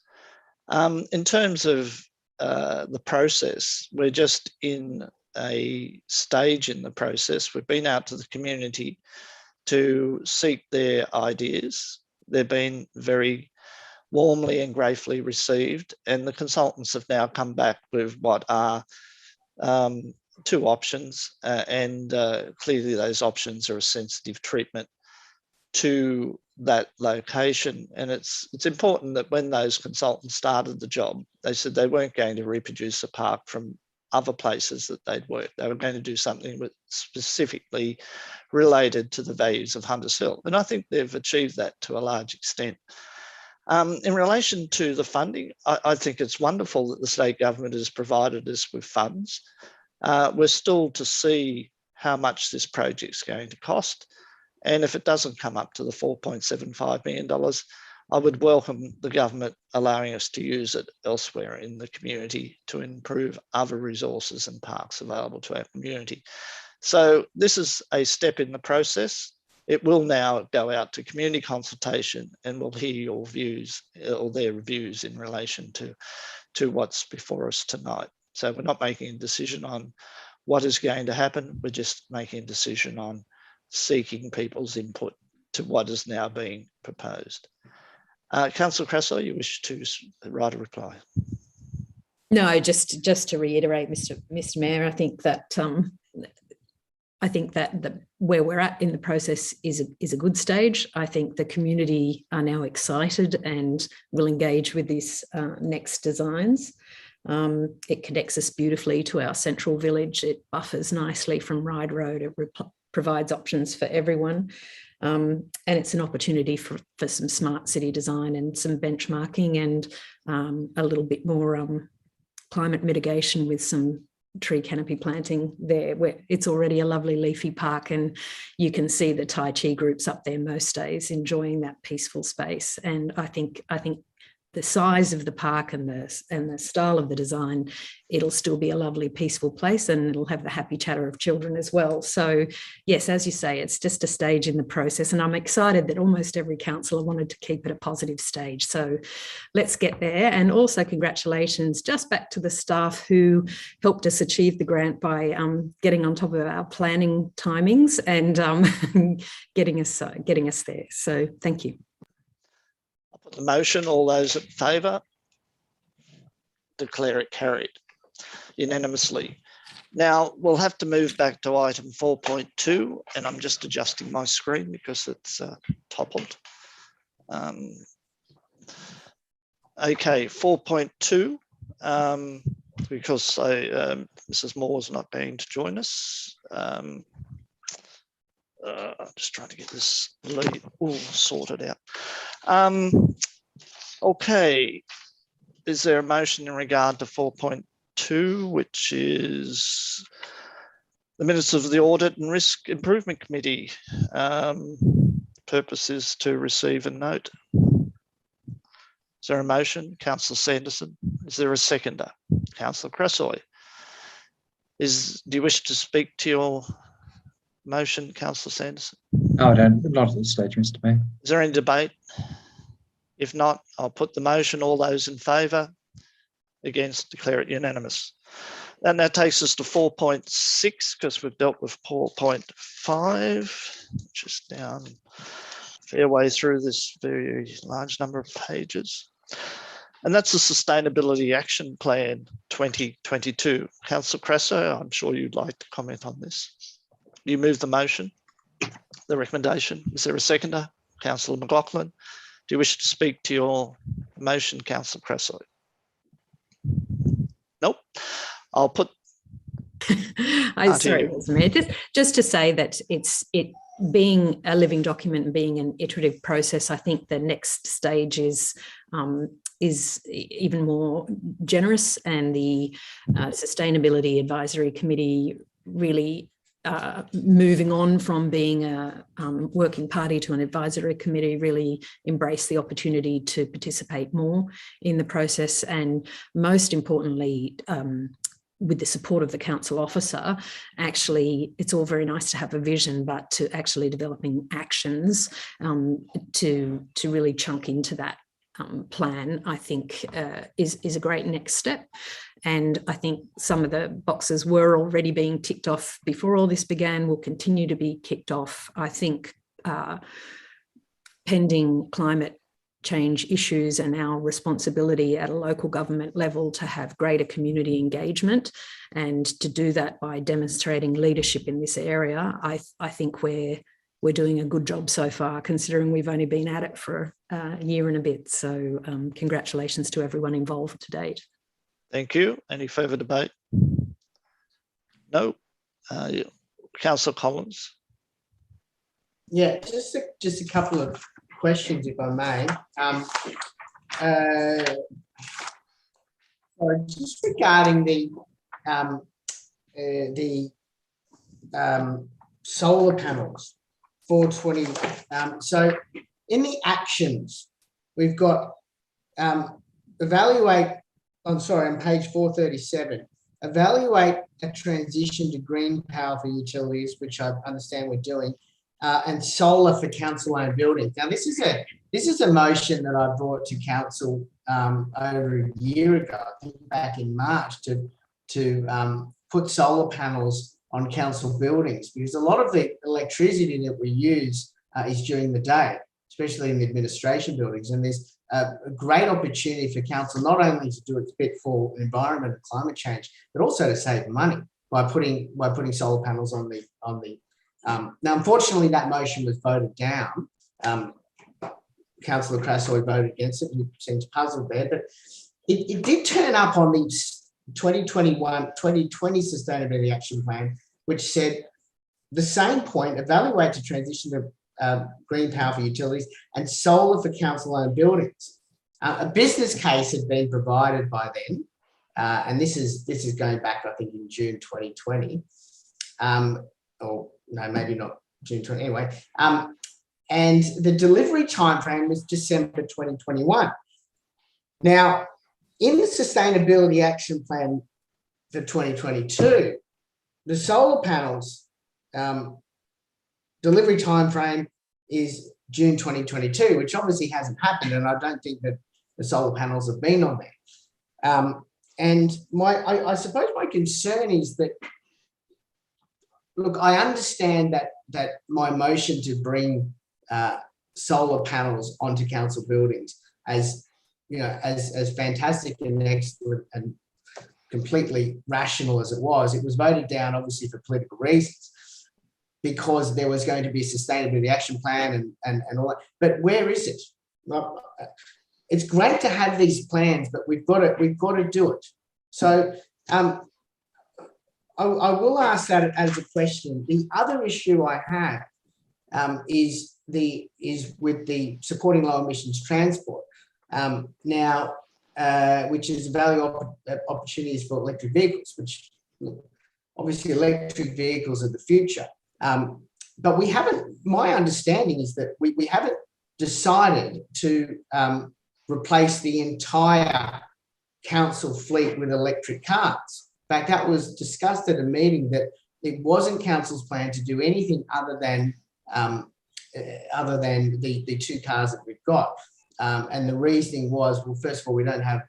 In terms of the process, we're just in a stage in the process. We've been out to the community to seek their ideas. They've been very warmly and gratefully received, and the consultants have now come back with what are two options, and clearly those options are a sensitive treatment to that location. And it's important that when those consultants started the job, they said they weren't going to reproduce a park from other places that they'd worked. They were going to do something with specifically related to the values of Hunters Hill. And I think they've achieved that to a large extent. In relation to the funding, I think it's wonderful that the state government has provided us with funds. We're still to see how much this project's going to cost. And if it doesn't come up to the $4.75 million, I would welcome the government allowing us to use it elsewhere in the community to improve other resources and parks available to our community. So this is a step in the process. It will now go out to community consultation, and we'll hear your views or their views in relation to what's before us tonight. So we're not making a decision on what is going to happen. We're just making a decision on seeking people's input to what is now being proposed. Councillor Cresswell, you wish to write a reply? No, just to reiterate, Mr. Mayor, I think that where we're at in the process is a good stage. I think the community are now excited and will engage with these next designs. It connects us beautifully to our central village. It buffers nicely from Ryde Road. It provides options for everyone. And it's an opportunity for some smart city design and some benchmarking and a little bit more climate mitigation with some tree canopy planting there, where it's already a lovely leafy park, and you can see the Tai Chi groups up there most days enjoying that peaceful space. And I think the size of the park and the style of the design, it'll still be a lovely peaceful place, and it'll have the happy chatter of children as well. So yes, as you say, it's just a stage in the process, and I'm excited that almost every councillor wanted to keep it a positive stage. So let's get there. And also congratulations just back to the staff who helped us achieve the grant by getting on top of our planning timings and getting us there. So thank you. The motion, all those in favour, declare it carried unanimously. Now we'll have to move back to item 4.2, and I'm just adjusting my screen because it's toppled. Okay, 4.2, because Mrs. Moore is not going to join us. I'm just trying to get this lead all sorted out. Okay, is there a motion in regard to 4.2, which is the minutes of the Audit and Risk Improvement Committee? Purpose is to receive and note. Is there a motion? Councillor Sanderson. Is there a seconder? Councillor Cresswell. Do you wish to speak to your motion, Councillor Sanderson? No, I don't. Not at this stage, Mr. Mayor. Is there any debate? If not, I'll put the motion. All those in favour? Against? Declare it unanimous. And that takes us to 4.6 because we've dealt with 4.5, which is down a fair way through this very large number of pages. And that's the Sustainability Action Plan 2022. Councillor Crasso, I'm sure you'd like to comment on this. You move the motion, the recommendation. Is there a seconder? Councillor McLaughlin. Do you wish to speak to your motion, Councillor Crasso? Nope. I'll put. Sorry, Mr. Mayor, just to say that it being a living document and being an iterative process, I think the next stage is even more generous, and the Sustainability Advisory Committee really moving on from being a working party to an advisory committee, really embrace the opportunity to participate more in the process, and most importantly, with the support of the council officer, actually, it's all very nice to have a vision, but to actually developing actions to really chunk into that plan, I think is a great next step. And I think some of the boxes were already being ticked off before all this began, will continue to be kicked off. I think pending climate change issues and our responsibility at a local government level to have greater community engagement, and to do that by demonstrating leadership in this area, I think we're doing a good job so far, considering we've only been at it for a year and a bit. So congratulations to everyone involved to date. Thank you. Any further debate? No. Councillor Collins. Yeah, just a couple of questions, if I may. Just regarding the solar panels, 420. So in the actions, we've got evaluate. I'm sorry, on page 437. Evaluate a transition to green power for utilities, which I understand we're doing. And solar for council-owned buildings. Now, this is a motion that I brought to council over a year ago, I think back in March, to put solar panels on council buildings, because a lot of the electricity that we use is during the day, especially in the administration buildings. And there's a great opportunity for council not only to do its bit for environment and climate change, but also to save money by putting solar panels on the. Now, unfortunately, that motion was voted down. Councillor Crasso voted against it. He seems puzzled there, but it did turn up on the 2020 Sustainability Action Plan, which said the same point: evaluate to transition to green power for utilities and solar for council-owned buildings. A business case had been provided by then, and this is going back, I think, in June 2020. Or no, maybe not June 20, anyway. And the delivery timeframe was December 2021. Now, in the Sustainability Action Plan for 2022, the solar panels delivery timeframe is June 2022, which obviously hasn't happened, and I don't think that the solar panels have been on there. And I suppose my concern is that, look, I understand that my motion to bring solar panels onto council buildings, as fantastic and excellent and completely rational as it was voted down obviously for political reasons, because there was going to be a sustainability action plan and all that. But where is it? Well, it's great to have these plans, but we've got to do it. So I will ask that as a question. The other issue I have is with the supporting low emissions transport. Which is value opportunities for electric vehicles, which obviously electric vehicles are the future. But we haven't, my understanding is that we haven't decided to replace the entire council fleet with electric cars. In fact, that was discussed at a meeting that it wasn't council's plan to do anything other than other than the 2 cars that we've got. And the reasoning was, well, first of all, we don't have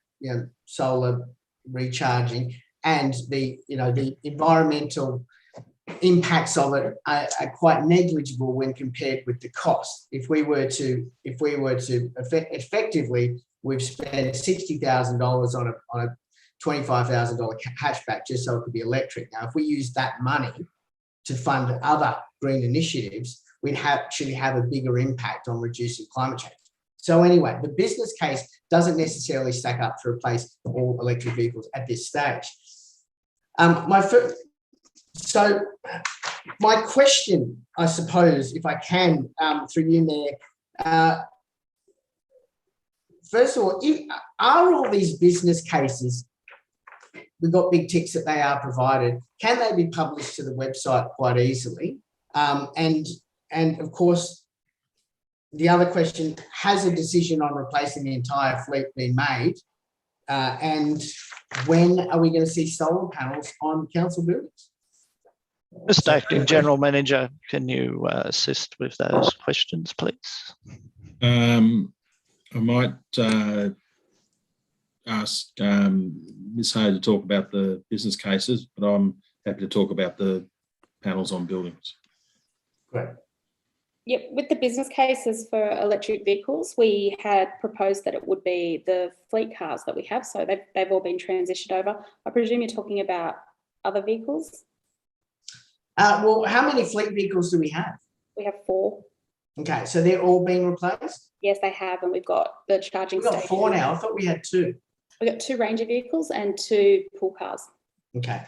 solar recharging, and the environmental impacts of it are quite negligible when compared with the cost. If we were to effectively, we've spent $60,000 on a $25,000 hatchback just so it could be electric. Now, if we use that money to fund other green initiatives, we'd actually have a bigger impact on reducing climate change. So anyway, the business case doesn't necessarily stack up to replace all electric vehicles at this stage. So my question, I suppose, if I can, through you, Mayor, first of all, are all these business cases, we've got big ticks that they are provided, can they be published to the website quite easily? And of course, the other question, has a decision on replacing the entire fleet been made? And when are we going to see solar panels on council buildings? Mr. Acting General Manager, can you assist with those questions, please? I might ask Ms. Hay to talk about the business cases, but I'm happy to talk about the panels on buildings. Great. Yep, with the business cases for electric vehicles, we had proposed that it would be the fleet cars that we have. So they've all been transitioned over. I presume you're talking about other vehicles? Well, how many fleet vehicles do we have? We have 4. Okay, so they're all being replaced? Yes, they have, and we've got the charging We've got 4 now. I thought we had 2. We've got 2 Ranger vehicles and 2 pool cars. Okay.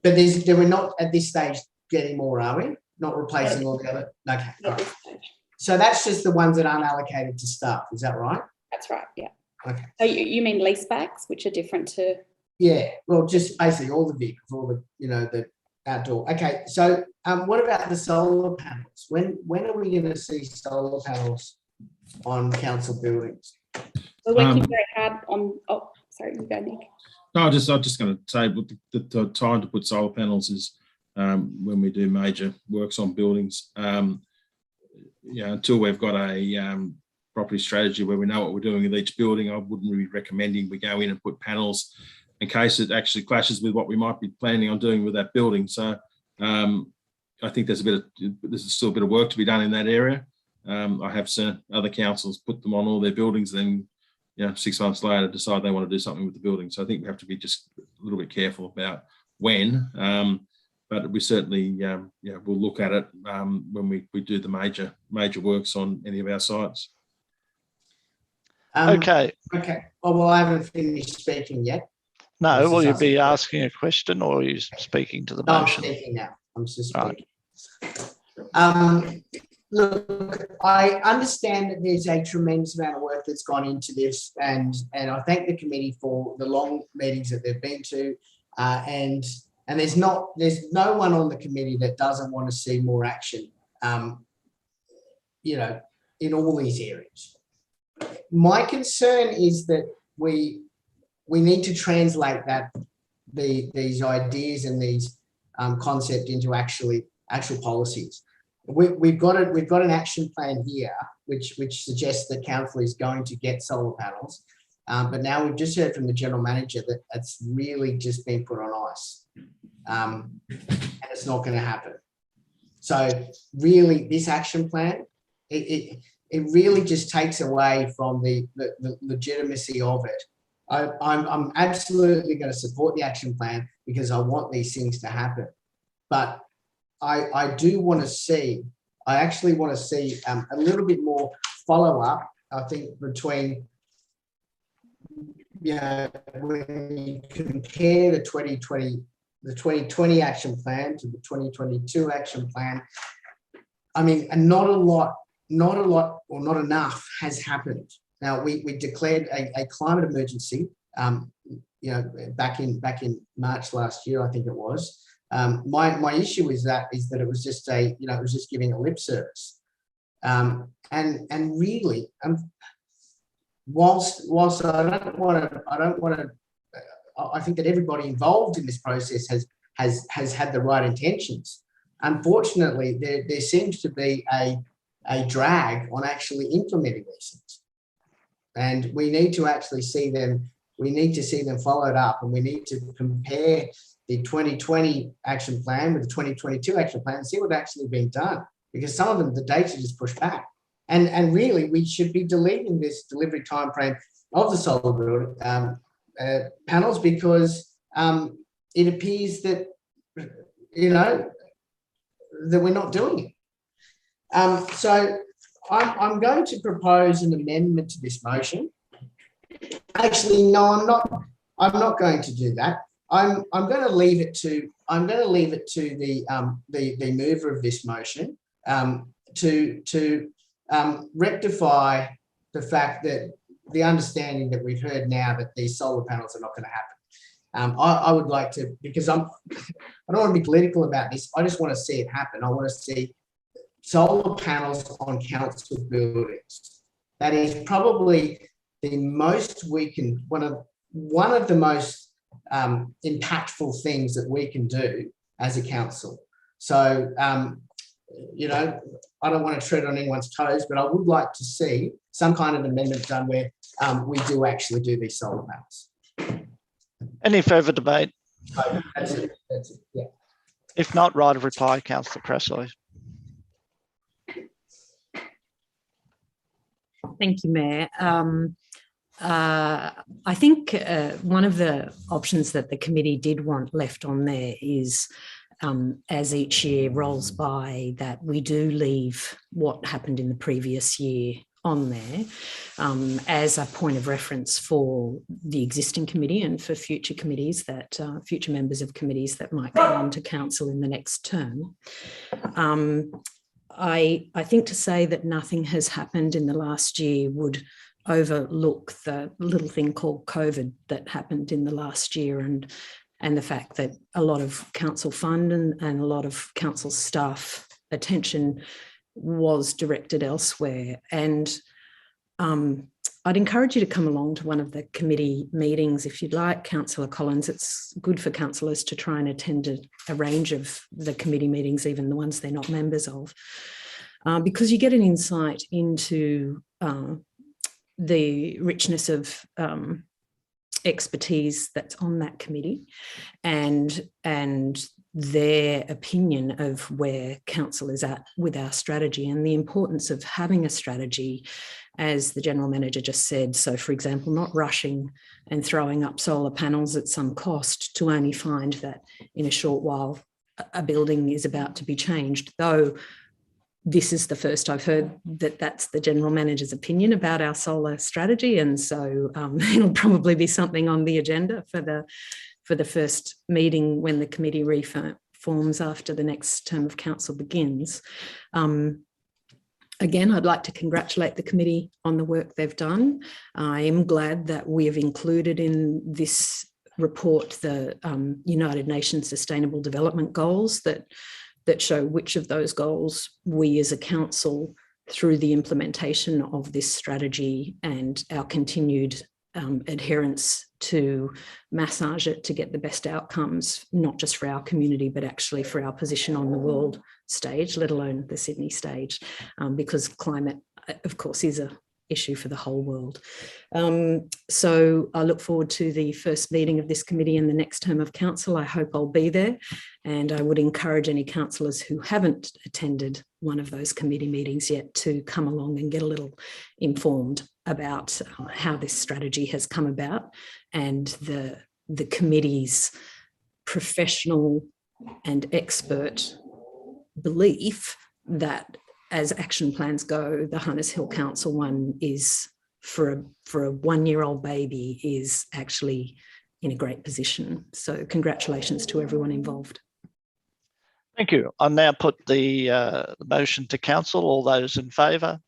But there were not at this stage getting more, are we? Not replacing all the other? Okay. Not this stage. So that's just the ones that aren't allocated to staff, is that right? That's right, yeah. Okay. So you mean leasebacks, which are different to? Yeah, well, just basically all the vehicles, all the, the outdoor. Okay, so what about the solar panels? When are we going to see solar panels on council buildings? We're working very hard on, oh, sorry, you go, Nick. No, I'm just going to say the time to put solar panels is when we do major works on buildings. Until we've got a property strategy where we know what we're doing with each building, I wouldn't really recommending we go in and put panels in case it actually clashes with what we might be planning on doing with that building. So I think there's still a bit of work to be done in that area. I have seen other councils put them on all their buildings, then 6 months later decide they want to do something with the building. So I think we have to be just a little bit careful about when. But we certainly, we'll look at it when we do the major works on any of our sites. Okay. Okay. Oh, well, I haven't finished speaking yet. No, will you be asking a question or are you speaking to the motion? I'm speaking now. I'm just speaking. Right. Look, I understand that there's a tremendous amount of work that's gone into this, and I thank the committee for the long meetings that they've been to, and there's no one on the committee that doesn't want to see more action, in all these areas. My concern is that we need to translate these ideas and these concepts into actual policies. We've got an action plan here which suggests that council is going to get solar panels, but now we've just heard from the general manager that it's really just been put on ice, and it's not going to happen. So really, this action plan it really just takes away from the legitimacy of it. I'm absolutely going to support the action plan because I want these things to happen, but I actually want to see a little bit more follow up. I think between when you compare the 2020 action plan to the 2022 action plan, I mean, and not a lot or not enough has happened. Now we declared a climate emergency, back in March last year, I think it was. My issue is that it was just it was just giving a lip service, and really, whilst I don't want to. I think that everybody involved in this process has had the right intentions. Unfortunately, there seems to be a drag on actually implementing these things. And we need to actually see them, we need to see them followed up, and we need to compare the 2020 action plan with the 2022 action plan and see what's actually being done, because some of them, the dates are just pushed back. And really, we should be deleting this delivery timeframe of the solar panels, because it appears that, you know, that we're not doing it. So I'm going to propose an amendment to this motion. Actually, no, I'm not going to do that. I'm going to leave it to the mover of this motion to rectify the fact that the understanding that we've heard now that these solar panels are not going to happen. I would like to, because I don't want to be political about this. I just want to see it happen. I want to see solar panels on council buildings. That is probably the most we can, one of the most impactful things that we can do as a council. So, you know, I don't want to tread on anyone's toes, but I would like to see some kind of amendment done where we do actually do these solar panels. Any further debate? That's it. Yeah. If not, right of reply, Councillor Cressley. Thank you, Mayor. I think one of the options that the committee did want left on there is, as each year rolls by, that we do leave what happened in the previous year on there as a point of reference for the existing committee and for future committees that future members of committees that might come on to council in the next term. I think to say that nothing has happened in the last year would overlook the little thing called COVID that happened in the last year, and the fact that a lot of council fund and a lot of council staff attention was directed elsewhere. And I'd encourage you to come along to one of the committee meetings if you'd like, Councillor Collins. It's good for councillors to try and attend a range of the committee meetings, even the ones they're not members of, because you get an insight into the richness of expertise that's on that committee and their opinion of where council is at with our strategy and the importance of having a strategy, as the General Manager just said. So, for example, not rushing and throwing up solar panels at some cost to only find that in a short while a building is about to be changed, though this is the first I've heard that that's the General Manager's opinion about our solar strategy. And so it'll probably be something on the agenda for the first meeting when the committee reforms after the next term of council begins. Again, I'd like to congratulate the committee on the work they've done. I am glad that we have included in this report the United Nations Sustainable Development Goals that show which of those goals we as a council, through the implementation of this strategy and our continued adherence to massage it to get the best outcomes, not just for our community, but actually for our position on the world stage, let alone the Sydney stage, because climate, of course, is an issue for the whole world. So I look forward to the first meeting of this committee in the next term of council. I hope I'll be there, and I would encourage any councillors who haven't attended one of those committee meetings yet to come along and get a little informed about how this strategy has come about and the committee's professional and expert belief that as action plans go, the Hunters Hill Council one is for a one-year-old baby is actually in a great position. So congratulations to everyone involved. Thank you. I'll now put the motion to council. All those in favour?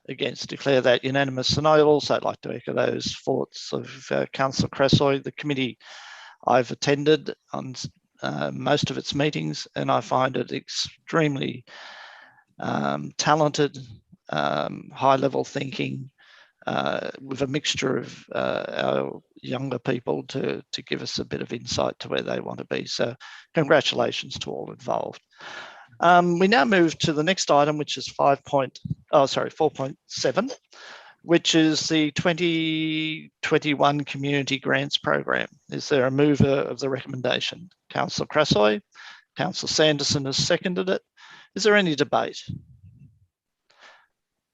Against, declare that unanimous. And I'd also like to echo those thoughts of Councillor Cressley. The committee I've attended on most of its meetings, and I find it extremely talented, high-level thinking, with a mixture of our younger people to give us a bit of insight to where they want to be. So congratulations to all involved. We now move to the next item, which is 4.7, which is the 2021 Community Grants Program. Is there a mover of the recommendation? Councillor Crassoy. Councillor Sanderson has seconded it. Is there any debate?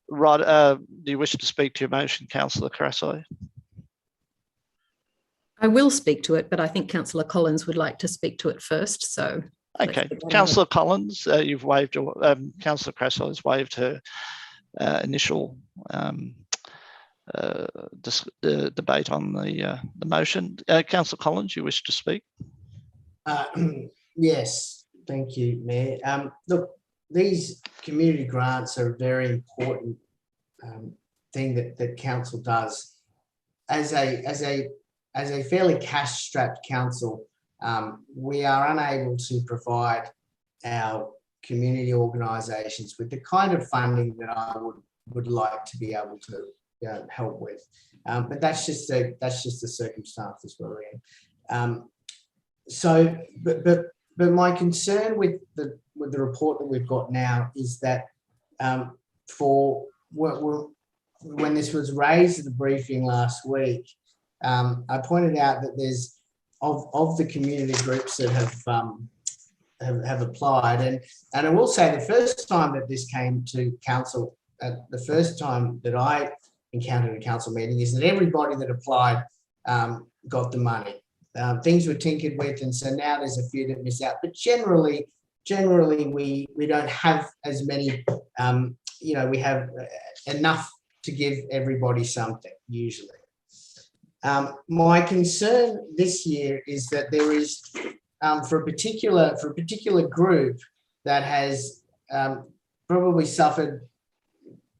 Right, do you wish to speak to your motion, Councillor Crassoy? I will speak to it, but I think Councillor Collins would like to speak to it first. So, okay, Councillor Collins, you've waived your. Councillor Crassoy has waived her initial debate on the motion. Councillor Collins, you wish to speak? Yes, thank you, Mayor. Look, these community grants are a very important thing that council does. As a fairly cash-strapped council, we are unable to provide our community organisations with the kind of funding that I would like to be able to help with. But that's just the circumstances we're in. But my concern with the report that we've got now is that when this was raised at the briefing last week, I pointed out that there's of the community groups that have applied, and I will say the first time that this came to council, the first time that I encountered a council meeting, is that everybody that applied got the money. Things were tinkered with, and so now there's a few that miss out. But generally we don't have as many. We have enough to give everybody something usually. My concern this year is that there is for a particular group that has probably suffered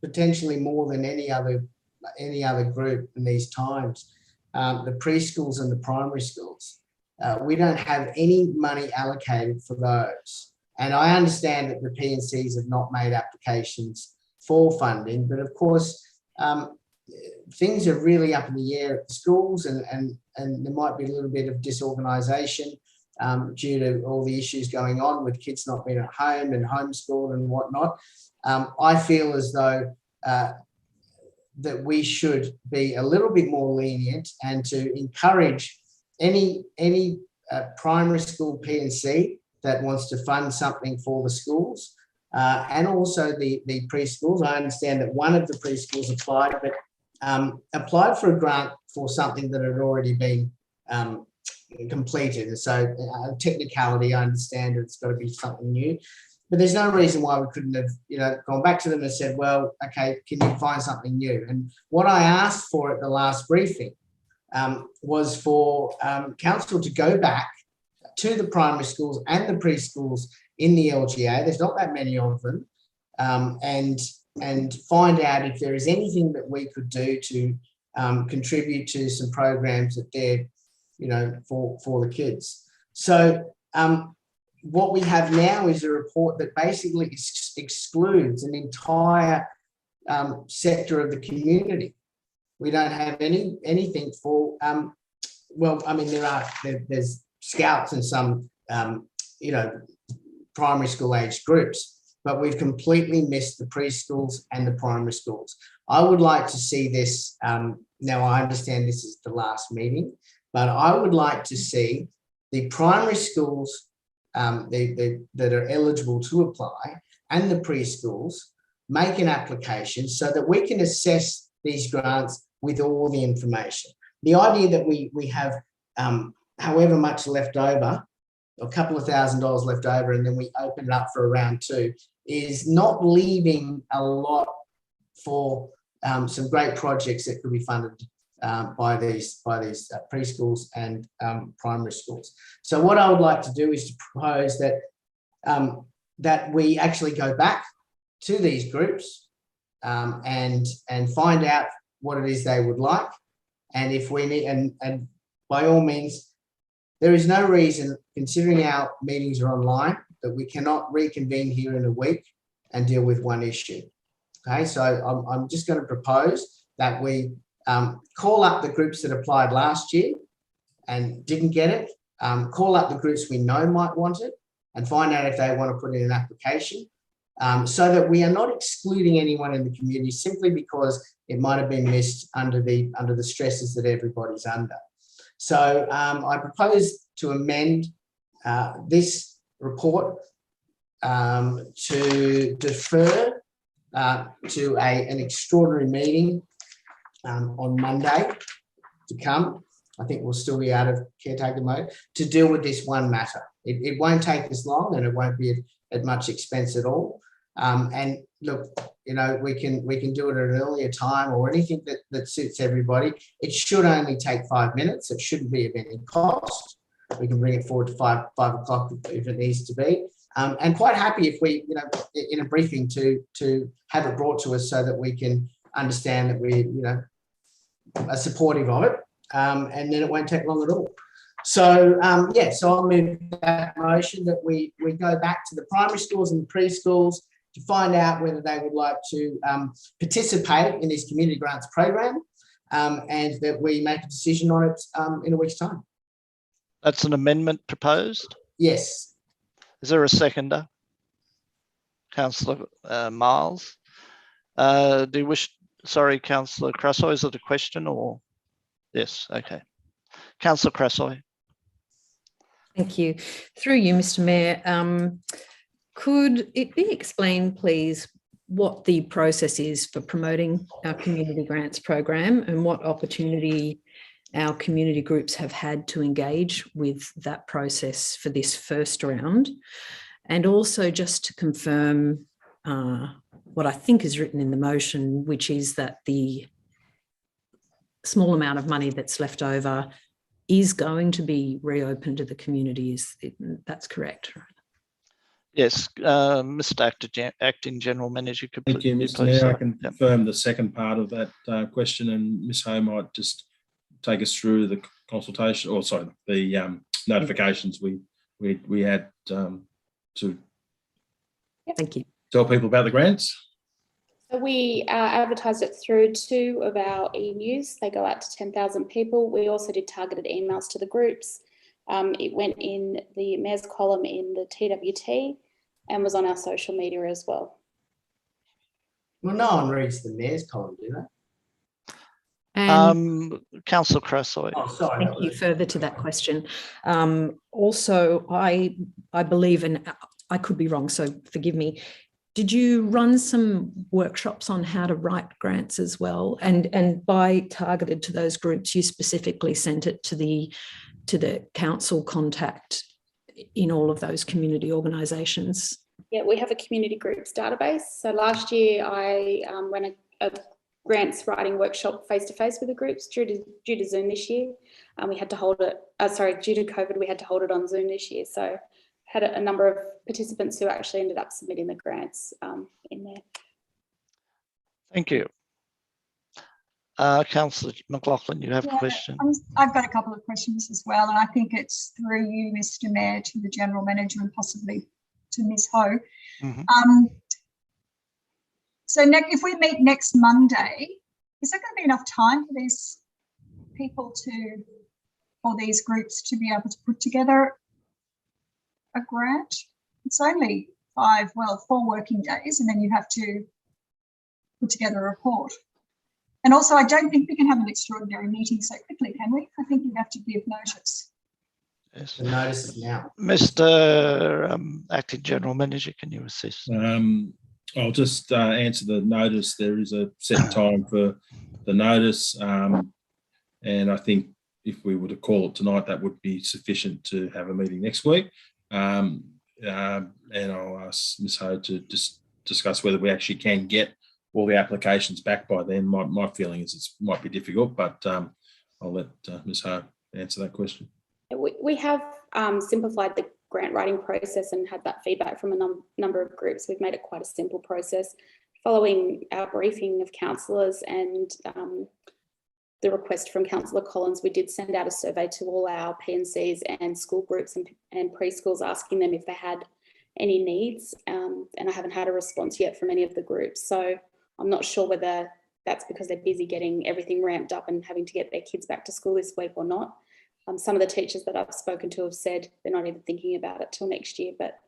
potentially more than any other group in these times. The preschools and the primary schools. We don't have any money allocated for those. And I understand that the P&Cs have not made applications for funding, but of course, things are really up in the air at the schools, and there might be a little bit of disorganisation due to all the issues going on with kids not being at home and homeschooled and whatnot. I feel as though that we should be a little bit more lenient and to encourage any primary school P&C that wants to fund something for the schools and also the preschools. I understand that one of the preschools applied, but applied for a grant for something that had already been completed. And so technicality, I understand it's got to be something new. But there's no reason why we couldn't have, gone back to them and said, well, okay, can you find something new? And what I asked for at the last briefing was for council to go back to the primary schools and the preschools in the LGA. There's not that many of them, and find out if there is anything that we could do to contribute to some programs that they're, for the kids. So what we have now is a report that basically excludes an entire sector of the community. We don't have anything for, there's scouts and some, primary school age groups, but we've completely missed the preschools and the primary schools. I would like to see this, now I understand this is the last meeting, but I would like to see the primary schools that are eligible to apply and the preschools make an application so that we can assess these grants with all the information. The idea that we have however much left over, a couple of $1,000s left over, and then we open it up for a round two, is not leaving a lot for some great projects that could be funded by these preschools and primary schools. So what I would like to do is to propose that that we actually go back to these groups and find out what it is they would like, and if we need, and by all means, there is no reason, considering our meetings are online, that we cannot reconvene here in a week and deal with one issue. Okay, so I'm just going to propose that we call up the groups that applied last year and didn't get it, call up the groups we know might want it, and find out if they want to put in an application, so that we are not excluding anyone in the community simply because it might have been missed under the stresses that everybody's under. So I propose to amend this report to defer to an extraordinary meeting on Monday to come. I think we'll still be out of caretaker mode to deal with this one matter. It won't take us long, and it won't be at much expense at all. And look, you know, we can do it at an earlier time or anything that suits everybody. It should only take 5 minutes. It shouldn't be of any cost. We can bring it forward to 5 o'clock if it needs to be. And quite happy if we, you know, in a briefing to have it brought to us so that we can understand that we, you know, are supportive of it. And then it won't take long at all. So, yeah, so I'll move that motion that we go back to the primary schools and preschools to find out whether they would like to participate in this community grants program, and that we make a decision on it in a week's time. That's an amendment proposed? Yes. Is there a seconder? Councillor Miles. Do you wish, sorry, Councillor Crassoy, is it a question or? Yes, okay. Councillor Crassoy. Thank you. Through you, Mr. Mayor, could it be explained, please, what the process is for promoting our community grants program and what opportunity our community groups have had to engage with that process for this first round? And also just to confirm what I think is written in the motion, which is that the small amount of money that's left over is going to be reopened to the community. That's correct, right? Yes, Mr. Acting General Manager. Thank you, Mr. Mayor. I can confirm the second part of that question, and Ms. Ho might just take us through the consultation, or sorry, the notifications we had to Thank you. Tell people about the grants. So we advertised it through 2 of our e-news. They go out to 10,000 people. We also did targeted emails to the groups. It went in the Mayor's column in the TWT and was on our social media as well. Well, no one reads the Mayor's column, do they? Councillor Crassoy. Oh, sorry. Thank you. Further to that question. Also, I believe, and I could be wrong, so forgive me, did you run some workshops on how to write grants as well? And by targeted to those groups, you specifically sent it to the council contact in all of those community organisations? Yeah, we have a community groups database. So last year I ran a grants writing workshop face-to-face with the groups due to Zoom this year. We had to hold it, due to COVID, we had to hold it on Zoom this year. So had a number of participants who actually ended up submitting the grants in there. Thank you. Councillor McLaughlin, you have a question? I've got a couple of questions as well, and I think it's through you, Mr. Mayor, to the General Manager and possibly to Ms. Ho. Mm-hmm. So if we meet next Monday, is there going to be enough time for these people or these groups to be able to put together a grant? It's only 4 working days, and then you have to put together a report. And also, I don't think we can have an extraordinary meeting so quickly, can we? I think you have to give notice. Yes. The notice is now. Mr. Acting General Manager, can you assist? I'll just answer the notice. There is a set time for the notice, and I think if we were to call it tonight, that would be sufficient to have a meeting next week. And I'll ask Ms. Ho to just discuss whether we actually can get all the applications back by then. My feeling is it might be difficult, but I'll let Ms. Ho answer that question. We have simplified the grant writing process and had that feedback from a number of groups. We've made it quite a simple process. Following our briefing of councillors and the request from Councillor Collins, we did send out a survey to all our P&Cs and school groups and preschools, asking them if they had any needs, and I haven't had a response yet from any of the groups. So I'm not sure whether that's because they're busy getting everything ramped up and having to get their kids back to school this week or not. Some of the teachers that I've spoken to have said they're not even thinking about it till next year, but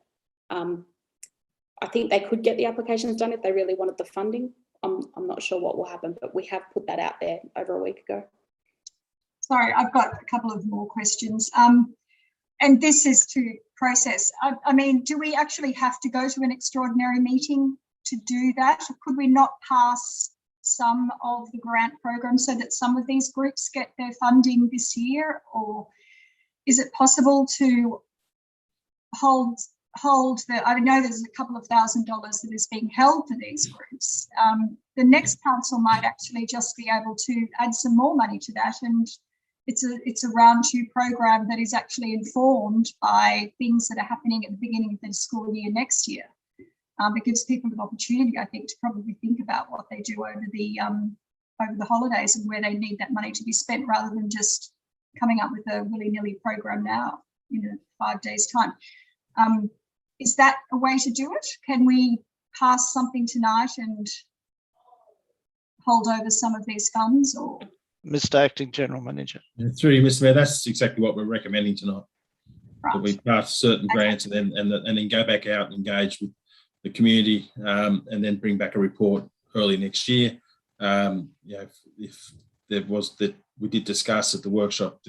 I think they could get the applications done if they really wanted the funding. I'm not sure what will happen, but we have put that out there over a week ago. Sorry, I've got a couple of more questions. And this is to process. I mean, do we actually have to go to an extraordinary meeting to do that? Or could we not pass some of the grant programs so that some of these groups get their funding this year? Or is it possible to hold the, I know there's a couple of $1,000s that is being held for these groups. The next council might actually just be able to add some more money to that, and it's a round 2 program that is actually informed by things that are happening at the beginning of the school year next year. It gives people an opportunity, I think, to probably think about what they do over the holidays and where they need that money to be spent, rather than just coming up with a willy-nilly program now in 5 days' time. Is that a way to do it? Can we pass something tonight and hold over some of these funds? Or Mr. Acting General Manager. Through you, Mr. Mayor, that's exactly what we're recommending tonight. Right. That we pass certain grants and then go back out and engage with the community, and then bring back a report early next year. If there was that, we did discuss at the workshop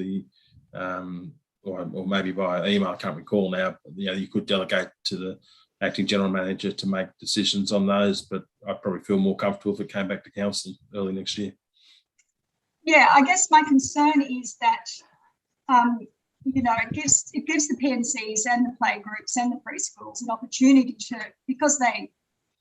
or maybe via email, I can't recall now. You could delegate to the Acting General Manager to make decisions on those, but I'd probably feel more comfortable if it came back to council early next year. Yeah, I guess my concern is that it gives the PNCs and the playgroups and the preschools an opportunity to, because they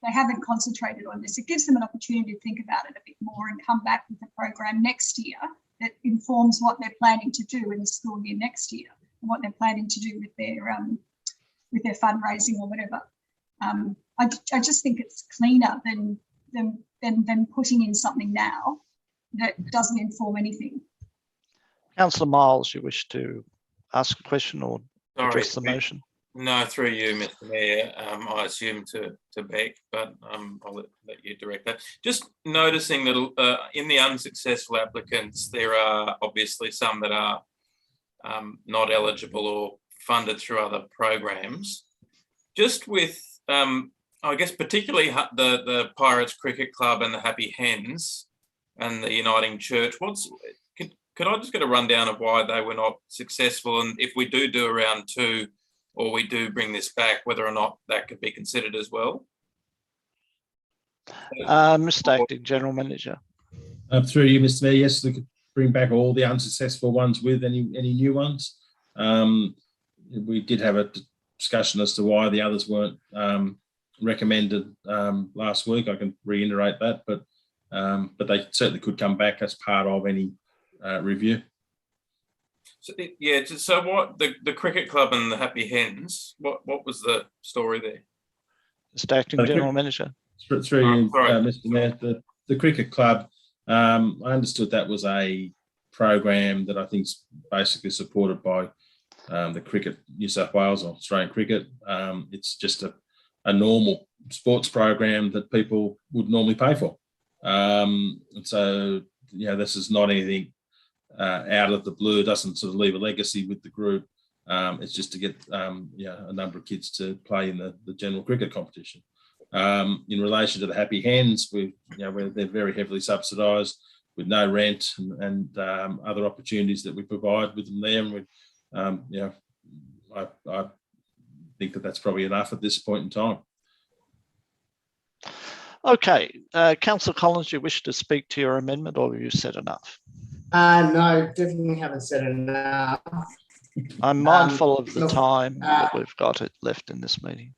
haven't concentrated on this, it gives them an opportunity to think about it a bit more and come back with a program next year that informs what they're planning to do in the school year next year and what they're planning to do with their fundraising or whatever. I just think it's cleaner than putting in something now that doesn't inform anything. Councillor Miles, you wish to ask a question or address the motion? No, through you, Mr. Mayor. I assume to Beck, but I'll let you direct that. Just noticing that in the unsuccessful applicants, there are obviously some that are not eligible or funded through other programs. Just with, I guess, particularly the Pirates Cricket Club and the Happy Hens and the Uniting Church, could I just get a rundown of why they were not successful, and if we do a round 2 or we do bring this back, whether or not that could be considered as well? Mr. Acting General Manager. Through you, Mr. Mayor, yes, we could bring back all the unsuccessful ones with any new ones. We did have a discussion as to why the others weren't recommended last week. I can reiterate that, but they certainly could come back as part of any review. So what the Cricket Club and the Happy Hens, what was the story there? Mr. Acting General Manager. Through you, Mr. Mayor, the Cricket Club, I understood that was a program that I think is basically supported by the Cricket New South Wales or Australian Cricket. It's just a normal sports program that people would normally pay for. And so, this is not anything out of the blue. It doesn't sort of leave a legacy with the group. It's just to get a number of kids to play in the general cricket competition. In relation to the Happy Hens, where they're very heavily subsidised with no rent and other opportunities that we provide with them there. And I think that's probably enough at this point in time. Okay, Councillor Collins, you wish to speak to your amendment, or have you said enough? No, definitely haven't said enough. I'm mindful of the time that we've got left in this meeting.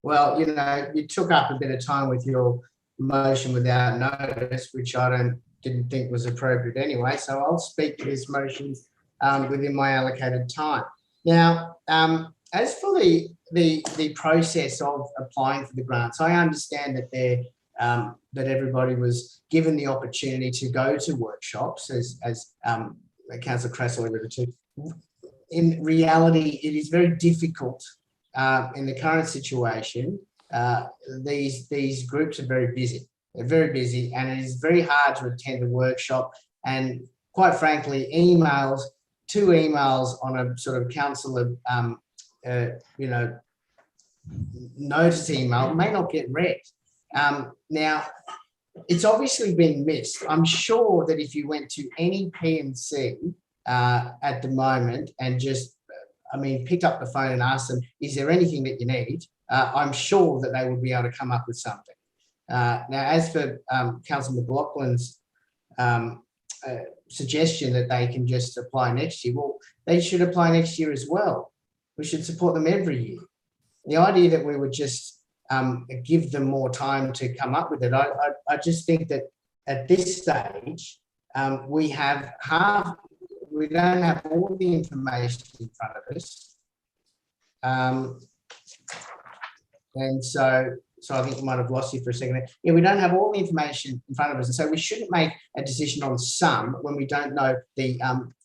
Well, you took up a bit of time with your motion without notice, which I didn't think was appropriate anyway. So I'll speak to this motion within my allocated time. Now, as for the process of applying for the grants, I understand that that everybody was given the opportunity to go to workshops, as Councillor Crassel alluded to. In reality, it is very difficult in the current situation. These groups are very busy. They're very busy, and it is very hard to attend a workshop. And quite frankly, emails 2 emails on a sort of councillor, notice email may not get read. Now, it's obviously been missed. I'm sure that if you went to any P&C at the moment and just, picked up the phone and asked them, is there anything that you need? I'm sure that they would be able to come up with something. Now, as for Councillor McLaughlin's suggestion that they can just apply next year, well, they should apply next year as well. We should support them every year. The idea that we would just give them more time to come up with it, I just think that at this stage, we don't have all the information in front of us. And so I think we might have lost you for a second. Yeah, we don't have all the information in front of us. And so we shouldn't make a decision on some when we don't know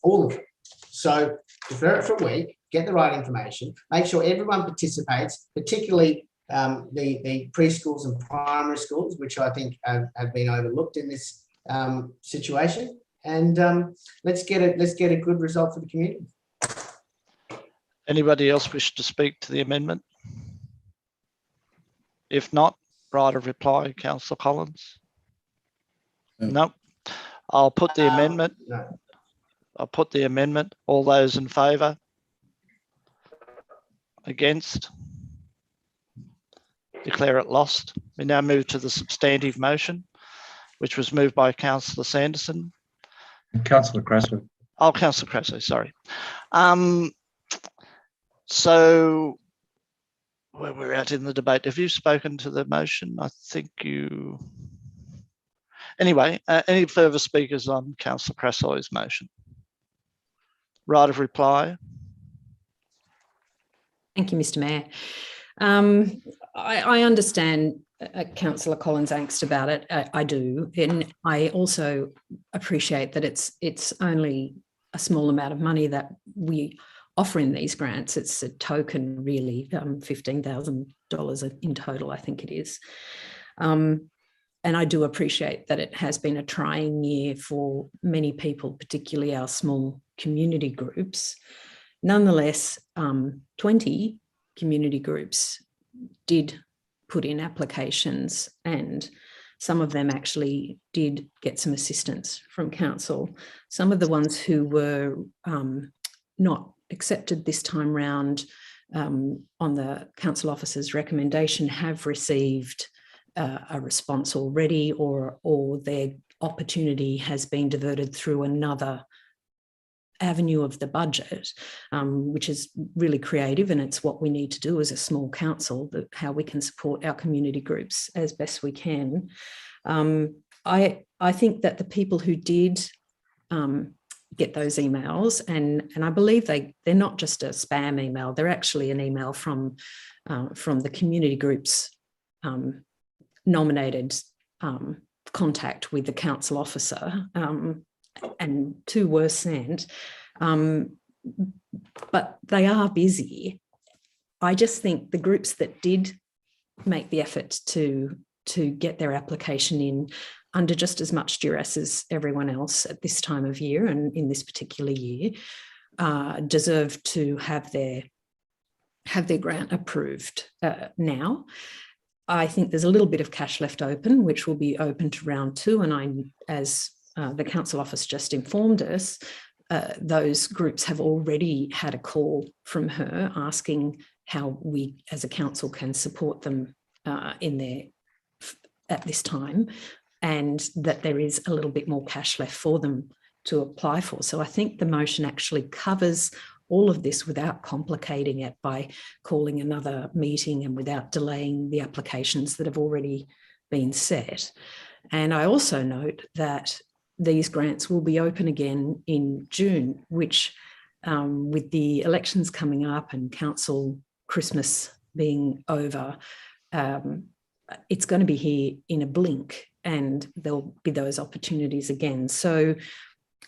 all of it. So defer it for a week, get the right information, make sure everyone participates, particularly the preschools and primary schools, which I think have been overlooked in this situation. And let's get a good result for the community. Anybody else wish to speak to the amendment? If not, right of reply, Councillor Collins. No. I'll put the amendment. No. I'll put the amendment. All those in favour? Against? Declare it lost. We now move to the substantive motion, which was moved by Councillor Sanderson. Councillor Crasso. Oh, Councillor Crasso, sorry. So where we're at in the debate, have you spoken to the motion? I think you... Anyway, any further speakers on Councillor Crasso's motion? Right of reply. Thank you, Mr. Mayor. I understand Councillor Collins' angst about it. I do, and I also appreciate that it's only a small amount of money that we offer in these grants. It's a token, really, $15,000 in total, I think it is. And I do appreciate that it has been a trying year for many people, particularly our small community groups. Nonetheless, 20 community groups did put in applications, and some of them actually did get some assistance from council. Some of the ones who were not accepted this time round on the council officer's recommendation have received a response already, or their opportunity has been diverted through another avenue of the budget, which is really creative, and it's what we need to do as a small council, how we can support our community groups as best we can. I think that the people who did get those emails, and I believe they're not just a spam email, they're actually an email from the community groups nominated contact with the council officer, and 2 were sent, but they are busy. I just think the groups that did make the effort to get their application in under just as much duress as everyone else at this time of year and in this particular year deserve to have their grant approved now. I think there's a little bit of cash left open, which will be open to round 2. And as the council office just informed us, those groups have already had a call from her asking how we as a council can support them at this time, and that there is a little bit more cash left for them to apply for. So I think the motion actually covers all of this without complicating it by calling another meeting and without delaying the applications that have already been set. And I also note that these grants will be open again in June, which with the elections coming up and council Christmas being over, it's going to be here in a blink, and there'll be those opportunities again. So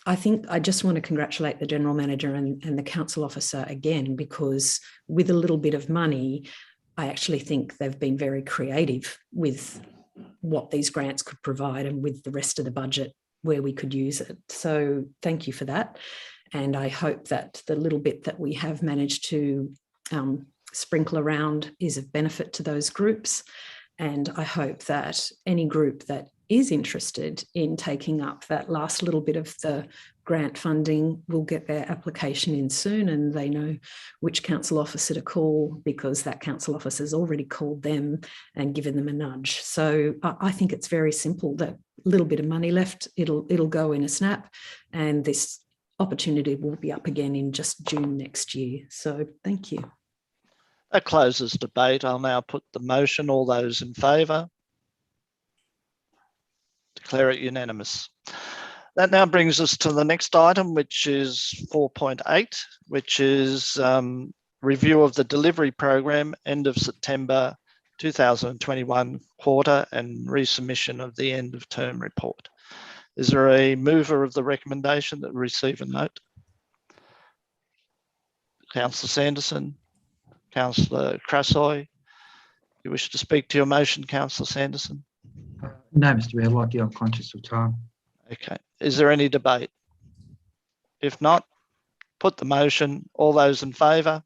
I think I just want to congratulate the General Manager and the Council Officer again, because with a little bit of money, I actually think they've been very creative with what these grants could provide and with the rest of the budget where we could use it. So thank you for that. And I hope that the little bit that we have managed to sprinkle around is of benefit to those groups. And I hope that any group that is interested in taking up that last little bit of the grant funding will get their application in soon, and they know which council officer to call, because that council officer has already called them and given them a nudge. So I think it's very simple. That little bit of money left, it'll go in a snap, and this opportunity will be up again in just June next year. So thank you. That closes debate. I'll now put the motion. All those in favour? Declare it unanimous. That now brings us to the next item, which is 4.8, which is review of the delivery program, end of September 2021 quarter, and resubmission of the end of term report. Is there a mover of the recommendation that we receive a note? Councillor Sanderson, Councillor Krasoi, you wish to speak to your motion, Councillor Sanderson? No, Mr. Mayor, like you, I'm conscious of time. Okay. Is there any debate? If not, put the motion. All those in favour?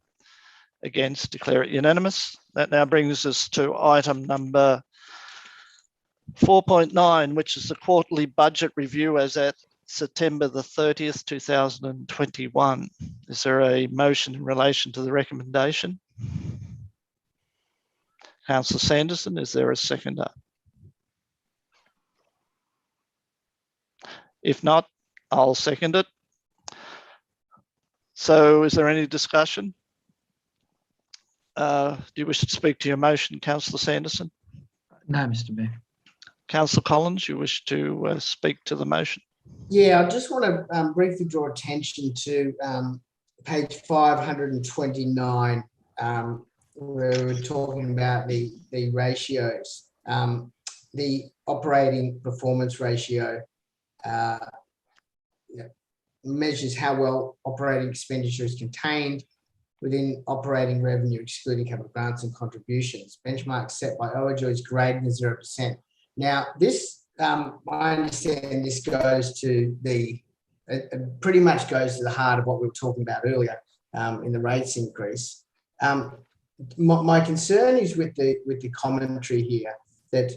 Against? Declare it unanimous. That now brings us to item number 4.9, which is the quarterly budget review as at September the 30th, 2021. Is there a motion in relation to the recommendation? Councillor Sanderson, is there a seconder? If not, I'll second it. So is there any discussion? Do you wish to speak to your motion, Councillor Sanderson? No, Mr. Mayor. Councillor Collins, you wish to speak to the motion? Yeah, I just want to briefly draw attention to page 529, where we're talking about the ratios. The operating performance ratio measures how well operating expenditure is contained within operating revenue, excluding capital grants and contributions. Benchmark set by OAG is greater than 0%. Now, this, I understand this goes to it pretty much goes to the heart of what we were talking about earlier in the rates increase. My concern is with the commentary here that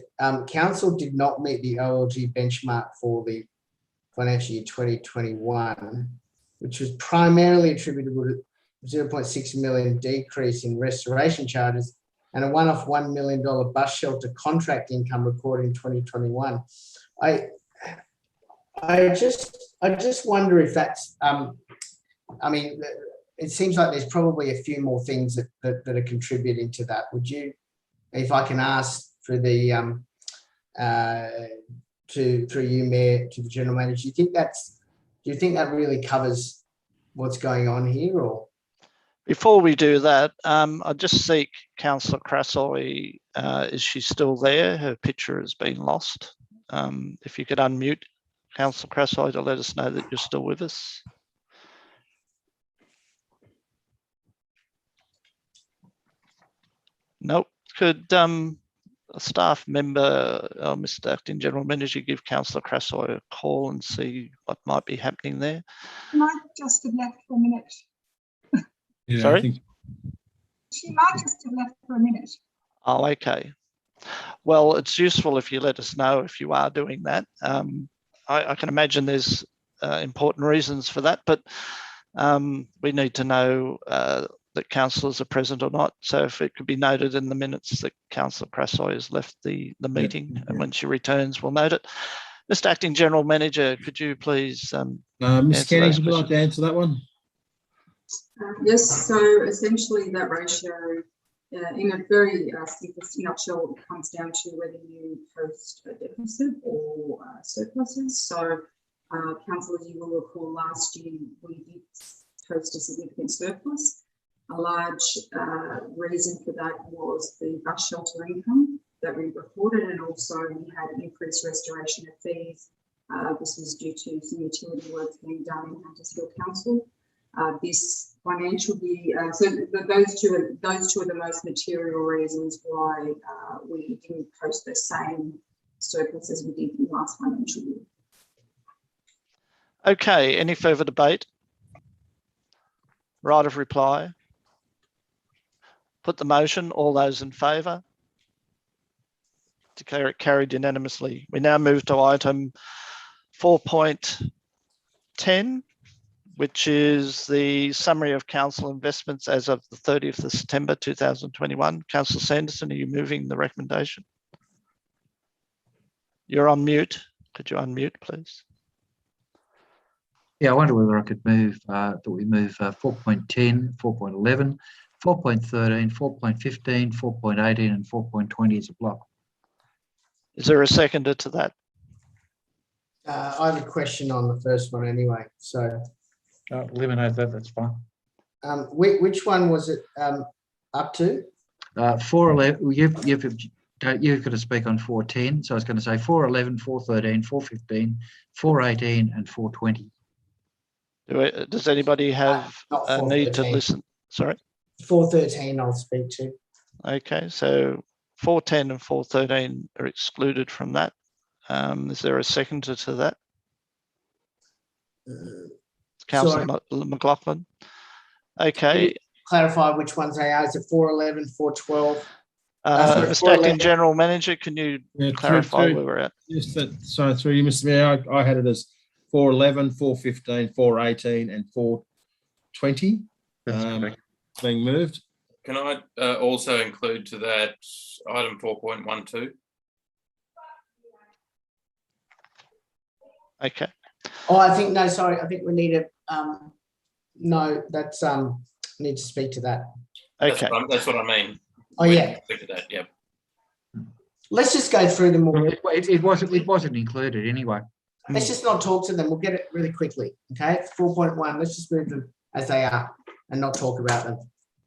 council did not meet the OLG benchmark for the financial year 2021, which was primarily attributable to 0.6 million decrease in restoration charges and a one-off $1 million bus shelter contract income recorded in 2021. I just wonder if that's, I mean, it seems like there's probably a few more things that are contributing to that. Would you, if I can ask for the, through you, Mayor, to the General Manager, do you think that really covers what's going on here, or? Before we do that, I just seek Councillor Krasoi. Is she still there? Her picture has been lost. If you could unmute Councillor Krasoi to let us know that you're still with us. Nope. Could a staff member, Mr. Acting General Manager, give Councillor Krasoi a call and see what might be happening there? She might just have left for a minute. Yeah, Sorry? I think She might just have left for a minute. Oh, okay. Well, it's useful if you let us know if you are doing that. I can imagine there's important reasons for that, but we need to know that councillors are present or not. So if it could be noted in the minutes that Councillor Krasoi has left the meeting, and when she returns, we'll note it. Mr. Acting General Manager, could you please Ms. Kenny, would you like to answer that one? Yes, so essentially that ratio, in a very simplest nutshell, it comes down to whether you post a deficit or surpluses. So, Council, as you will recall, last year we did post a significant surplus. A large reason for that was the bus shelter income that we recorded, and also we had increased restoration of fees. This was due to some utility work being done in Hunters Hill Council. This financial year, so those two are the most material reasons why we didn't post the same surplus as we did in last financial year. Okay, any further debate? right of reply. Put the motion. All those in favour? Declare it carried unanimously. We now move to item 4.10, which is the summary of council investments as of the 30th of September 2021. Councillor Sanderson, are you moving the recommendation? You're on mute. Could you unmute, please? Yeah, I wonder whether I could move that we move 4.10, 4.11, 4.13, 4.15, 4.18 and 4.20 as a block. Is there a seconder to that? I have a question on the first one anyway. So Eliminate that, that's fine. which one was it up to? 411, you've got to speak on 410. So I was going to say 411, 413, 415, 418 and 420. Does anybody have a need to listen? Sorry? 413 I'll speak to. Okay, so 410 and 413 are excluded from that. Is there a seconder to that? Councillor McLaughlin. Okay. Clarify which ones they are. Is it 411, 412? Mr. Acting General Manager, can you clarify where we're at? Yes, so through you, Mr. Mayor, I had it as 411, 415, 418 and 420 being moved. Can I also include to that item 4.12? Okay. Oh, I think, no, sorry. I think we need a, no, that's, need to speak to that. Okay. That's what I mean. Oh, yeah. Speak to that, yeah. Let's just go through them all. Well, it wasn't included anyway. Let's just not talk to them. We'll get it really quickly. Okay. 4.1. Let's just move them as they are and not talk about them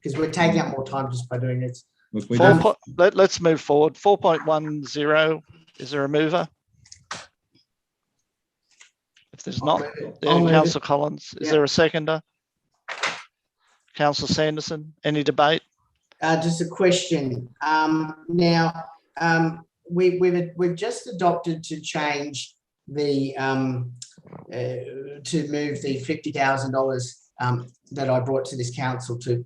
because we're taking up more time just by doing this. Let's move forward. 4.10. Is there a mover? If there's not, Councillor Collins. Is there a seconder? Councillor Sanderson. Any debate? Just a question. Now, we've just adopted to change the to move the $50,000 that I brought to this council to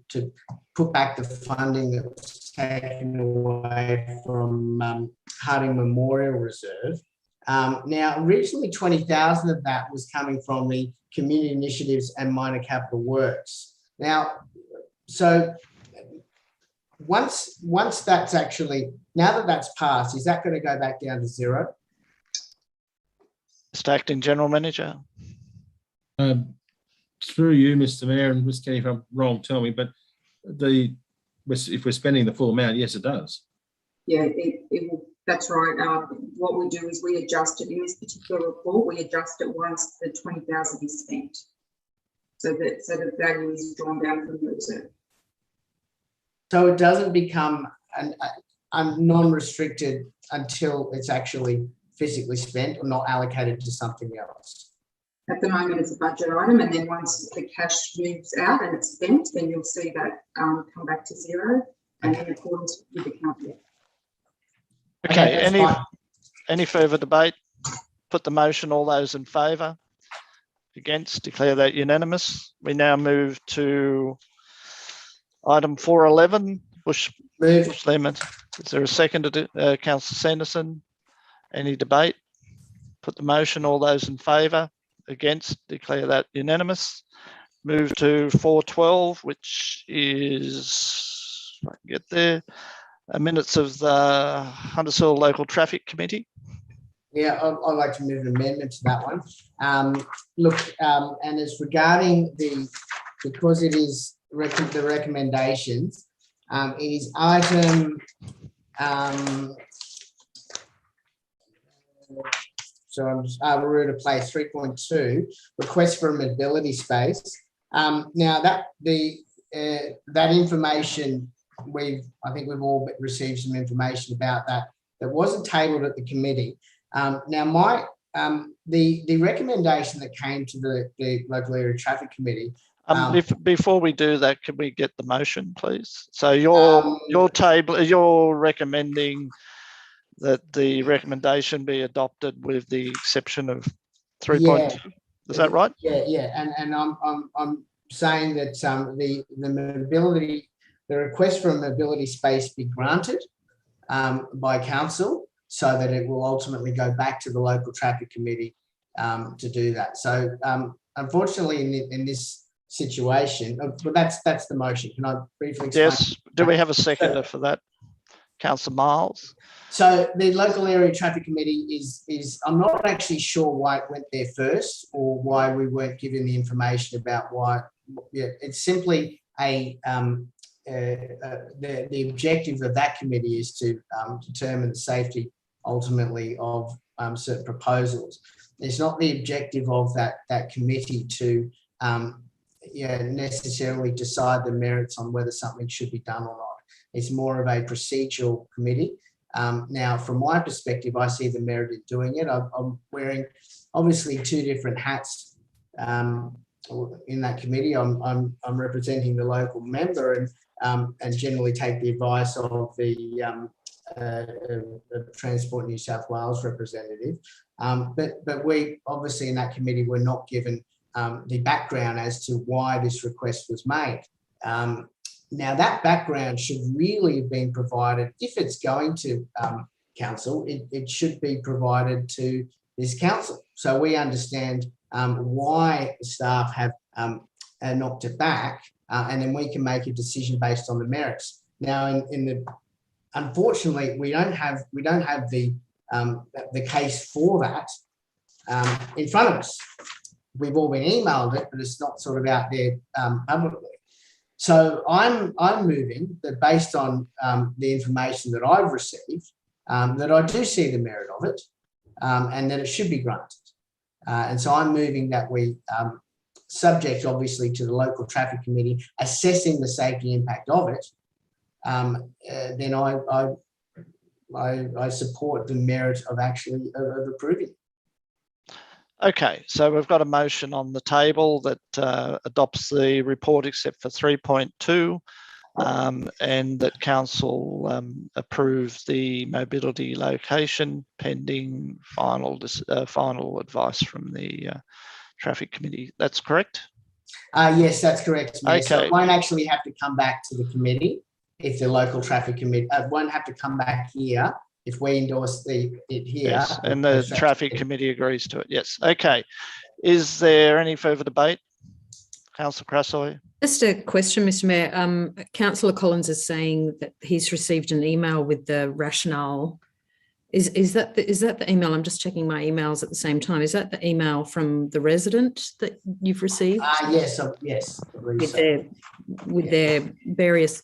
put back the funding that was taken away from Harding Memorial Reserve. Now, originally 20,000 of that was coming from the community initiatives and minor capital works. Now, so once that's actually, now that that's passed, is that going to go back down to zero? Mr. Acting General Manager. Through you, Mr. Mayor, and Ms. Kenny, if I'm wrong, tell me, but if we're spending the full amount, yes, it does. Yeah, it will. That's right. What we do is we adjust it in this particular report. We adjust it once the 20,000 is spent, so the value is drawn down from the reserve. So it doesn't become non-restricted until it's actually physically spent or not allocated to something else. At the moment, it's a budget item, and then once the cash moves out and it's spent, then you'll see that come back to zero, and in accordance with the council. Okay, any further debate? Put the motion. All those in favour? Against? Declare that unanimous. We now move to item 411, Bush Lemon. Is there a second to Councillor Sanderson? Any debate? Put the motion. All those in favour? Against? Declare that unanimous. Move to 412, which is, if I can get there, minutes of the Huntersville Local Traffic Committee. Yeah, I'd like to move an amendment to that one. And it's regarding because it is the recommendations, it is item, so I'm just, we're at a place 3.2, request for a mobility space. Now that that information, I think we've all received some information about that wasn't tabled at the committee. Now the recommendation that came to the local area traffic committee. Before we do that, can we get the motion, please? So you're recommending that the recommendation be adopted with the exception of 3.2. Is that right? Yeah, and I'm saying that the request for a mobility space be granted by council, so that it will ultimately go back to the local traffic committee to do that. So unfortunately, in this situation, but that's the motion. Can I briefly explain? Yes. Do we have a seconder for that? Councillor Miles. So the local area traffic committee is I'm not actually sure why it went there first, or why we weren't given the information about why. Yeah, it's simply the objective of that committee is to determine the safety ultimately of certain proposals. It's not the objective of that committee to necessarily decide the merits on whether something should be done or not. It's more of a procedural committee. Now, from my perspective, I see the merit in doing it. I'm wearing obviously two different hats in that committee. I'm representing the local member and generally take the advice of the Transport New South Wales representative. But we obviously in that committee were not given the background as to why this request was made. Now that background should really have been provided, if it's going to council, it should be provided to this council. So we understand why the staff have knocked it back, and then we can make a decision based on the merits. Now, unfortunately, we don't have the case for that in front of us. We've all been emailed it, but it's not sort of out there publicly. So I'm moving that based on the information that I've received, that I do see the merit of it, and that it should be granted. And so I'm moving that we, subject obviously to the local traffic committee assessing the safety impact of it, then I support the merit of actually of approving. Okay, so we've got a motion on the table that adopts the report except for 3.2, and that council approve the mobility location pending final advice from the traffic committee. That's correct? Yes, that's correct. Okay. So it won't actually have to come back to the committee if the local traffic committee, won't have to come back here if we endorse it here. Yes, and the traffic committee agrees to it. Yes. Okay. Is there any further debate? Councillor Crassoy. Just a question, Mr. Mayor. Councillor Collins is saying that he's received an email with the rationale. Is that the email? I'm just checking my emails at the same time. Is that the email from the resident that you've received? Yes, yes. With their various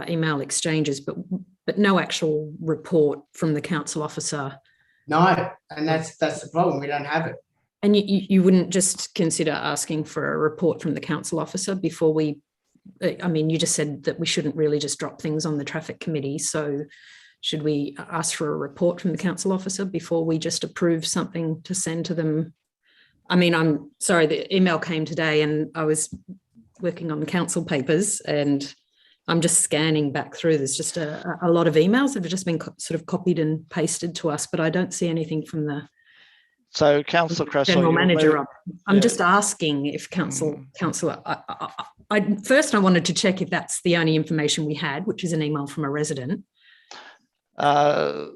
email exchanges, but no actual report from the council officer. No, and that's the problem. We don't have it. And you wouldn't just consider asking for a report from the council officer before we, I mean, you just said that we shouldn't really just drop things on the traffic committee. So should we ask for a report from the council officer before we just approve something to send to them? I mean, I'm sorry, the email came today and I was working on the council papers and I'm just scanning back through. There's just a lot of emails that have just been sort of copied and pasted to us, but I don't see anything from the Councillor Crassoy, general manager. I'm just asking if councillor. First, I wanted to check if that's the only information we had, which is an email from a resident. Mr.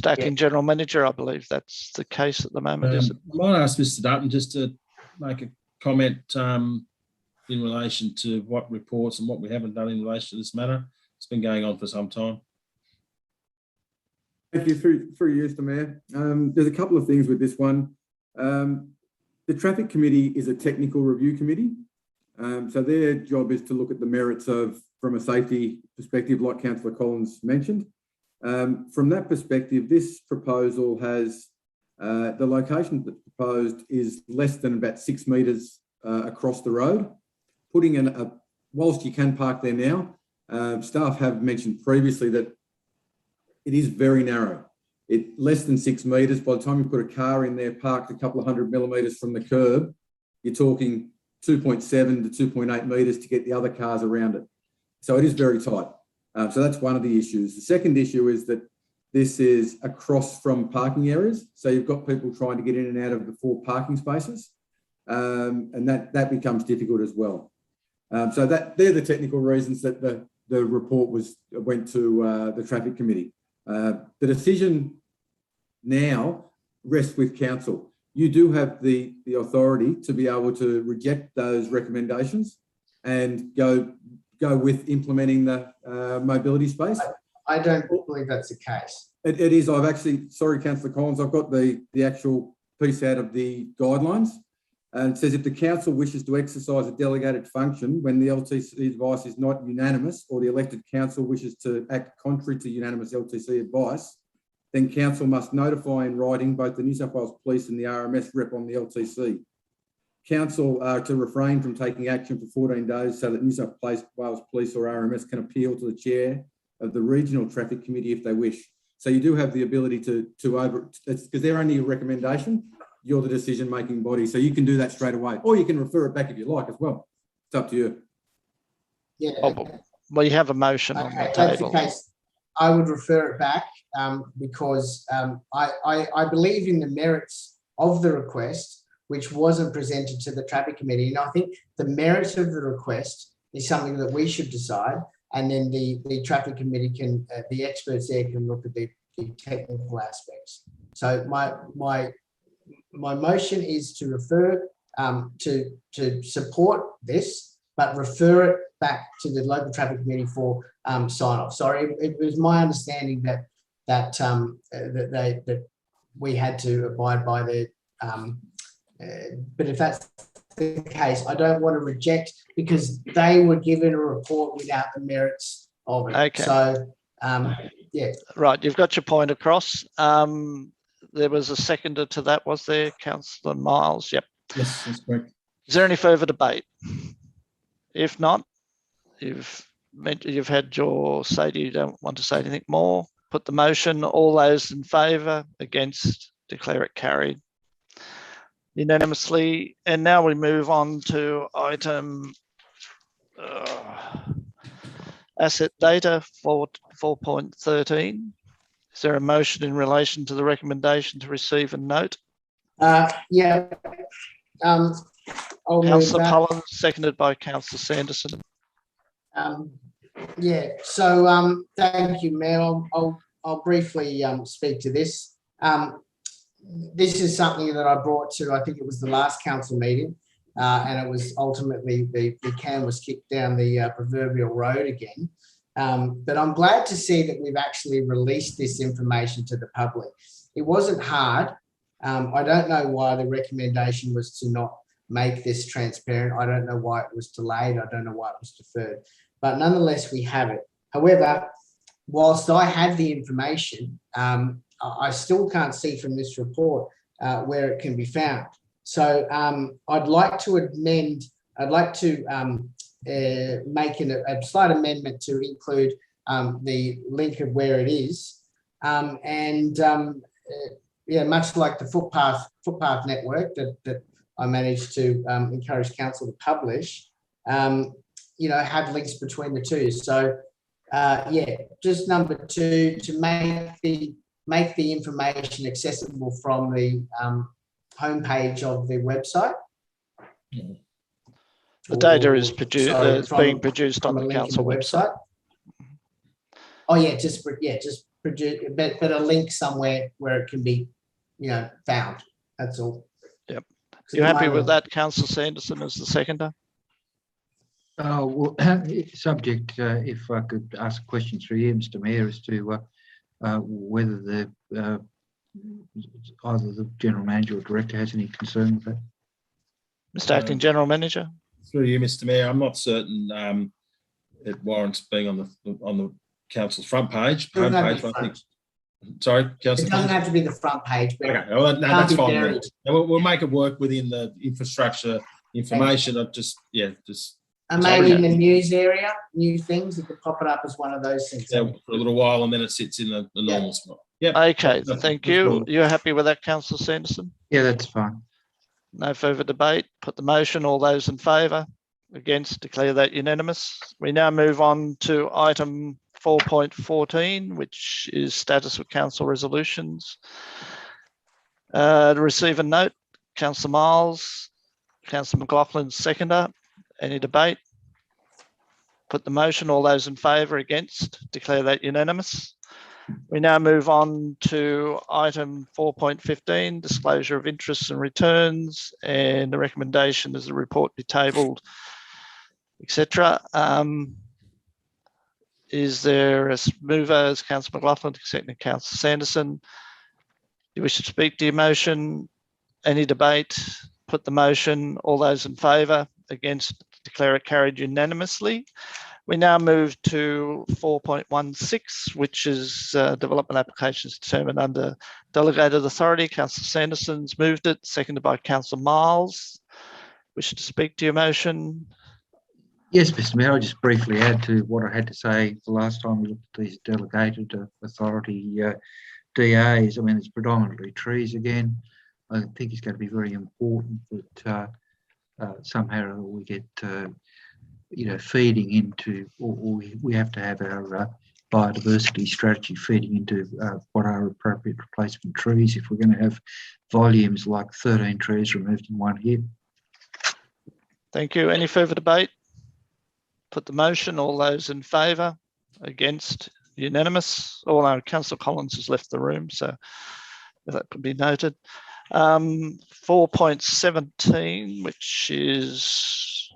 Acting General Manager, I believe that's the case at the moment, is it? I might ask Mr. Dutton just to make a comment in relation to what reports and what we haven't done in relation to this matter. It's been going on for some time. Thank you. Through you, Mr. Mayor. There's a couple of things with this one. The Traffic Committee is a technical review committee. So their job is to look at the merits of, from a safety perspective, like Councillor Collins mentioned. From that perspective, this proposal has, the location that's proposed is less than about 6 metres across the road. Putting in whilst you can park there now, staff have mentioned previously that it is very narrow. Less than 6 metres. By the time you put a car in there parked a couple of 100 millimetres from the curb, you're talking 2.7 to 2.8 metres to get the other cars around it. So it is very tight. So that's one of the issues. The second issue is that this is across from parking areas. So you've got people trying to get in and out of the 4 parking spaces. And that becomes difficult as well. So they're the technical reasons that the report went to the traffic committee. The decision now rests with council. You do have the authority to be able to reject those recommendations and go with implementing the mobility space. I don't believe that's the case. It is. I've actually, sorry, Councillor Collins, I've got the actual piece out of the guidelines. And it says if the council wishes to exercise a delegated function when the LTC advice is not unanimous, or the elected council wishes to act contrary to unanimous LTC advice, then council must notify in writing both the New South Wales Police and the RMS rep on the LTC. Council are to refrain from taking action for 14 days so that New South Wales Police or RMS can appeal to the chair of the regional traffic committee if they wish. So you do have the ability to because they're only a recommendation. You're the decision-making body, so you can do that straight away, or you can refer it back if you like as well. It's up to you. Yeah. Well, you have a motion on the That's table. the case. I would refer it back because I believe in the merits of the request, which wasn't presented to the traffic committee. And I think the merits of the request is something that we should decide, and then the traffic committee can, the experts there can look at the technical aspects. So my motion is to refer to support this, but refer it back to the local traffic committee for sign off. Sorry, it was my understanding that we had to abide by the. But if that's the case, I don't want to reject, because they were given a report without the merits of it. Okay. So yeah. Right, you've got your point across. There was a seconder to that, was there, Councillor Miles? Yep. Yes, that's correct. Is there any further debate? If not, you've had your say. You don't want to say anything more. Put the motion. All those in favour, against, declare it carried unanimously. And now we move on to item asset data 4.13. Is there a motion in relation to the recommendation to receive and note? Yeah. I'll Councillor Collins, seconded by Councillor Sanderson. Yeah. So thank you, Mayor. I'll briefly speak to this. This is something that I brought to, I think it was the last council meeting, and it was ultimately the can was kicked down the proverbial road again. But I'm glad to see that we've actually released this information to the public. It wasn't hard. I don't know why the recommendation was to not make this transparent. I don't know why it was delayed. I don't know why it was deferred. But nonetheless, we have it. However, whilst I have the information, I still can't see from this report where it can be found. So I'd like to amend, I'd like to make a slight amendment to include the link of where it is. Yeah, much like the footpath network that I managed to encourage council to publish, you know, have links between the two. So yeah, just number 2, to make the information accessible from the homepage of the website. The data is produced. It's being produced on the council website. Oh yeah, just produce, but a link somewhere where it can be, you know, found. That's all. Yep. You happy with that, Councillor Sanderson, as the seconder? Well, subject, if I could ask a question through you, Mr. Mayor, as to whether either the General Manager or Director has any concern with that. Mr. Acting General Manager. Through you, Mr. Mayor, I'm not certain it warrants being on the council's front page. Homepage, I think. Sorry, Councillor. It doesn't have to be the front page, but okay, well, no, that's fine. We'll make it work within the infrastructure information. Of just. And maybe in the news area, new things, you could pop it up as one of those things. Yeah, for a little while, and then it sits in the normal spot. Yeah. Okay, thank you. You're happy with that, Councillor Sanderson? Yeah, that's fine. No further debate. Put the motion. All those in favour? Against? Declare that unanimous. We now move on to item 4.14, which is status of council resolutions. To receive a note, Councillor Miles, Councillor McLaughlin, seconder. Any debate? Put the motion. All those in favour, against, declare that unanimous. We now move on to item 4.15, disclosure of interests and returns, and the recommendation is the report be tabled, etc. Is there a mover as Councillor McLaughlin, second Councillor Sanderson? Do you wish to speak to your motion? Any debate? Put the motion. All those in favour, against, declare it carried unanimously. We now move to 4.16, which is development applications determined under delegated authority. Councillor Sanderson's moved it, seconded by Councillor Miles. Wish to speak to your motion? Yes, Mr. Mayor, I'll just briefly add to what I had to say the last time we looked at these delegated authority DAs. I mean, it's predominantly trees again. I think it's going to be very important that somehow we get feeding into, or we have to have our biodiversity strategy feeding into what are appropriate replacement trees if we're going to have volumes like 13 trees removed in 1 year. Thank you. Any further debate? Put the motion. All those in favour, against, unanimous. Although Councillor Collins has left the room, so that could be noted. 4.17, which is,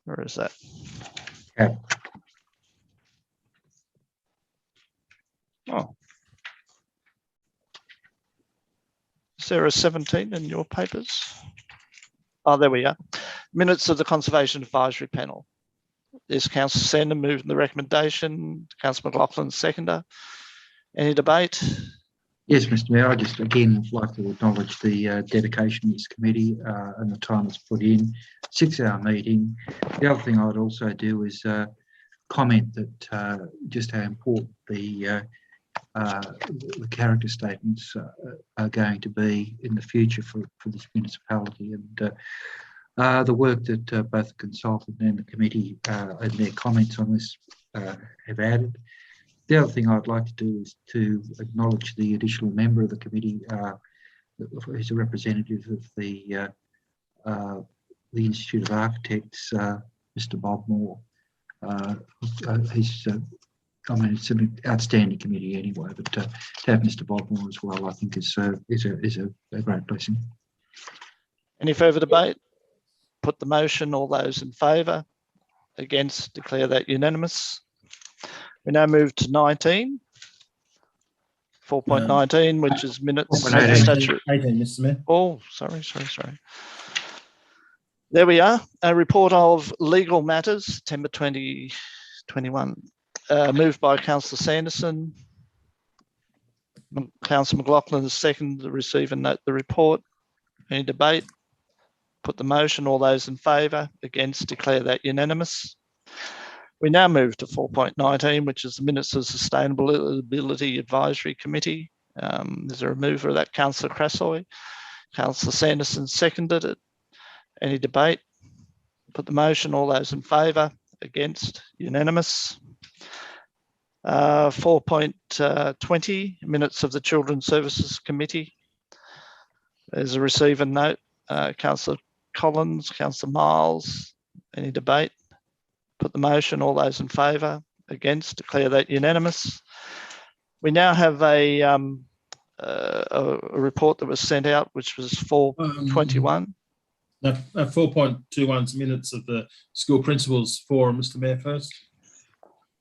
where is that? Okay. Oh. Is there a 17 in your papers? Oh, there we are. Minutes of the Conservation Advisory Panel. Is Councillor Sandon moving the recommendation? Councillor McLaughlin, seconder. Any debate? Yes, Mr. Mayor, I just again like to acknowledge the dedication of this committee and the time it's put in. 6-hour meeting. The other thing I'd also do is comment that just how important the character statements are going to be in the future for this municipality, and the work that both the consultant and the committee and their comments on this have added. The other thing I'd like to do is to acknowledge the additional member of the committee who's a representative of the Institute of Architects, Mr. Bob Moore. I mean, it's an outstanding committee anyway, but to have Mr. Bob Moore as well, I think is a great blessing. Any further debate? Put the motion. All those in favour, against, declare that unanimous. We now move to 19. 4.19, which is minutes. 18, Mr. Mayor. Oh, sorry. There we are. A report of legal matters, September 2021. Moved by Councillor Sanderson. Councillor McLaughlin is second to receive and note the report. Any debate? Put the motion. All those in favour, against, declare that unanimous. We now move to 4.19, which is the minutes of Sustainability Advisory Committee. Is there a mover of that? Councillor Crassoy. Councillor Sanderson seconded it. Any debate? Put the motion. All those in favour, against, unanimous. 4.20, minutes of the Children's Services Committee. There's a receive and note. Councillor Collins, Councillor Miles. Any debate? Put the motion. All those in favour, against, declare that unanimous. We now have a report that was sent out, which was 4.21. 4.21 minutes of the School Principals Forum, Mr. Mayor, first.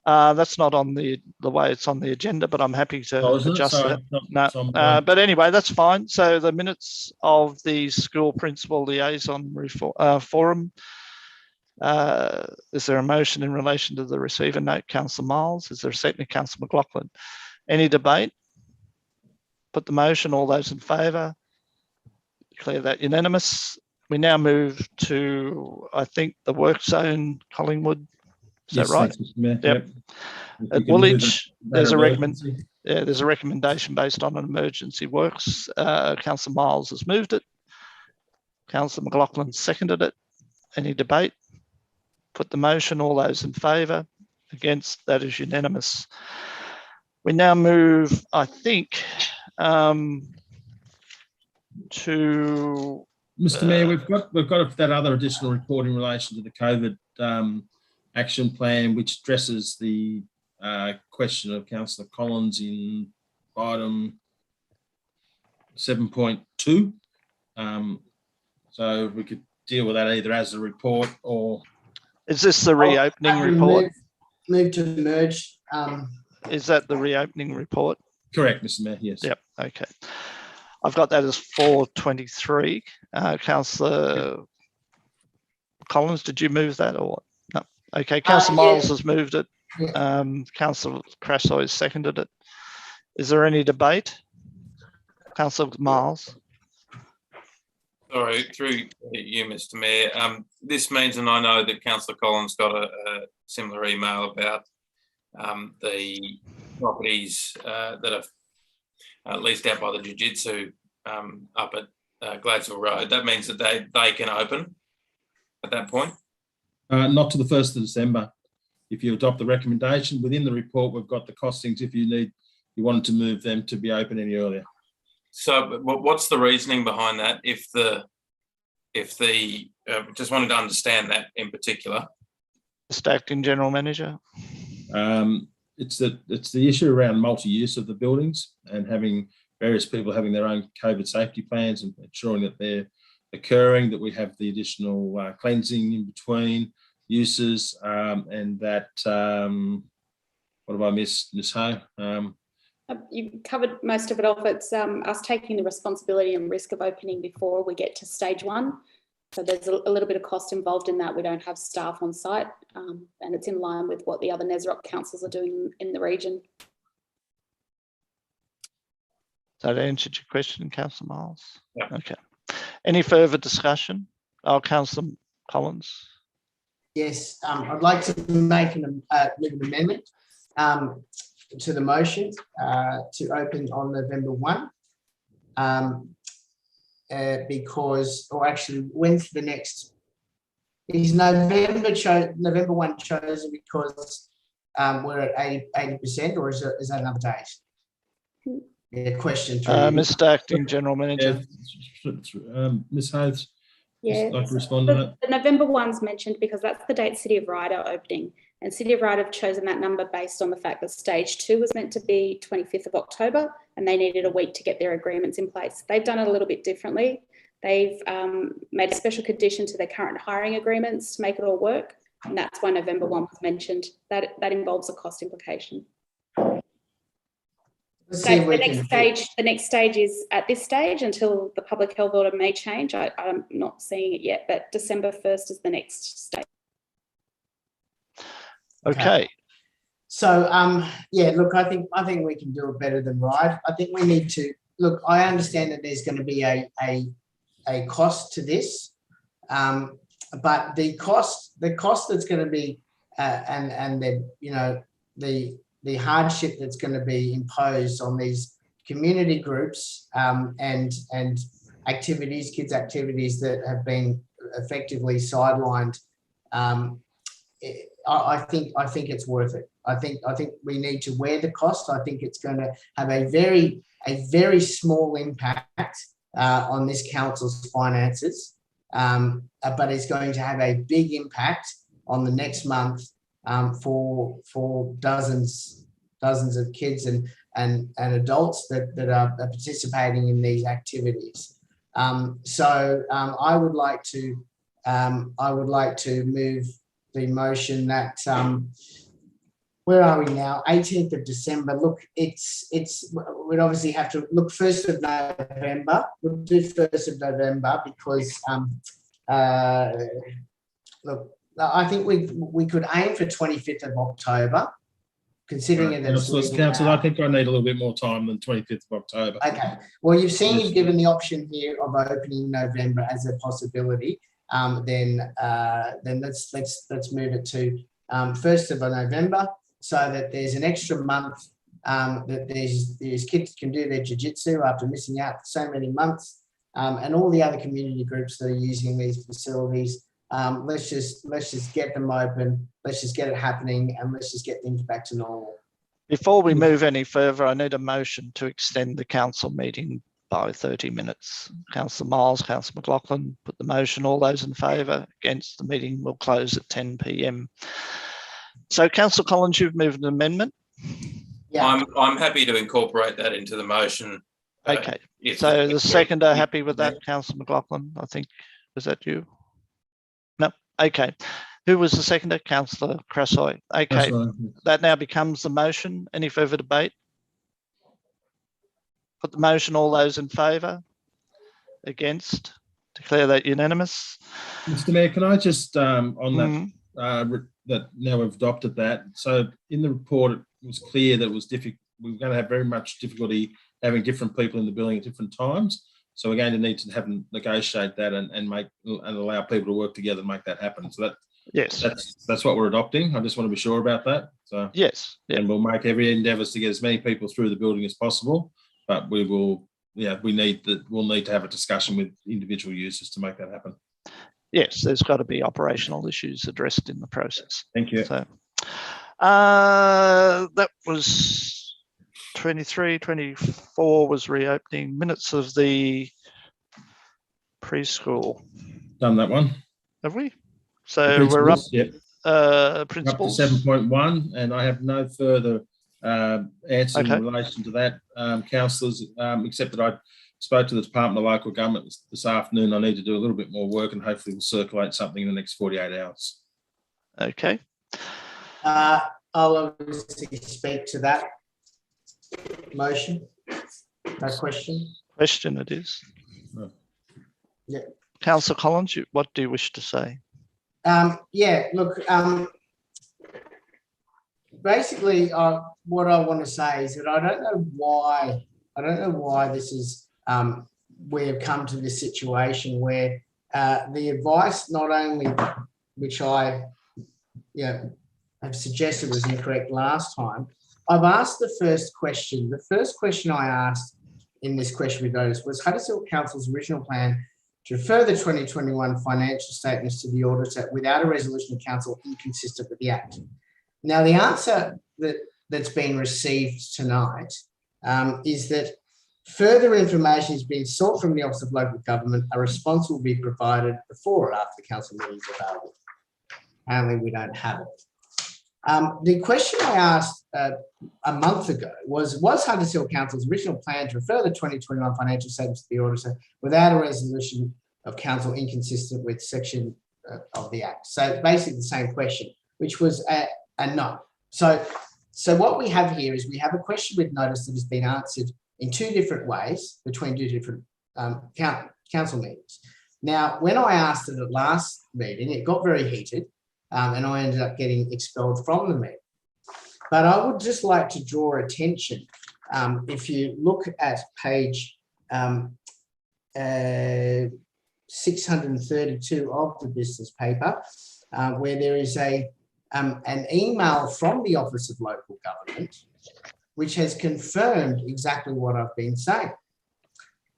That's not on the way it's on the agenda, but I'm happy to adjust that. No, but anyway, that's fine. So the minutes of the School Principal Liaison Forum. Is there a motion in relation to the receiver note? Councillor Miles. Is there a second? Councillor McLaughlin. Any debate? Put the motion. All those in favour, declare that unanimous. We now move to, I think, the work zone, Collingwood. Is that right? Yep. At Woolwich, there's a recommendation based on an emergency works. Councillor Miles has moved it. Councillor McLaughlin seconded it. Any debate? Put the motion. All those in favour, against, that is unanimous. We now move, I think, to Mr. Mayor, we've got that other additional report in relation to the COVID action plan, which addresses the question of Councillor Collins in item 7.2. So we could deal with that either as a report or... Is this the reopening report? Move to merge. Is that the reopening report? Correct, Mr. Mayor, yes. Yep, okay. I've got that as 423. Councillor Collins, did you move that or what? No. Okay, Councillor Miles has moved it. Councillor Crasso has seconded it. Is there any debate? Councillor Miles. Sorry, through you, Mr. Mayor. This means, and I know that Councillor Collins got a similar email about the properties that are leased out by the Jiu-Jitsu up at Gladesville Road. That means that they can open at that point? Not to the 1st of December. If you adopt the recommendation within the report, we've got the costings if you wanted to move them to be open any earlier. So what's the reasoning behind that? Just wanted to understand that in particular. Mr. Acting General Manager. It's the issue around multi-use of the buildings and having various people having their own COVID safety plans and ensuring that they're occurring, that we have the additional cleansing in between uses, and that, what have I missed, Ms. Ho? You've covered most of it off. It's us taking the responsibility and risk of opening before we get to stage 1. So there's a little bit of cost involved in that. We don't have staff on site, and it's in line with what the other NESROC councils are doing in the region. That answered your question, Councillor Miles? Yeah. Okay. Any further discussion? Councillor Collins. Yes, I'd like to make an amendment to the motion to open on November 1. Because, or actually, when's the next? Is November 1 chosen because we're at 80%, or is that another date? Yeah, question 3. Mr. Acting General Manager. Ms. Hayes, Yeah, I'd like to respond to that. The November 1's mentioned because that's the date City of Ryde are opening, and City of Ryde have chosen that number based on the fact that stage 2 was meant to be 25th of October, and they needed a week to get their agreements in place. They've done it a little bit differently. They've made a special condition to their current hiring agreements to make it all work, and that's why November 1 was mentioned. That involves a cost implication. So the next stage is at this stage until the public health order may change. I'm not seeing it yet, but December 1st is the next stage. Okay. So yeah, look, I think we can do it better than Ryde. I think we need to look. I understand that there's going to be a cost to this, but the cost that's going to be and the hardship that's going to be imposed on these community groups and activities, kids' activities that have been effectively sidelined. I think it's worth it. I think we need to wear the cost. I think it's going to have a very small impact on this council's finances, but it's going to have a big impact on the next month for dozens of kids and adults that are participating in these activities. So I would like to move the motion that where are we now? 18th of December. Look, we'd obviously have to look 1st of November. We'll do 1st of November because look, I think we could aim for 25th of October, considering that Council, I think I need a little bit more time than 25th of October. Okay. Well, you've given the option here of opening November as a possibility. Then let's move it to 1st of November, so that there's an extra month that these kids can do their jiu-jitsu after missing out for so many months, and all the other community groups that are using these facilities. Let's just get them open. Let's just get it happening, and let's just get things back to normal. Before we move any further, I need a motion to extend the council meeting by 30 minutes. Councillor Miles, Councillor McLaughlin put the motion. All those in favour? Against? The meeting will close at 10 p.m. So, Councillor Collins, you've moved an amendment. Yeah. I'm happy to incorporate that into the motion. Okay. So the seconder happy with that, Councillor McLaughlin? I think, was that you? No. Okay. Who was the seconder? Councillor Crassoy. Okay. Right. That now becomes the motion. Any further debate? Put the motion. All those in favour? Against? Declare that unanimous. Mr. Mayor, can I just on that that now we've adopted that. So in the report, it was clear that it was difficult. We were going to have very much difficulty having different people in the building at different times. So we're going to need to have them negotiate that and make and allow people to work together and make that happen. So that that's what we're adopting. I just want to be sure about that. So yes, and we'll make every endeavours to get as many people through the building as possible. But we will, we'll need to have a discussion with individual users to make that happen. Yes, there's got to be operational issues addressed in the process. Thank you. So that was 23, 24 was reopening. Minutes of the preschool. Done that one. Have we? So we're up. Yep. Principles. Up to 7.1, and I have no further answer in relation to that, councillors, except that I spoke to the Department of Local Government this afternoon. I need to do a little bit more work, and hopefully we'll circulate something in the next 48 hours. Okay. I'll obviously speak to that motion. No question. Question it is. Oh. Yeah. Councillor Collins, what do you wish to say? Yeah, look, basically what I want to say is that I don't know why this is, we have come to this situation where the advice, not only which I have suggested was incorrect last time, I've asked the first question. The first question I asked in this question with notice was Huddersfield Council's original plan to refer the 2021 financial statements to the auditor without a resolution of council inconsistent with the Act. Now, the answer that's been received tonight is that further information is being sought from the Office of Local Government. A response will be provided before or after the council meeting is available. Apparently, we don't have it. The question I asked a month ago was Huddersfield Council's original plan to refer the 2021 financial statements to the auditor without a resolution of council inconsistent with section of the Act? So basically the same question, which was a no. So what we have here is we have a question with notice that has been answered in two different ways between two different council meetings. Now, when I asked it at last meeting, it got very heated. And I ended up getting expelled from the meeting. But I would just like to draw attention, if you look at page 632 of the business paper, where there is an email from the Office of Local Government, which has confirmed exactly what I've been saying.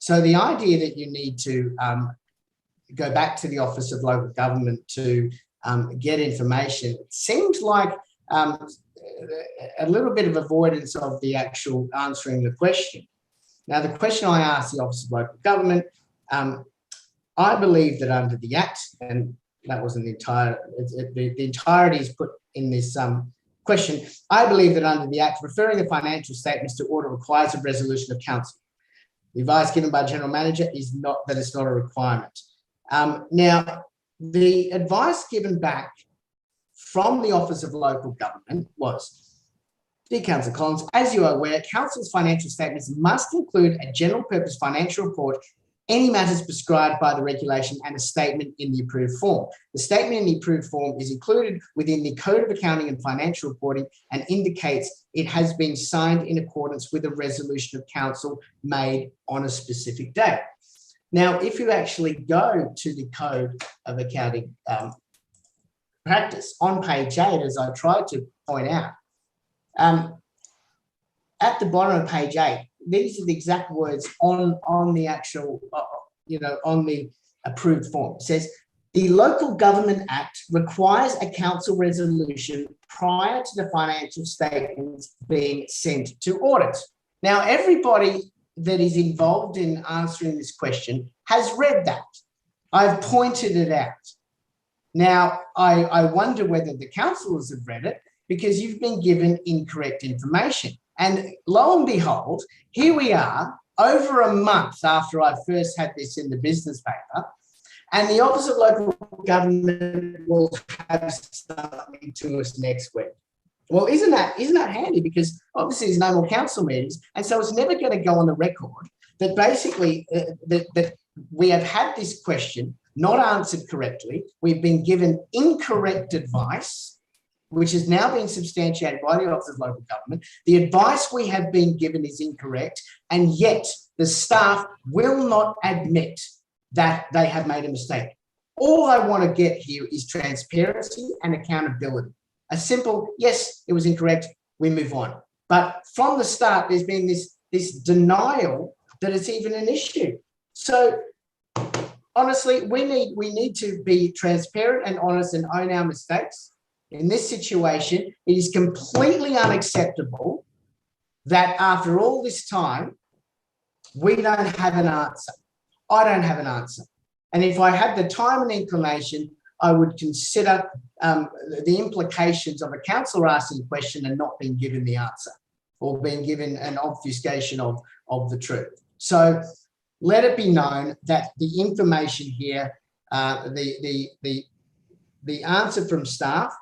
So the idea that you need to go back to the Office of Local Government to get information, it seemed like a little bit of avoidance of the actual answering the question. Now, the question I asked the Office of Local Government, I believe that under the Act, and that wasn't the entire, the entirety is put in this question, I believe that under the Act, referring the financial statements to audit requires a resolution of council. The advice given by General Manager is not that it's not a requirement. Now, the advice given back from the Office of Local Government was, dear Councillor Collins, as you are aware, Council's financial statements must include a general purpose financial report, any matters prescribed by the regulation, and a statement in the approved form. The statement in the approved form is included within the Code of Accounting and Financial Reporting and indicates it has been signed in accordance with a resolution of council made on a specific date. Now, if you actually go to the Code of Accounting Practice on page 8, as I tried to point out, at the bottom of page 8, these are the exact words on the actual, on the approved form. It says, the Local Government Act requires a council resolution prior to the financial statements being sent to audit. Now, everybody that is involved in answering this question has read that. I've pointed it out. Now, I wonder whether the councillors have read it, because you've been given incorrect information. And lo and behold, here we are, over a month after I first had this in the business paper, and the Office of Local Government will have something to us next week. Well, isn't that handy? Because obviously there's no more council meetings, and so it's never going to go on the record that basically that we have had this question not answered correctly. We've been given incorrect advice, which has now been substantiated by the Office of Local Government. The advice we have been given is incorrect, and yet the staff will not admit that they have made a mistake. All I want to get here is transparency and accountability. A simple, yes, it was incorrect, we move on. But from the start, there's been this denial that it's even an issue. So honestly, we need to be transparent and honest and own our mistakes. In this situation, it is completely unacceptable that after all this time, we don't have an answer. I don't have an answer. And if I had the time and inclination, I would consider the implications of a councillor asking a question and not being given the answer, or being given an obfuscation of the truth. So let it be known that the information here, the answer from staff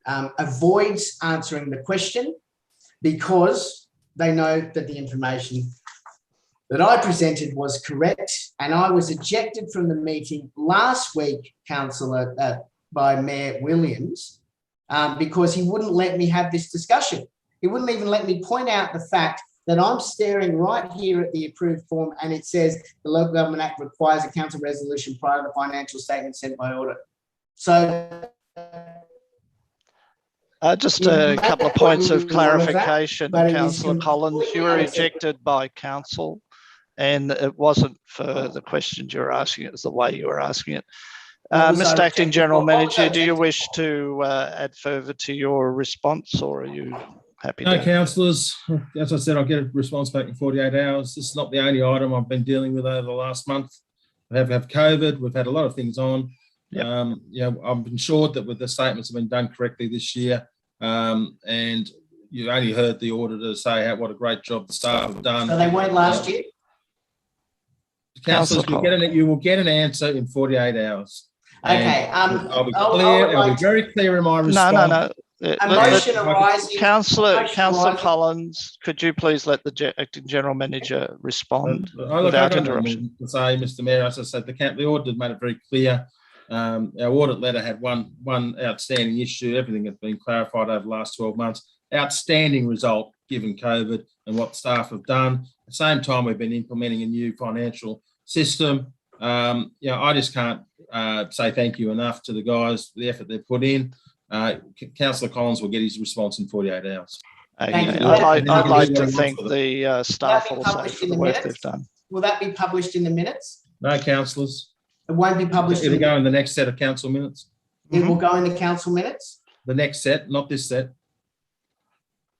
avoids answering the question, because they know that the information that I presented was correct, and I was ejected from the meeting last week, Councillor, by Mayor Williams, because he wouldn't let me have this discussion. He wouldn't even let me point out the fact that I'm staring right here at the approved form, and it says the Local Government Act requires a council resolution prior to the financial statement sent by Audit. So just a couple of points of clarification, Councillor Collins. You were ejected by council, and it wasn't for the questions you were asking, it was the way you were asking it. Mr. Acting General Manager, do you wish to add further to your response, or are you happy? No, councillors. As I said, I'll get a response back in 48 hours. This is not the only item I've been dealing with over the last month. We have COVID. We've had a lot of things on. Yep. I've been assured that with the statements have been done correctly this year, and you only heard the auditor say what a great job the staff have done. So they weren't last year? Councillors, you will get an answer in 48 hours. Okay. I'll be clear. I'll be very clear in my response. No. Councillor Collins, could you please let the Acting General Manager respond without interruption? To say, Mr. Mayor, as I said, the auditor made it very clear. Our audit letter had one outstanding issue. Everything has been clarified over the last 12 months. Outstanding result given COVID and what staff have done. At the same time, we've been implementing a new financial system. I just can't say thank you enough to the guys for the effort they've put in. Councillor Collins will get his response in 48 hours. Okay. I'd like to thank the staff also for the work they've done. Will that be published in the minutes? No, councillors. It won't be published. It'll go in the next set of council minutes. It will go in the council minutes? The next set, not this set.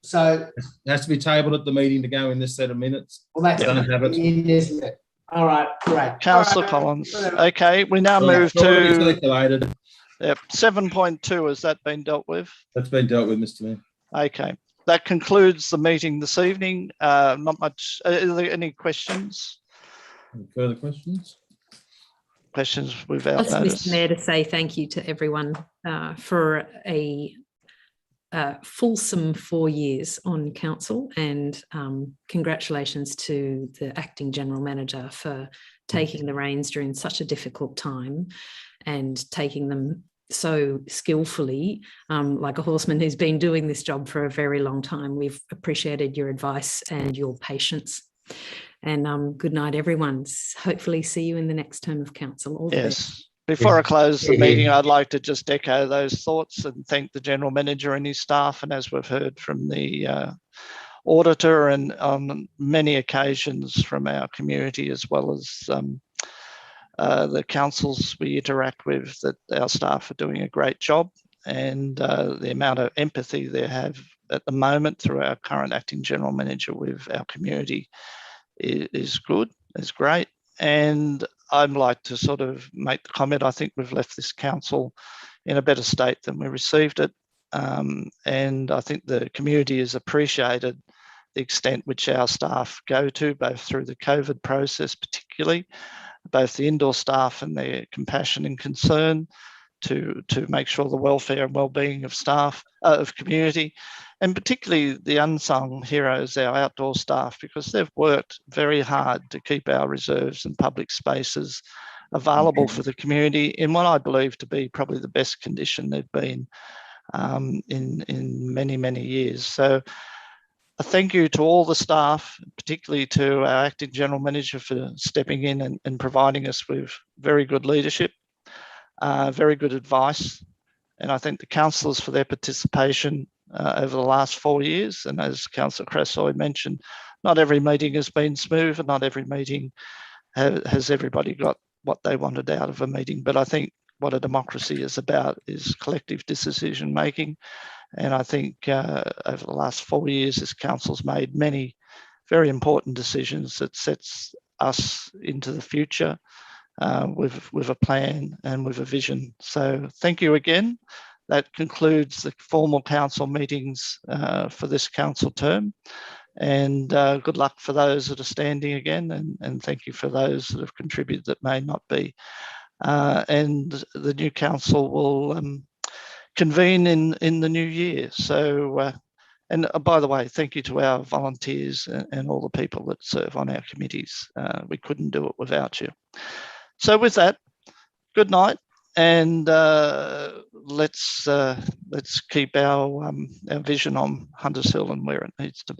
So it has to be tabled at the meeting to go in this set of minutes. Well, that's isn't it? All right, great. Councillor Collins. Okay, we now move to 7.2. Has that been dealt with? That's been dealt with, Mr. Mayor. Okay, that concludes the meeting this evening. Not much. Are there any questions? Any further questions? Questions without notice. Mr. Mayor, to say thank you to everyone for a fulsome 4 years on council, and congratulations to the Acting General Manager for taking the reins during such a difficult time and taking them so skillfully, like a horseman who's been doing this job for a very long time. We've appreciated your advice and your patience. And good night, everyone. Hopefully see you in the next term of council. All the best. Before I close the meeting, I'd like to just echo those thoughts and thank the General Manager and his staff. And as we've heard from the Auditor, and on many occasions from our community, as well as the councils we interact with, that our staff are doing a great job, and the amount of empathy they have at the moment through our current Acting General Manager with our community is good, is great. And I'd like to sort of make the comment, I think we've left this council in a better state than we received it. And I think the community has appreciated the extent which our staff go to, both through the COVID process particularly, both the indoor staff and their compassion and concern to make sure the welfare and well-being of staff, of community, and particularly the unsung heroes, our outdoor staff, because they've worked very hard to keep our reserves and public spaces available for the community in what I believe to be probably the best condition they've been in many, many years. So a thank you to all the staff, particularly to our acting general manager for stepping in and providing us with very good leadership, very good advice. And I thank the councillors for their participation over the last 4 years. And as Councillor Crasoy mentioned, not every meeting has been smooth and not every meeting has everybody got what they wanted out of a meeting. But I think what a democracy is about is collective decision making. And I think over the last 4 years, this council's made many very important decisions that sets us into the future with a plan and with a vision. So thank you again. That concludes the formal council meetings for this council term. And good luck for those that are standing again. And thank you for those that have contributed that may not be. And the new council will convene in the new year. So, and by the way, thank you to our volunteers and all the people that serve on our committees. We couldn't do it without you. So with that, good night, and let's keep our vision on Hunters Hill and where it needs to be.